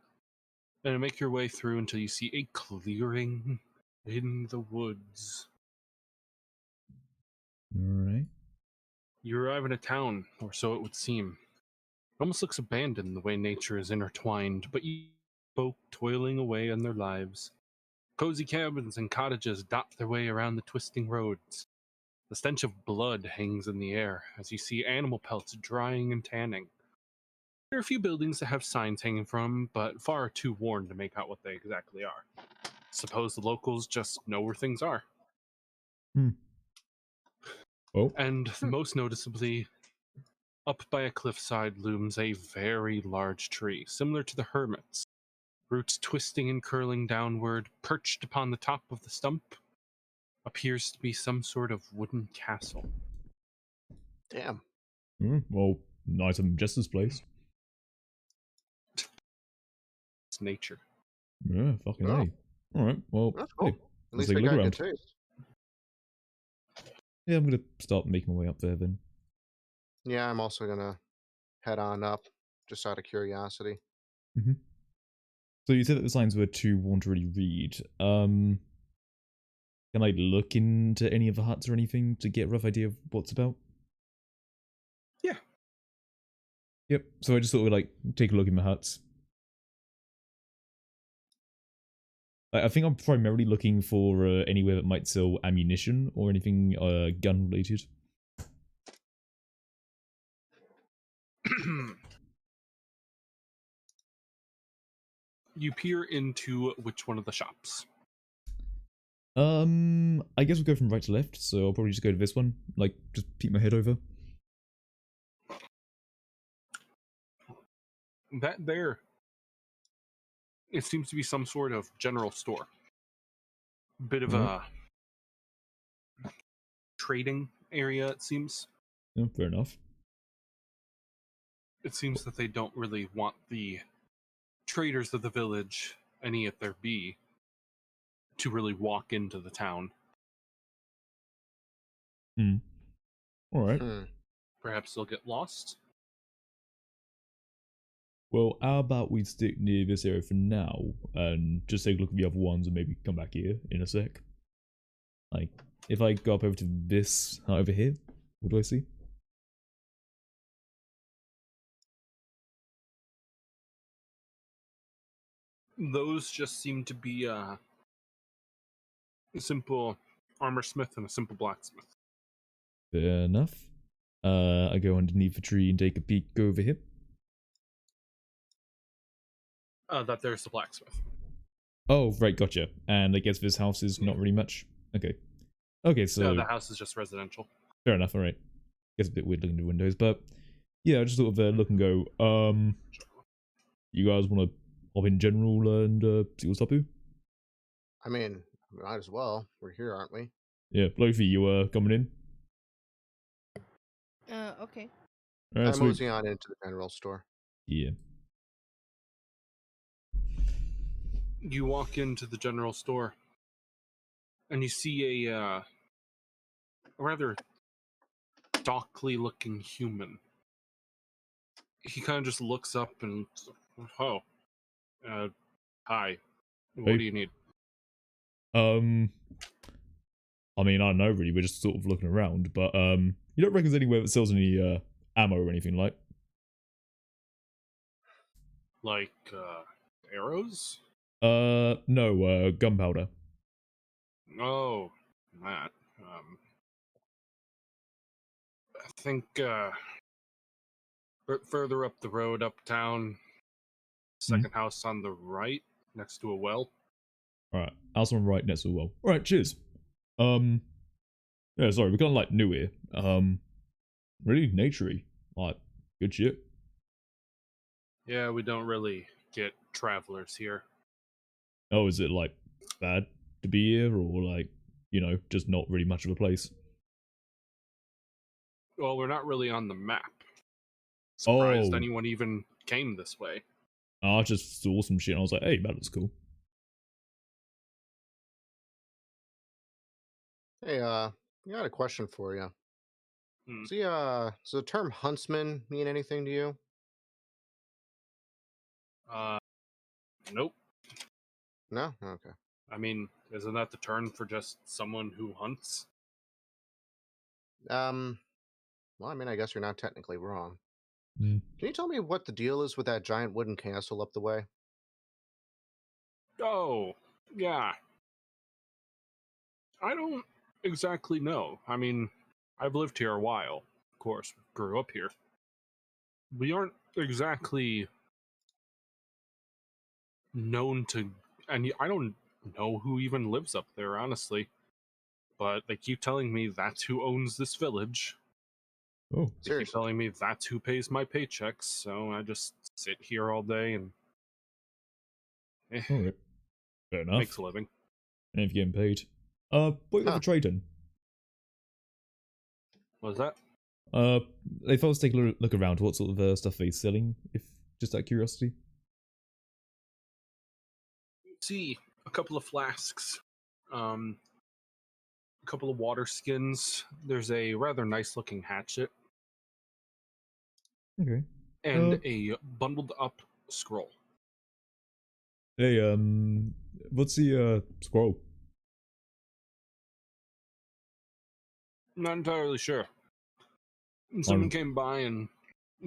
And make your way through until you see a clearing in the woods. Alright. You arrive in a town, or so it would seem. It almost looks abandoned the way nature is intertwined, but you folk toiling away on their lives. Cozy cabins and cottages dot their way around the twisting roads. The stench of blood hangs in the air as you see animal pelts drying and tanning. There are a few buildings that have signs hanging from, but far too worn to make out what they exactly are. Suppose the locals just know where things are. Oh. And most noticeably, up by a cliffside looms a very large tree, similar to the hermit's. Roots twisting and curling downward, perched upon the top of the stump, appears to be some sort of wooden castle. Damn. Well, nice of Jester's place. It's nature. Yeah, fucking Oh. A. Alright, well, That's cool. hey, At let's least take we a look got around. good taste. Yeah, I'm gonna start making my way up there then. Yeah, I'm also gonna head on up, just out of curiosity. So you said that the signs were too worn to really read. Can I look into any of the huts or anything to get a rough idea of what's about? Yeah. Yep. So I just sort of take a look in the huts. I think I'm primarily looking for anywhere that might sell ammunition or anything gun related. You peer into which one of the shops? I guess we'll go from right to left, so I'll probably just go to this one. Just peek my head over. That there, it seems to be some sort of general store. Bit of a trading area, it seems. Yeah, fair enough. It seems that they don't really want the traders of the village, any if there be, to really walk into the town. Alright. Perhaps they'll get lost. Well, how about we stick near this area for now, and just take a look at the other ones and maybe come back here in a sec. If I go up over to this hut over here, what do I see? Those just seem to be a simple armor smith and a simple blacksmith. Fair enough. I go underneath the tree and take a peek over here. That there's the blacksmith. Oh, right, gotcha. And I guess this house is not really much. Okay. Okay, so... the house is just residential. Fair enough, alright. Gets a bit weird looking at the windows, but... Yeah, I just sort of look and go, you guys want to hop in general and see what's up here? I mean, might as well. We're here, aren't we? Yeah, Lofi, you coming in? Okay. I'm Sweet. moseying on into the general store. Yeah. You walk into the general store and you see a rather stockly looking human. He kind of just looks up and, oh, hi, what Hey. do you need? I mean, I don't know really. We're just sort of looking around, but you don't reckon there's anywhere that sells any ammo or anything like? Like, arrows? No, gunpowder. Oh, that. I think, further up the road, uptown, second house on the right, next to a well. All right, house on right next to the well. All right, cheers. Yeah, sorry, we're kind of like new here. Really naturey, like good shit. Yeah, we don't really get travelers here. Oh, is it like bad to be here, or like just not really much of a place? Well, we're not really on the map. Surprised Oh, anyone even came this way. I just saw some shit and I was like, hey, that looks cool. Hey, I got a question for you. Hmm. See, does the term huntsman mean anything to you? Nope. No? Okay. I mean, isn't that the term for just someone who hunts? Well, I mean, I guess you're not technically wrong. Mm. Can you tell me what the deal is with that giant wooden castle up the way? Oh, yeah. I don't exactly know. I mean, I've lived here a while. Of course, grew up here. We aren't exactly known to, and I don't know who even lives up there, honestly. But they keep telling me that's who owns this village. Oh, They keep Seriously. telling me that's who pays my paychecks, so I just sit here all day and all right, fair enough. makes a living. And if you're getting paid, what you got Huh. for trading? What was that? If I was to take a look around, what sort of stuff are they selling? If just out of curiosity. See, a couple of flasks, a couple of water skins. There's a rather nice looking hatchet Okay. and a bundled up scroll. Hey, what's the scroll? Not entirely sure. Someone came by and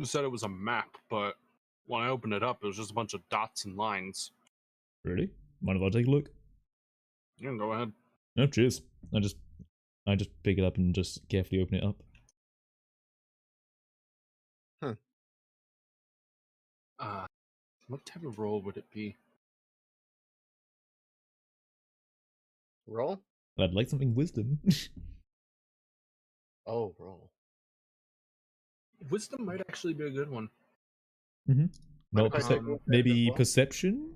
said it was a map, but when I opened it up, it was just a bunch of dots and lines. Really? Mind if I take a look? Yeah, go ahead. No, cheers. I just pick it up and just carefully open it up. What type of roll would it be? Roll? I'd like something wisdom. Oh, roll. Wisdom might actually be a good one. Mm-hmm. No, Mind if I take a look at it as maybe well? perception?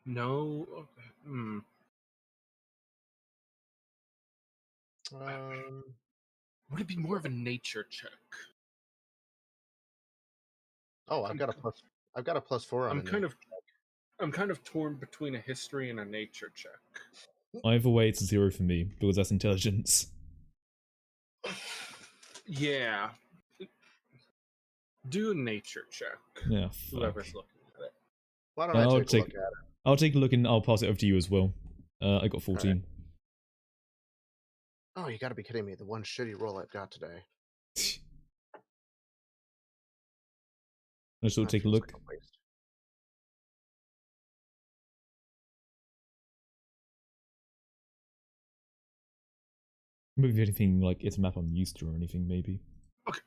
No. Hmm. Would it be more of a nature check? Oh, I've got a +4 on I'm it. kind of torn between a history and a nature check. Either way, it's a 0 for me because that's intelligence. Yeah. Do a nature check. Yeah, Whoever's fuck. looking at it. Why don't I take a look at it? I'll take a look and I'll pass it over to you as well. I got 14. Oh, you gotta be kidding me. The one shitty roll I've got today. Let's all That take a feels look. like a waste. Maybe anything like it's a map I'm used to or anything, maybe. Okay.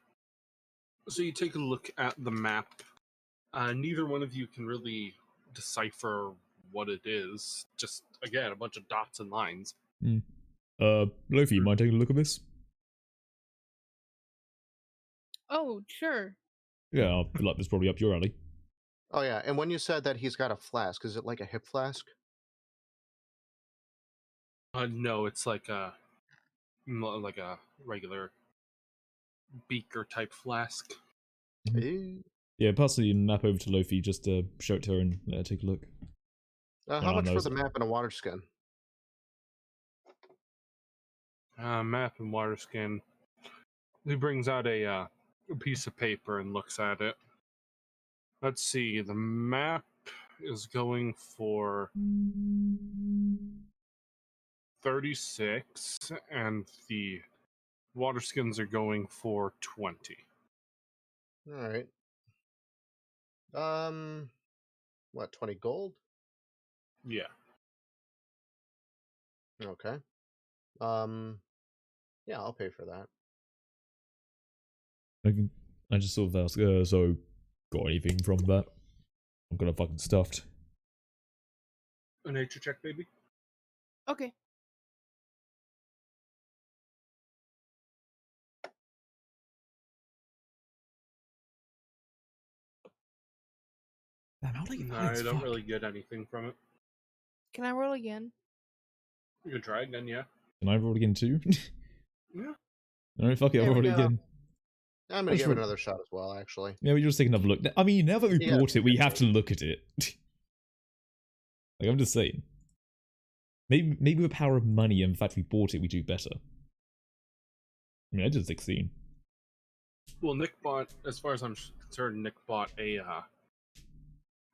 So you take a look at the map. Neither one of you can really decipher what it is. Just, again, a bunch of dots and lines. Lofi, you mind taking a look at this? Oh, sure. Yeah, I feel like this is probably up your alley. Oh yeah, and when you said that he's got a flask, is it like a hip flask? No, it's like a regular beaker type flask. Eh. Yeah, pass the map over to Lofi just to show it to her and let her take a look. How Oh, much no, for the map and a water skin? Map and water skin. He brings out a piece of paper and looks at it. Let's see. The map is going for 36, and the water skins are going for 20. All right. What, 20 gold? Yeah. Okay. Yeah, I'll pay for that. I just sort of ask, so, got anything from that? I'm kind of fucking stuffed. A nature check, baby. Okay. Damn, how did No, I don't really get anything from it. Can I roll again? You can try again, yeah. Can I roll again too? Yeah. No, fuck it, I'll There we roll it go. again. I'm gonna give it another shot as well, actually. Yeah, we just take another look. I mean, now that we Yeah, bought it, we have to look at it. Like, I'm just saying. Maybe with the power of money and the fact we bought it, we do better. I mean, I did 16. Well, Nick bought, as far as I'm concerned, Nick bought a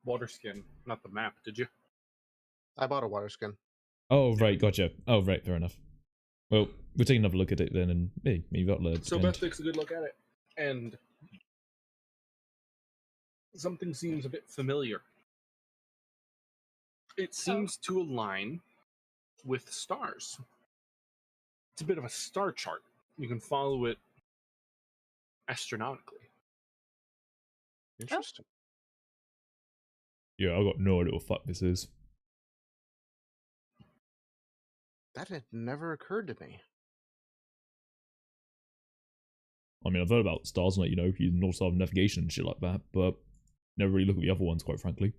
water skin, not the map, did you? I bought a water skin. Oh, right, gotcha. Oh, right, fair enough. Well, we'll take another look at it then, and hey, maybe that'll So Beth takes a good look at it, and something seems a bit familiar. It seems to align with stars. It's a bit of a star chart. You can follow it astronomically. Interesting. Yeah, I got no idea what the fuck this is. That had never occurred to me. I mean, I've heard about stars, like, you know, using North Star navigation and shit like that, but never really look at the other ones, quite frankly.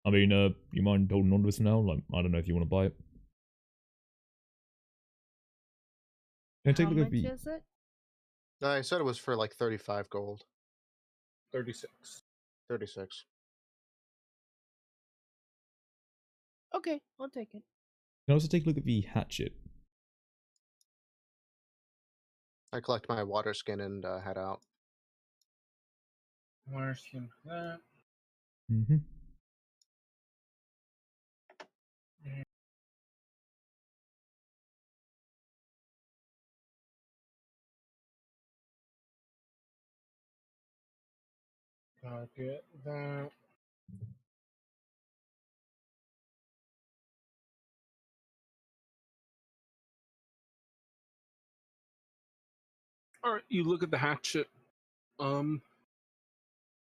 I mean, you mind holding on to this for now? Like, I don't know if you want to buy it. Can I take How a look much at the... is it? I said it was for like 35 gold. 36. 36. Okay, I'll take it. Can I also take a look at the hatchet? I collect my water skin and head out. Water skin for that. Mm-hmm. I'll get that. Alright, you look at the hatchet.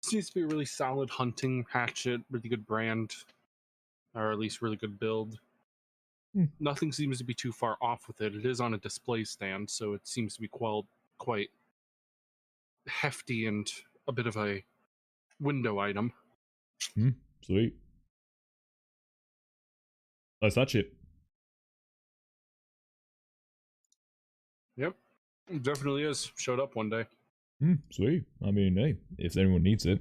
Seems to be a really solid hunting hatchet, really good brand, or at least really good build. Nothing seems to be too far off with it. It is on a display stand, so it seems to be quite hefty and a bit of a window item. Sweet. Nice hatchet. Yep, it definitely is. Showed up one day. Sweet. I mean, hey, if anyone needs it.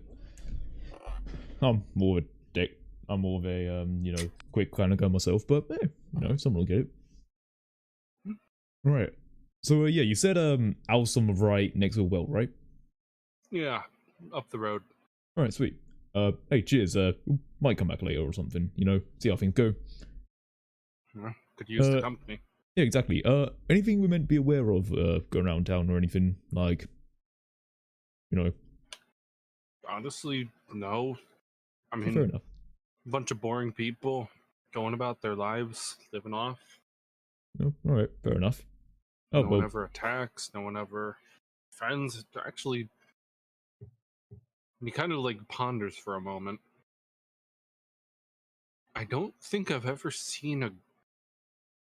I'm more of a dick. I'm more of a, you know, quick kind of guy myself, but, hey, you know, someone will get it. Right. So, yeah, you said, house on the right next to a well, right? Yeah, up the road. Alright, sweet. Hey, cheers. Might come back later or something, you know, see how things go. Yeah, could use the company. Yeah, exactly. Anything we meant to be aware of, going around town or anything, like, you know? Honestly, no. I Fair mean, enough. a bunch of boring people going about their lives, living off. Oh, alright, fair enough. Oh, No well, one ever attacks, no one ever friends. Actually, he kind of like ponders for a moment. I don't think I've ever seen a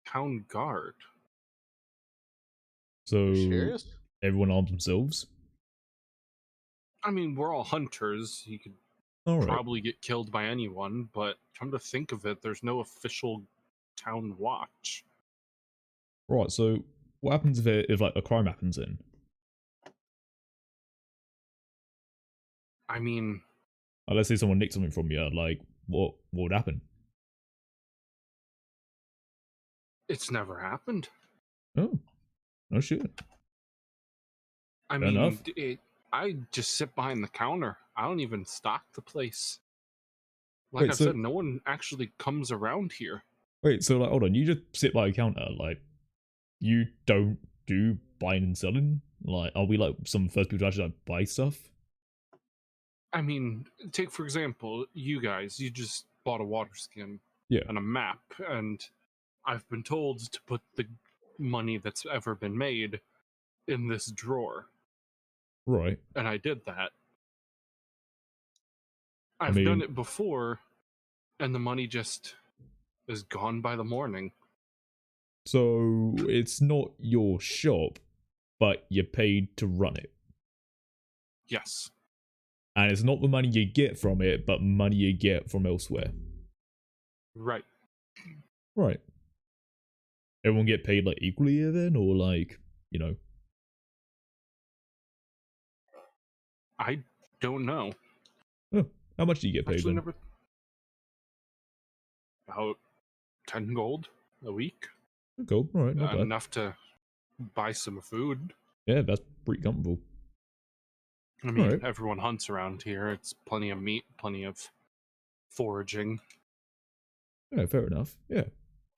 town guard. so Serious? everyone arms themselves? I mean, we're all hunters. You could Alright. probably get killed by anyone, but come to think of it, there's no official town watch. Right, so what happens if like a crime happens in? I mean, Let's say someone nicked something from you, like what would happen? it's never happened. Oh, no shit. I Fair mean, enough. I just sit behind the counter. I don't even stock the place. Like Wait, I've so said, no one actually comes around here. like, hold on. You just sit by a counter, like, you don't do buying and selling? Like, are we like some first people to actually like buy stuff? I mean, take for example, you guys. You just bought a water skin Yeah. and a map, and I've been told to put the money that's ever been made in this drawer, Right. and I did that. I I've done mean, it before, and the money just is gone by the morning. so it's not your shop, but you're paid to run it. Yes. And it's not the money you get from it, but money you get from elsewhere. Right. Right. Everyone get paid like equally here then, or like, you know? I don't know. Oh, how much do you get paid Actually, then? never. About 10 gold a week. Cool. All right, not bad. Enough to buy some food. Yeah, that's pretty comfortable. I mean, Alright. everyone hunts around here. It's plenty of meat, plenty of foraging. Yeah, fair enough. Yeah.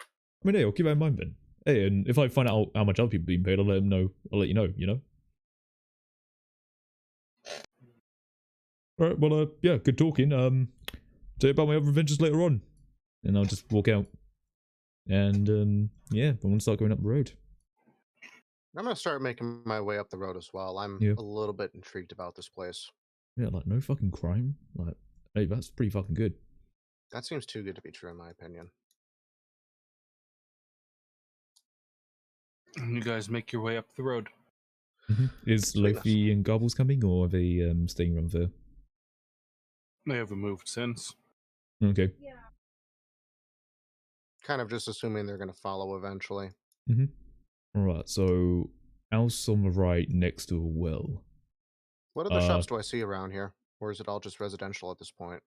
I mean, hey, I'll keep that in mind then. Hey, and if I find out how much other people are being paid, I'll let them know. I'll let you know? Alright, well, yeah, good talking. Tell you about my other adventures later on. And I'll just walk out. And, yeah, I'm gonna start going up the road. I'm gonna start making my way up the road as well. I'm Yeah. a little bit intrigued about this place. Yeah, like, no fucking crime. Like, hey, that's pretty fucking good. That seems too good to be true, in my opinion. And you guys make your way up the road. Is Sweetness. Lofi and Garbles coming, or are they, staying around there? They haven't moved since. Okay. Kind of just assuming they're gonna follow eventually. Alright, so house on the right next to a well. What other shops do I see around here? Or is it all just residential at this point?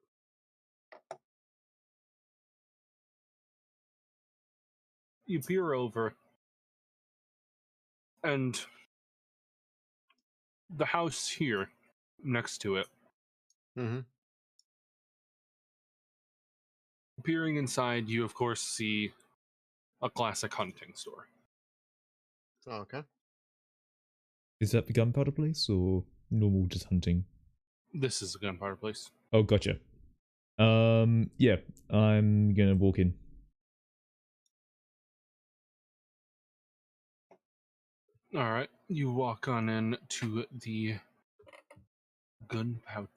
You peer over, and the house here, next to it, Mm-hmm. peering inside, you of course see a classic hunting store. Oh, okay. Is that the gunpowder place, or normal just hunting? This is a gunpowder place. Oh, gotcha. Yeah, I'm gonna walk in. All right, you walk on in to the gunpowder.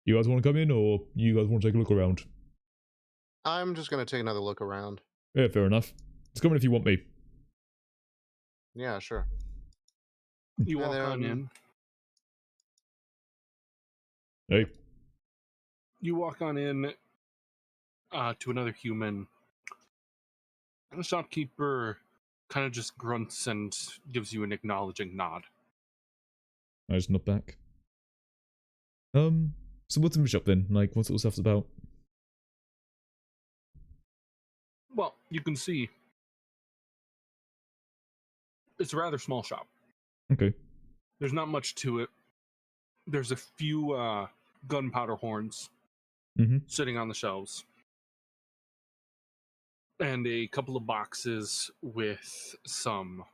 You guys want to come in, or you guys want to take a look around? I'm just gonna take another look around. Yeah, fair enough. Just come in if you want me. Yeah, sure. You And walk on then- in. Hey. You walk on in to another human. And the shopkeeper kind of just grunts and gives you an acknowledging nod. I just nod back. So what's in the shop then? Like, what sort of stuff's about? Well, you can see it's a rather small shop. Okay. There's not much to it. There's a few gunpowder horns sitting on the shelves, and a couple of boxes with some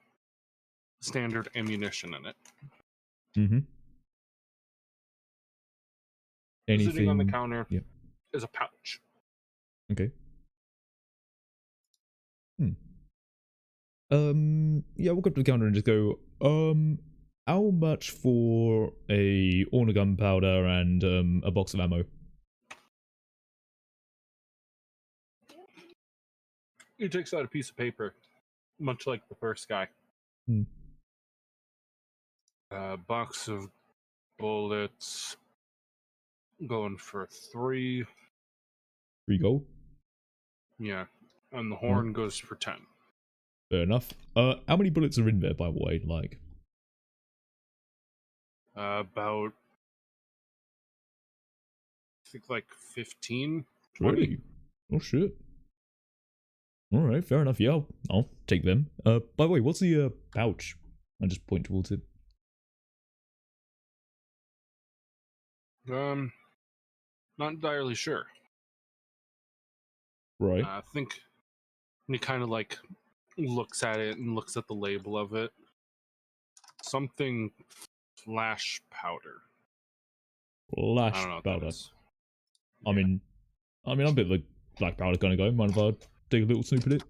standard ammunition in it. Anything? Sitting on the counter Yeah. is a pouch. Okay. Yeah, we'll go up to the counter and just go, how much for a Orna gunpowder and, a box of ammo? He takes out a piece of paper, much like the first guy. Box of bullets going for 3. 3 gold? Yeah. And the horn goes for 10. Fair enough. How many bullets are in there, by the way? Like, About, I think, like 15, 20. really? Oh shit. Alright, fair enough. Yeah, I'll take them. By the way, what's the pouch? I just point towards it. Not entirely sure. Right. I think he kind of like looks at it and looks at the label of it. Something flash powder. I Flash don't know what that powder. is. I mean, I'm a bit like black powder kind of guy. Mind if I take a little snoop at it?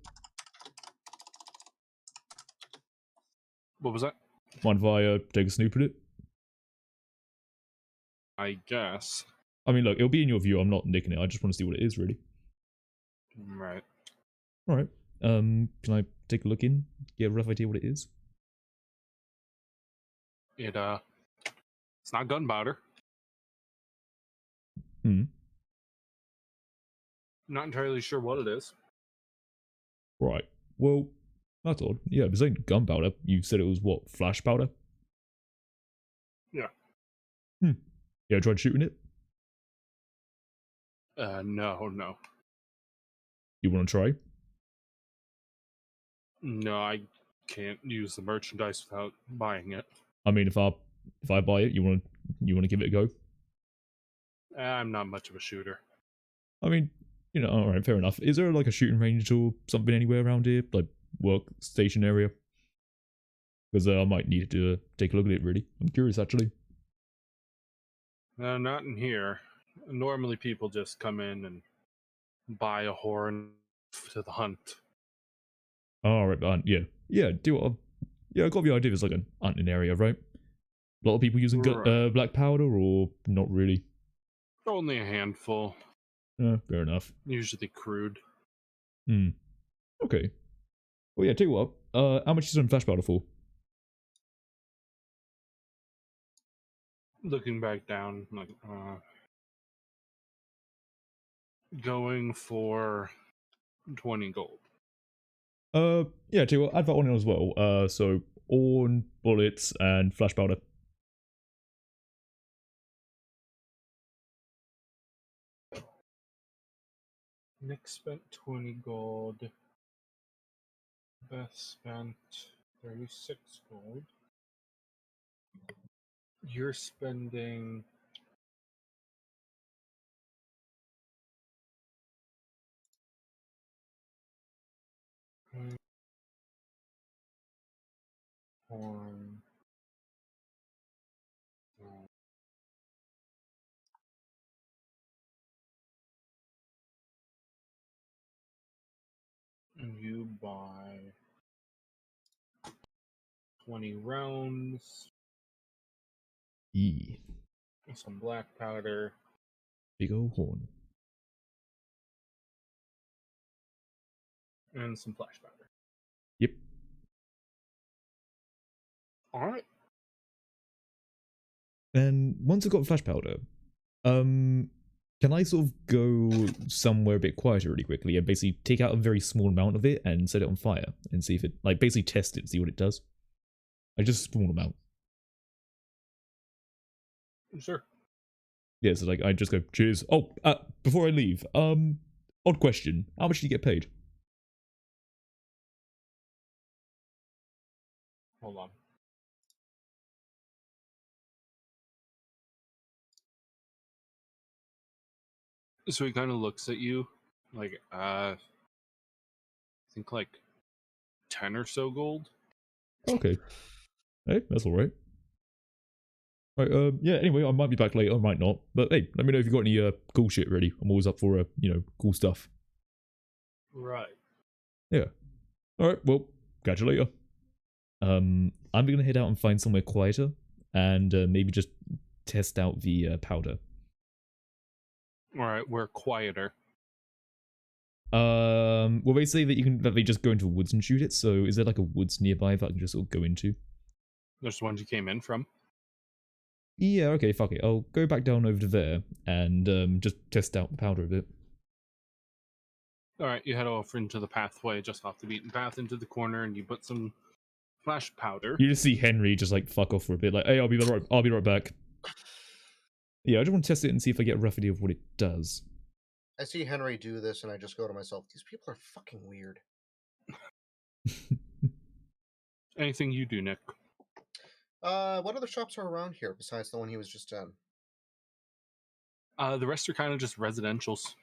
What was that? Mind if I take a snoop at it? I guess. I mean, look, it'll be in your view. I'm not nicking it. I just want to see what it is, really. Right. Alright. Can I take a look in? Get a rough idea what it is? It's not gunpowder. Hmm. Not entirely sure what it is. Right. Well, that's odd. Yeah, this ain't gunpowder. You said it was what? Flash powder? Yeah. Yeah, I tried shooting it. No. You want to try? No, I can't use the merchandise without buying it. I mean, if I buy it, you want to give it a go? I'm not much of a shooter. I mean, you know, all right, fair enough. Is there like a shooting range or something anywhere around here, like workstation area? Because I might need to take a look at it. Really, I'm curious actually. Not in here. Normally, people just come in and buy a horn to the hunt. All right, yeah. I got the idea. It's like an hunting area, right? A lot of people using Right. black powder, or not really. Only a handful, Fair enough. usually crude. Okay. Well, yeah. Tell you what. How much is some flash powder for? Looking back down, like going for 20 gold. Yeah. Tell you what. Add that one in as well. So orn, bullets, and flash powder. Nick spent 20 gold. Beth spent 36 gold. You're spending horn. And you buy 20 rounds, Yee. some black powder, Big ol' horn. and some flash powder. Yep. Alright. And once I've got flash powder, can I sort of go somewhere a bit quieter really quickly and basically take out a very small amount of it and set it on fire and see if it, like, basically test it, see what it does? Like, just a small amount. Sure. Yeah, so like, I just go, cheers. Oh, before I leave, odd question. How much do you get paid? Hold on. So he kind of looks at you like, I think like 10 or so gold. Okay. Hey, that's alright. Right, yeah, anyway, I might be back later, I might not. But hey, let me know if you got any cool shit ready. I'm always up for, cool stuff. Right. Yeah. Alright, well, catch you later. I'm gonna head out and find somewhere quieter and maybe just test out the powder. Alright, we're quieter. Well, they say that they just go into woods and shoot it. So is there like a woods nearby that I can just sort of go into? There's the ones you came in from. Yeah, okay, fuck it. I'll go back down over to there and just test out the powder a bit. Alright, you head off into the pathway just off the beaten path into the corner and you put some flash powder. You just see Henry just like fuck off for a bit, like, hey, I'll be right back. Yeah, I just want to test it and see if I get a rough idea of what it does. I see Henry do this, and I just go to myself, these people are fucking weird. Anything you do, Nick? What other shops are around here besides the one he was just in? The rest are kind of just residentials.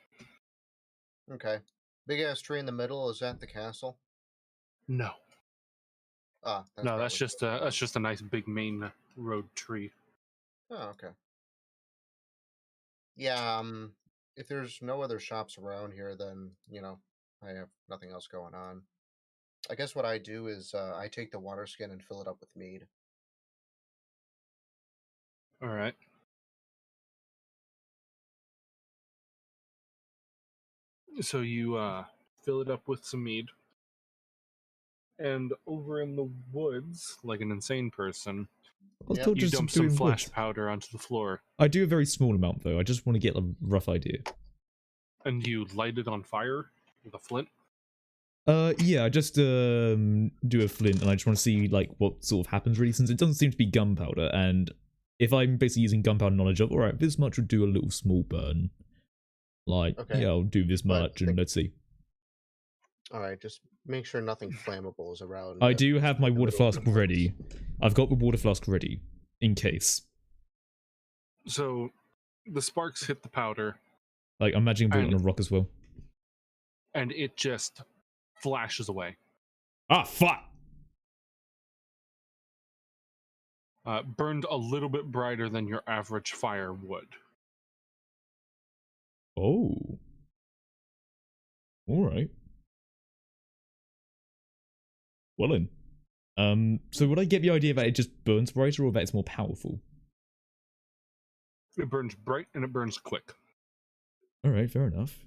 Okay. Big ass tree in the middle, is that the castle? No, Ah, no, that's probably just a nice big main road tree. Oh, okay. Yeah, if there's no other shops around here, then, I have nothing else going on. I guess what I do is I take the water skin and fill it up with mead. All right. So you fill it up with some mead, and over in the woods, like an insane person, I was Yep. told you just to dump do some it in flash woods. powder onto the floor, I do a very small amount though. I just want to get a rough idea. and you light it on fire with a flint. Yeah, I just do a flint, and I just want to see like what sort of happens really, since it doesn't seem to be gunpowder. And if I'm basically using gunpowder knowledge of, all right, this much would do a little small burn. Like, Okay. yeah, I'll do this But much, and let's see. All right, just make sure nothing flammable is around. I do have my in the water middle of the flask woods. ready. I've got the water flask ready in case. So the sparks hit the powder, Like, I'm imagining putting it on a rock as well. and it just flashes away. Ah, fuck! Burned a little bit brighter than your average fire would. Oh. Alright. Well then. So would I get the idea that it just burns brighter, or that it's more powerful? It burns bright and it burns quick. Alright, fair enough.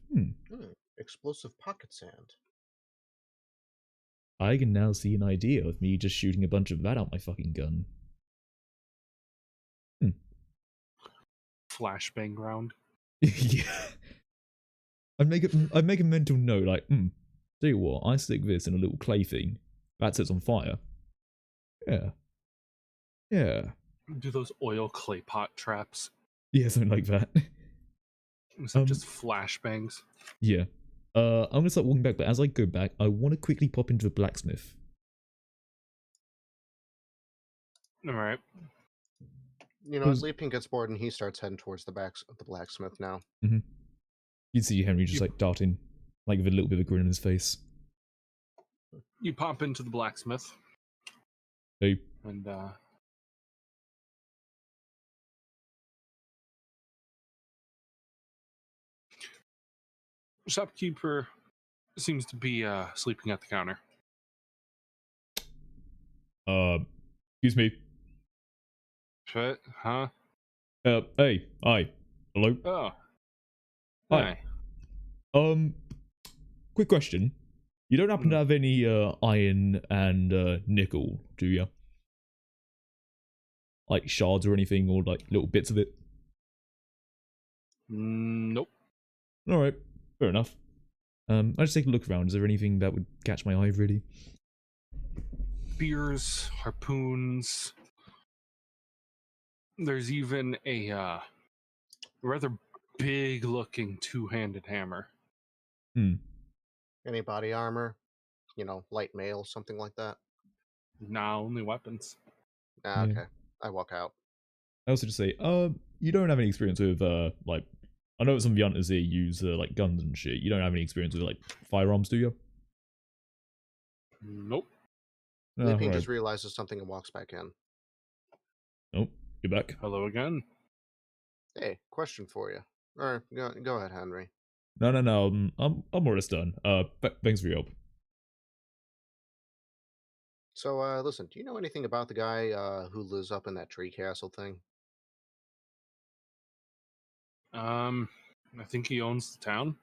Explosive pocket sand. I can now see an idea of me just shooting a bunch of that out my fucking gun. Flashbang round. Yeah. I'd make a mental note, like, tell you what, I stick this in a little clay thing. That sets on fire. Yeah. Yeah. Do those oil clay pot traps. Yeah, something like that. Except just flashbangs. Yeah. I'm gonna start walking back, but as I go back, I want to quickly pop into the blacksmith. Alright. As Leaping gets bored and he starts heading towards the blacksmith now. Mm-hmm. You see Henry just like darting, like with a little bit of a grin on his face. You pop into the blacksmith. Hey. And shopkeeper seems to be sleeping at the counter. Excuse me. Shit, huh? Hey, hi. Hello? Oh. Hi. Quick question. You don't happen to have any iron and nickel, do you? Like shards or anything, or like little bits of it? Nope. Alright, fair enough. I just take a look around. Is there anything that would catch my eye, really? Spears, harpoons. There's even a rather big-looking two-handed hammer. Any body armor? Light mail, something like that? Nah, only weapons. Ah, Yeah. okay. I walk out. I also just say, you don't have any experience with, like, I know some of the hunters here use, like, guns and shit. You don't have any experience with, like, firearms, do you? Nope. Leaping Right. just realizes something and walks back in. Nope. You're back. Hello again. Hey, question for you. Or go ahead, Henry. No. I'm more or less done. Thanks for your help. So, listen, do you know anything about the guy who lives up in that tree castle thing? I think he owns the town.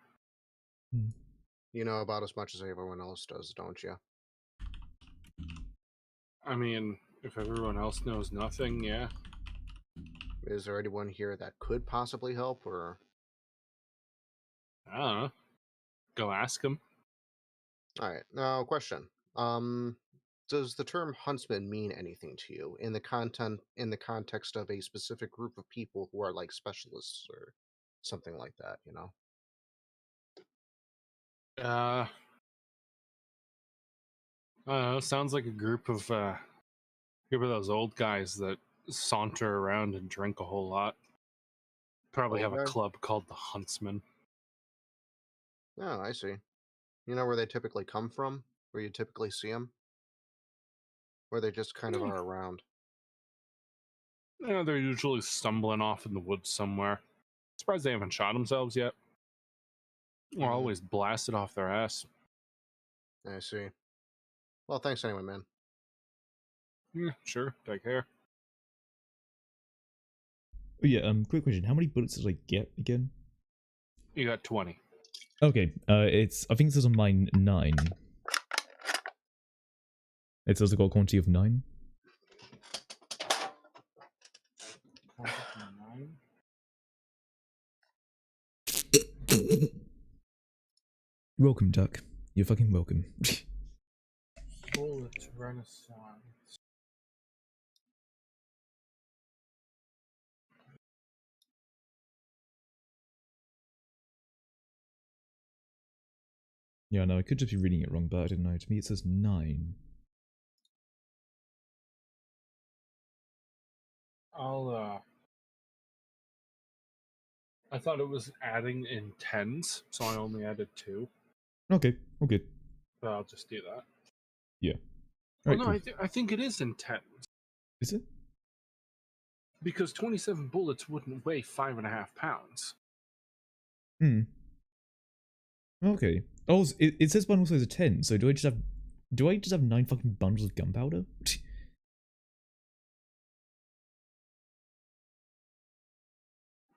You know about as much as everyone else does, don't you? I mean, if everyone else knows nothing, yeah. Is there anyone here that could possibly help, or? I don't know. Go ask him. All right. Now, question. Does the term huntsman mean anything to you in the context of a specific group of people who are like specialists or something like that? I don't know. Sounds like a group of those old guys that saunter around and drink a whole lot. Probably Old have a guys? club called the Huntsman. Oh, I see. You know where they typically come from? Where you typically see them? Where they just kind of Yeah. are around? Yeah, they're usually stumbling off in the woods somewhere. Surprised they haven't shot themselves yet. Or Mm, always blasted off their ass. I see. Well, thanks anyway, man. Yeah, sure. Take care. Oh yeah, quick question. How many bullets did I get again? You got 20. Okay, I think it says on mine 9. It says I got a quantity of 9. Welcome, Duck. You're fucking welcome. Bullets, Renaissance. Yeah, no, I could just be reading it wrong, but I didn't know. To me it says 9. I thought it was adding in tens, so I only added 2. Okay, okay. But I'll just do that. Yeah. Well, Alright, no, cool. I think it is in tens. Is it? Because 27 bullets wouldn't weigh 5.5 pounds. Hmm. Okay. Oh, it says one also has a 10, so do I just have 9 fucking bundles of gunpowder?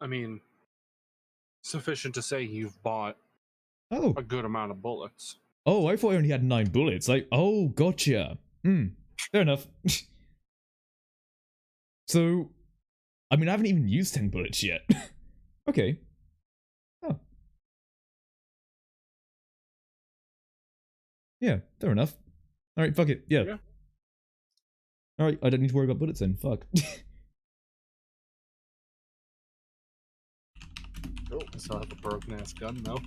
I mean, sufficient to say you've bought Oh. a good amount of bullets. Oh, I thought I only had 9 bullets. Oh, gotcha. Fair enough. So, I mean, I haven't even used 10 bullets yet. Okay. Oh. Yeah, fair enough. Alright, fuck it. Yeah. Alright, I don't need to worry about bullets then. Fuck. Oh, I still have a broken ass gun, though.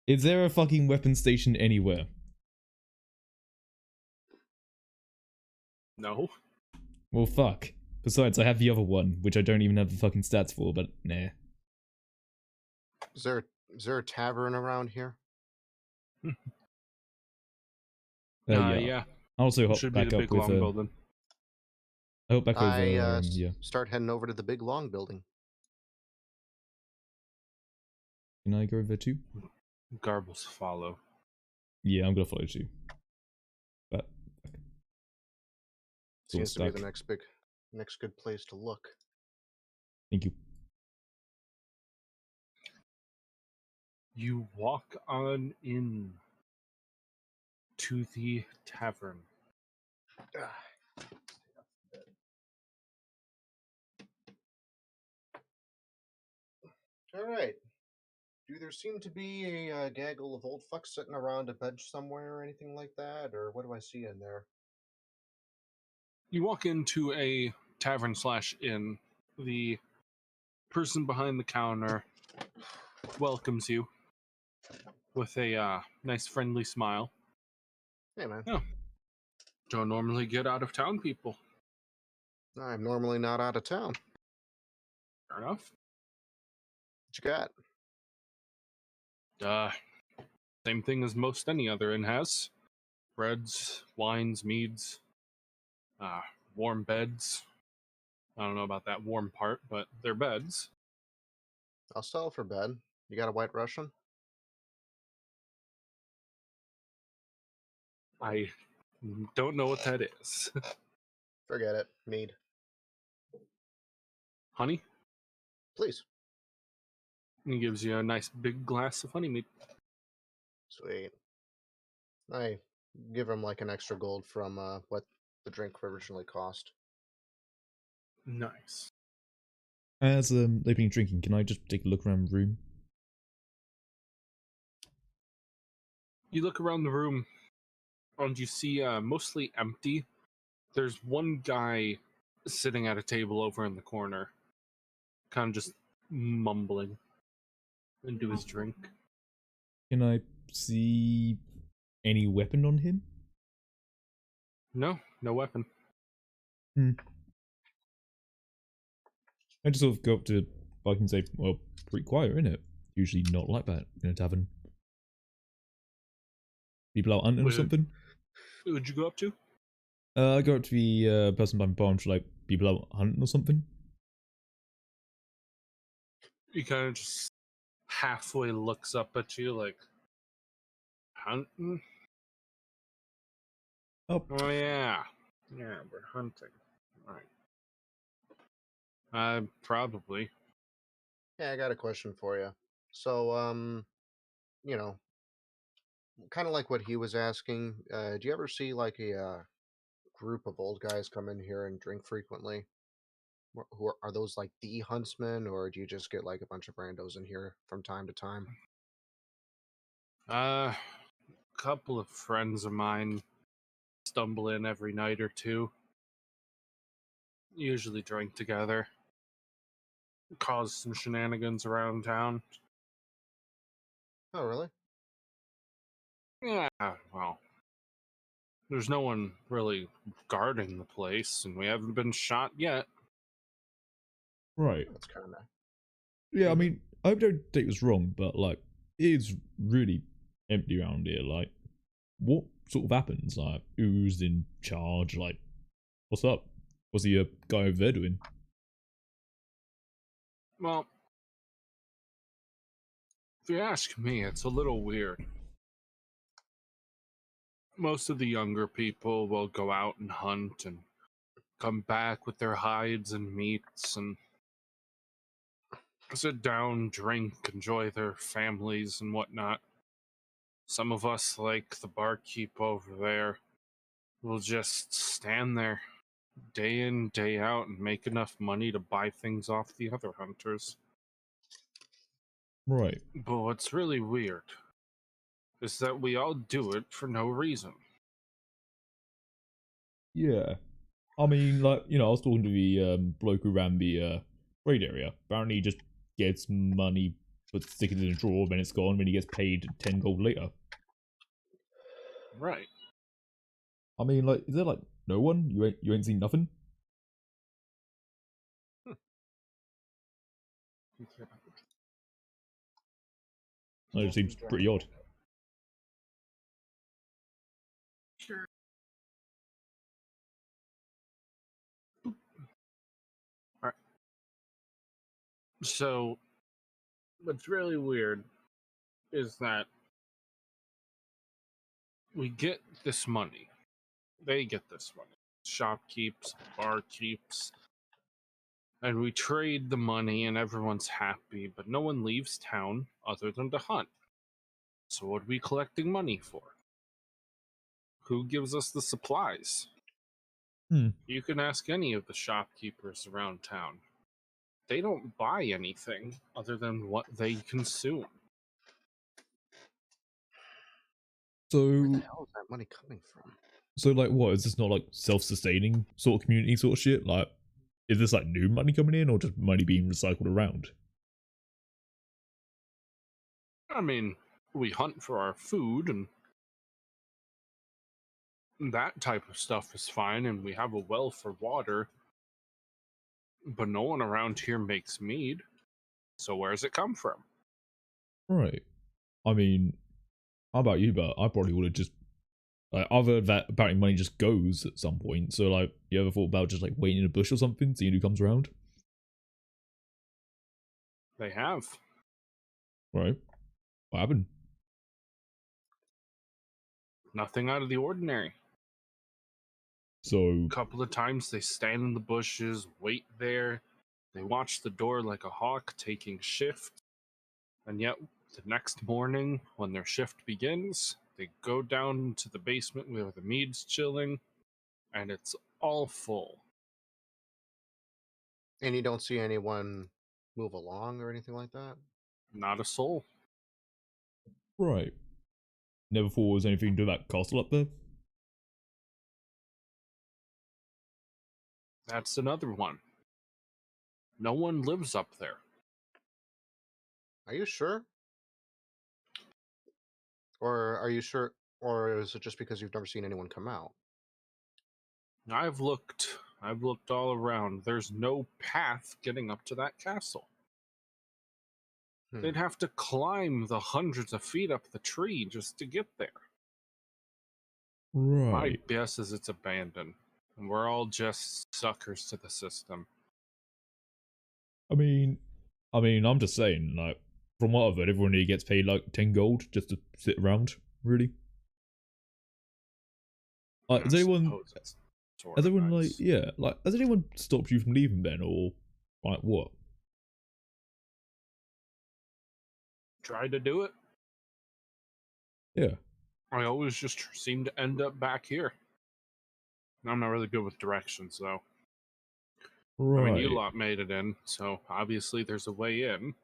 Is there a fucking weapon station anywhere? No. Well, fuck. Besides, I have the other one, which I don't even have the fucking stats for, but nah. Is there a tavern around here? Yeah. Yeah. I also hop Should be back the up big with long building. I hop back over. I Yeah. start heading over to the big long building. Can I go over there too? Garbles follow. Yeah, I'm gonna follow too. But still Seems to be the stuck. next good place to look. Thank you. You walk on in to the tavern. All right. Do there seem to be a gaggle of old fucks sitting around a bench somewhere or anything like that? Or what do I see in there? You walk into a tavern slash inn. The person behind the counter welcomes you with a nice friendly smile. Hey, man. Oh, don't normally get out of town people. I'm normally not out of town. Fair enough. What you got? Same thing as most any other inn has. Breads, wines, meads, warm beds. I don't know about that warm part, but they're beds. I'll sell for bed. You got a White Russian? I don't know what that is. Forget it. Mead. Honey? Please. He gives you a nice big glass of honey mead. Sweet. I give him like an extra gold from what the drink originally cost. Nice. As they've been drinking, can I just take a look around the room? You look around the room and you see mostly empty. There's one guy sitting at a table over in the corner, kind of just mumbling into his drink. Can I see any weapon on him? No, no weapon. I just sort of go up to Buck and say, well, pretty quiet, isn't it? Usually not like that in a tavern. People out hunting or something? Who would you go up to? I go up to the person behind the bar and just like, people out hunting or something? He kind of just halfway looks up at you like, hunting? Oh, Yeah. Yeah, we're hunting. All right. Probably. Yeah, I got a question for you. So, you know, kind of like what he was asking. Do you ever see like a group of old guys come in here and drink frequently? Who are those like the Huntsman, or do you just get like a bunch of randos in here from time to time? A couple of friends of mine stumble in every night or two. Usually drink together. Cause some shenanigans around town. Oh, really? Yeah, well, there's no one really guarding the place, and we haven't been shot yet. right. That's kind of. Yeah, I mean, I hope I don't take this wrong, but like, it is really empty around here. Like, what sort of happens? Like, who's in charge? Like, what's up? What's the guy over there doing? Well, if you ask me, it's a little weird. Most of the younger people will go out and hunt and come back with their hides and meats and sit down, drink, enjoy their families and whatnot. Some of us, like the barkeep over there, will just stand there day in, day out and make enough money to buy things off the other hunters. Right. But what's really weird is that we all do it for no reason. Yeah. I mean, like, you know, I was talking to the bloke who ran the raid area. Apparently, he just gets money, but sticks it in a drawer, then it's gone. Then he gets paid 10 gold later. Right. I mean, like, is there like no one? You ain't seen nothing? That just seems pretty odd. Sure. Alright. So, what's really weird is that we get this money. They get this money. Shopkeeps, barkeeps, and we trade the money and everyone's happy, but no one leaves town other than to hunt. So what are we collecting money for? Who gives us the supplies? You can ask any of the shopkeepers around town. They don't buy anything other than what they consume. Where So, the hell is that money coming from? so like, what is this not like self-sustaining sort of community sort of shit? Like, is this like new money coming in or just money being recycled around? I mean, we hunt for our food and that type of stuff is fine, and we have a well for water, but no one around here makes mead. So where's it come from? Right. I mean, how about you? But I probably would have just like I've heard that apparently money just goes at some point. So like, you ever thought about just like waiting in a bush or something, seeing who comes around? They have. Right. What happened? Nothing out of the ordinary. So A couple of times they stand in the bushes, wait there. They watch the door like a hawk taking shift. And yet, the next morning, when their shift begins, they go down to the basement where the mead's chilling, and it's all full. And you don't see anyone move along or anything like that? Not a soul. right. Never thought there was anything to that castle up there. That's another one. No one lives up there. Are you sure? Or are you sure? Or is it just because you've never seen anyone come out? I've looked all around. There's no path getting up to that castle. Hmm. They'd have to climb the hundreds of feet up the tree just to get there. My Right. guess is it's abandoned. And we're all just suckers to the system. I mean, I'm just saying, like, from what I've heard, everyone here gets paid like 10 gold just to sit around, really. Like, I has anyone, suppose it's sort of like, nice. yeah, like, has anyone stopped you from leaving then, or, like, what? Try to do it. Yeah. I always just seem to end up back here. I'm not really good with directions, though. Right. I mean, you lot made it in, so obviously there's a way in.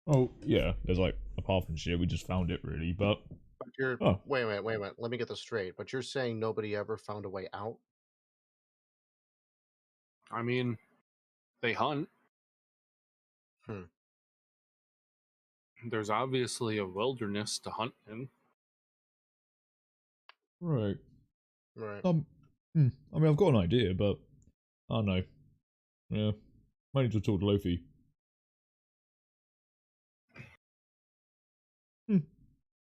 Oh, yeah, there's, like, a path and shit, we just found it, really, but... But you're Oh. wait a minute. Let me get this straight. But you're saying nobody ever found a way out? I mean, they hunt. Hmm. There's obviously a wilderness to hunt in. Right. Right. I mean, I've got an idea, but... I don't know. Yeah. Might need to talk to Lofi.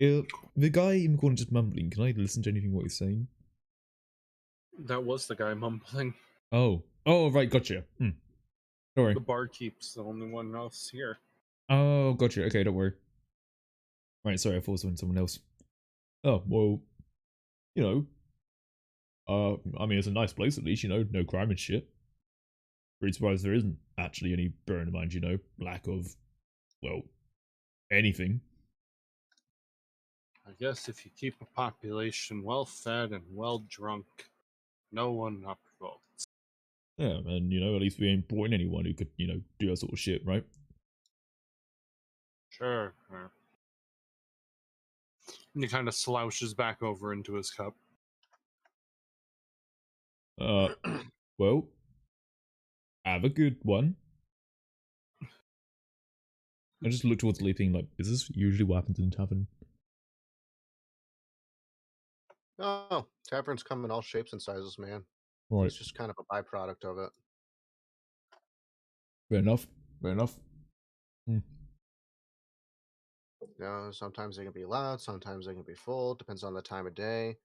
The guy in the corner just mumbling, can I listen to anything what he's saying? That was the guy mumbling. Oh, right, gotcha. Don't worry. The barkeep's the only one else here. Oh, gotcha. Okay, don't worry. Right, sorry, I thought it was someone else. Oh, well, you know. I mean, it's a nice place at least, you know, no crime and shit. Pretty surprised there isn't actually any, bearing in mind, you know, lack of, well, anything. I guess if you keep a population well fed and well drunk, no one upvotes. Yeah, and, you know, at least we ain't brought in anyone who could, you know, do that sort of shit, right? Sure. And he kind of slouches back over into his cup. Well, have a good one. I just look towards the thing like, is this usually what happens in tavern? Oh, taverns come in all shapes and sizes, man. Right, It's just kind of a byproduct of it. fair enough. Fair enough. Hmm. You know, sometimes they can be loud, sometimes they can be full. Depends on the time of day.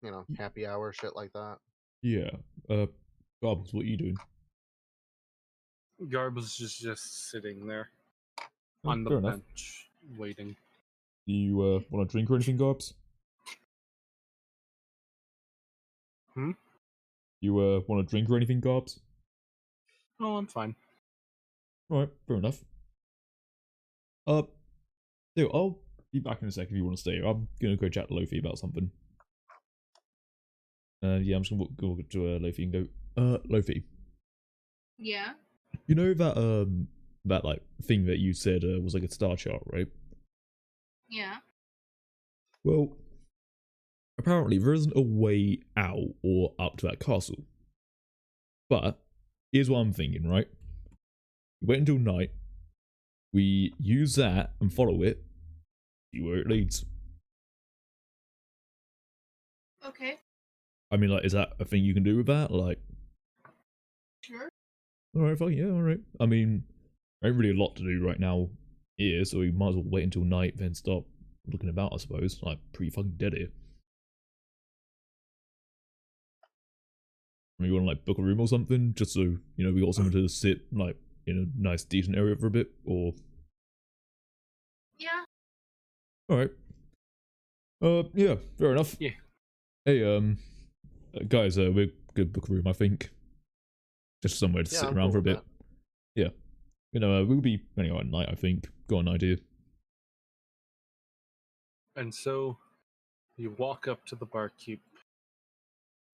You know, happy hour, shit like that. Yeah. Garbles, what are you doing? Garbles is just sitting there Oh, on the fair enough. bench, waiting. Do you want to drink or anything, Garbs? You want to drink or anything, Garbs? Oh, I'm fine. Alright, fair enough. Dude, I'll be back in a sec if you want to stay. I'm gonna go chat to Lofi about something. Yeah, I'm just gonna go to Lofi and go, Lofi. Yeah. You know that like thing that you said was like a star chart, right? Yeah. Well, apparently there isn't a way out or up to that castle. But here's what I'm thinking, right? We wait until night, we use that and follow it, see where it leads. Okay. I mean, like, is that a thing you can do with that? Like, Sure. alright, fine, yeah, alright. I mean, there ain't really a lot to do right now here, so we might as well wait until night, then start looking about, I suppose. Like, pretty fucking dead here. I mean, you want to, like, book a room or something, just so, you know, we got somewhere to sit, like, in a nice, decent area for a bit, or... Yeah. Alright. Yeah, fair enough. Yeah. Hey, guys, we're good book a room, I think. Just somewhere to Yeah, sit I'm around cool for a with bit. Yeah. You know, we'll be anyway at night, I think. Got an idea. And so you walk up to the barkeep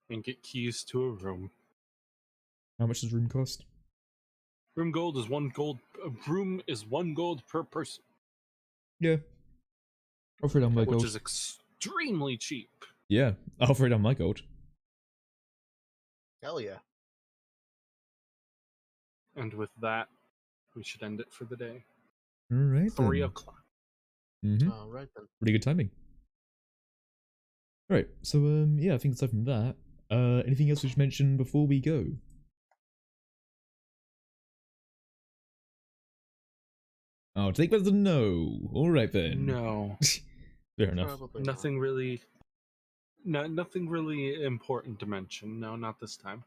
and get keys to a room. How much does room cost? Room gold is 1 gold. Room is 1 gold per person, Yeah. I'll throw down my which gold. is extremely cheap. Yeah, I'll throw down my gold. Hell yeah. And with that, we should end it for the day. Alright 3 then. o'clock. Mm-hmm. All right then. Pretty good timing. Right, so yeah, I think aside from that, anything else we should mention before we go? Oh, take that as a no. All right then. No, Fair enough. Probably not. nothing really. No, nothing really important to mention. No, not this time.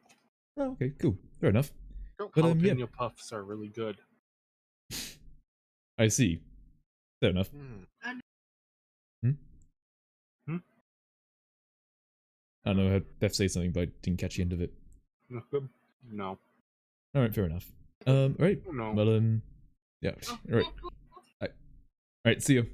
Oh, okay, cool. Fair enough. Cool. But Jalapeno yeah, puffs are really good. I see. Fair enough. Hmm. I don't know, I heard Beth say something, but I didn't catch the end of it. No, Alright, fair enough. Right. no. Well, yeah. Alright. Alright, see you.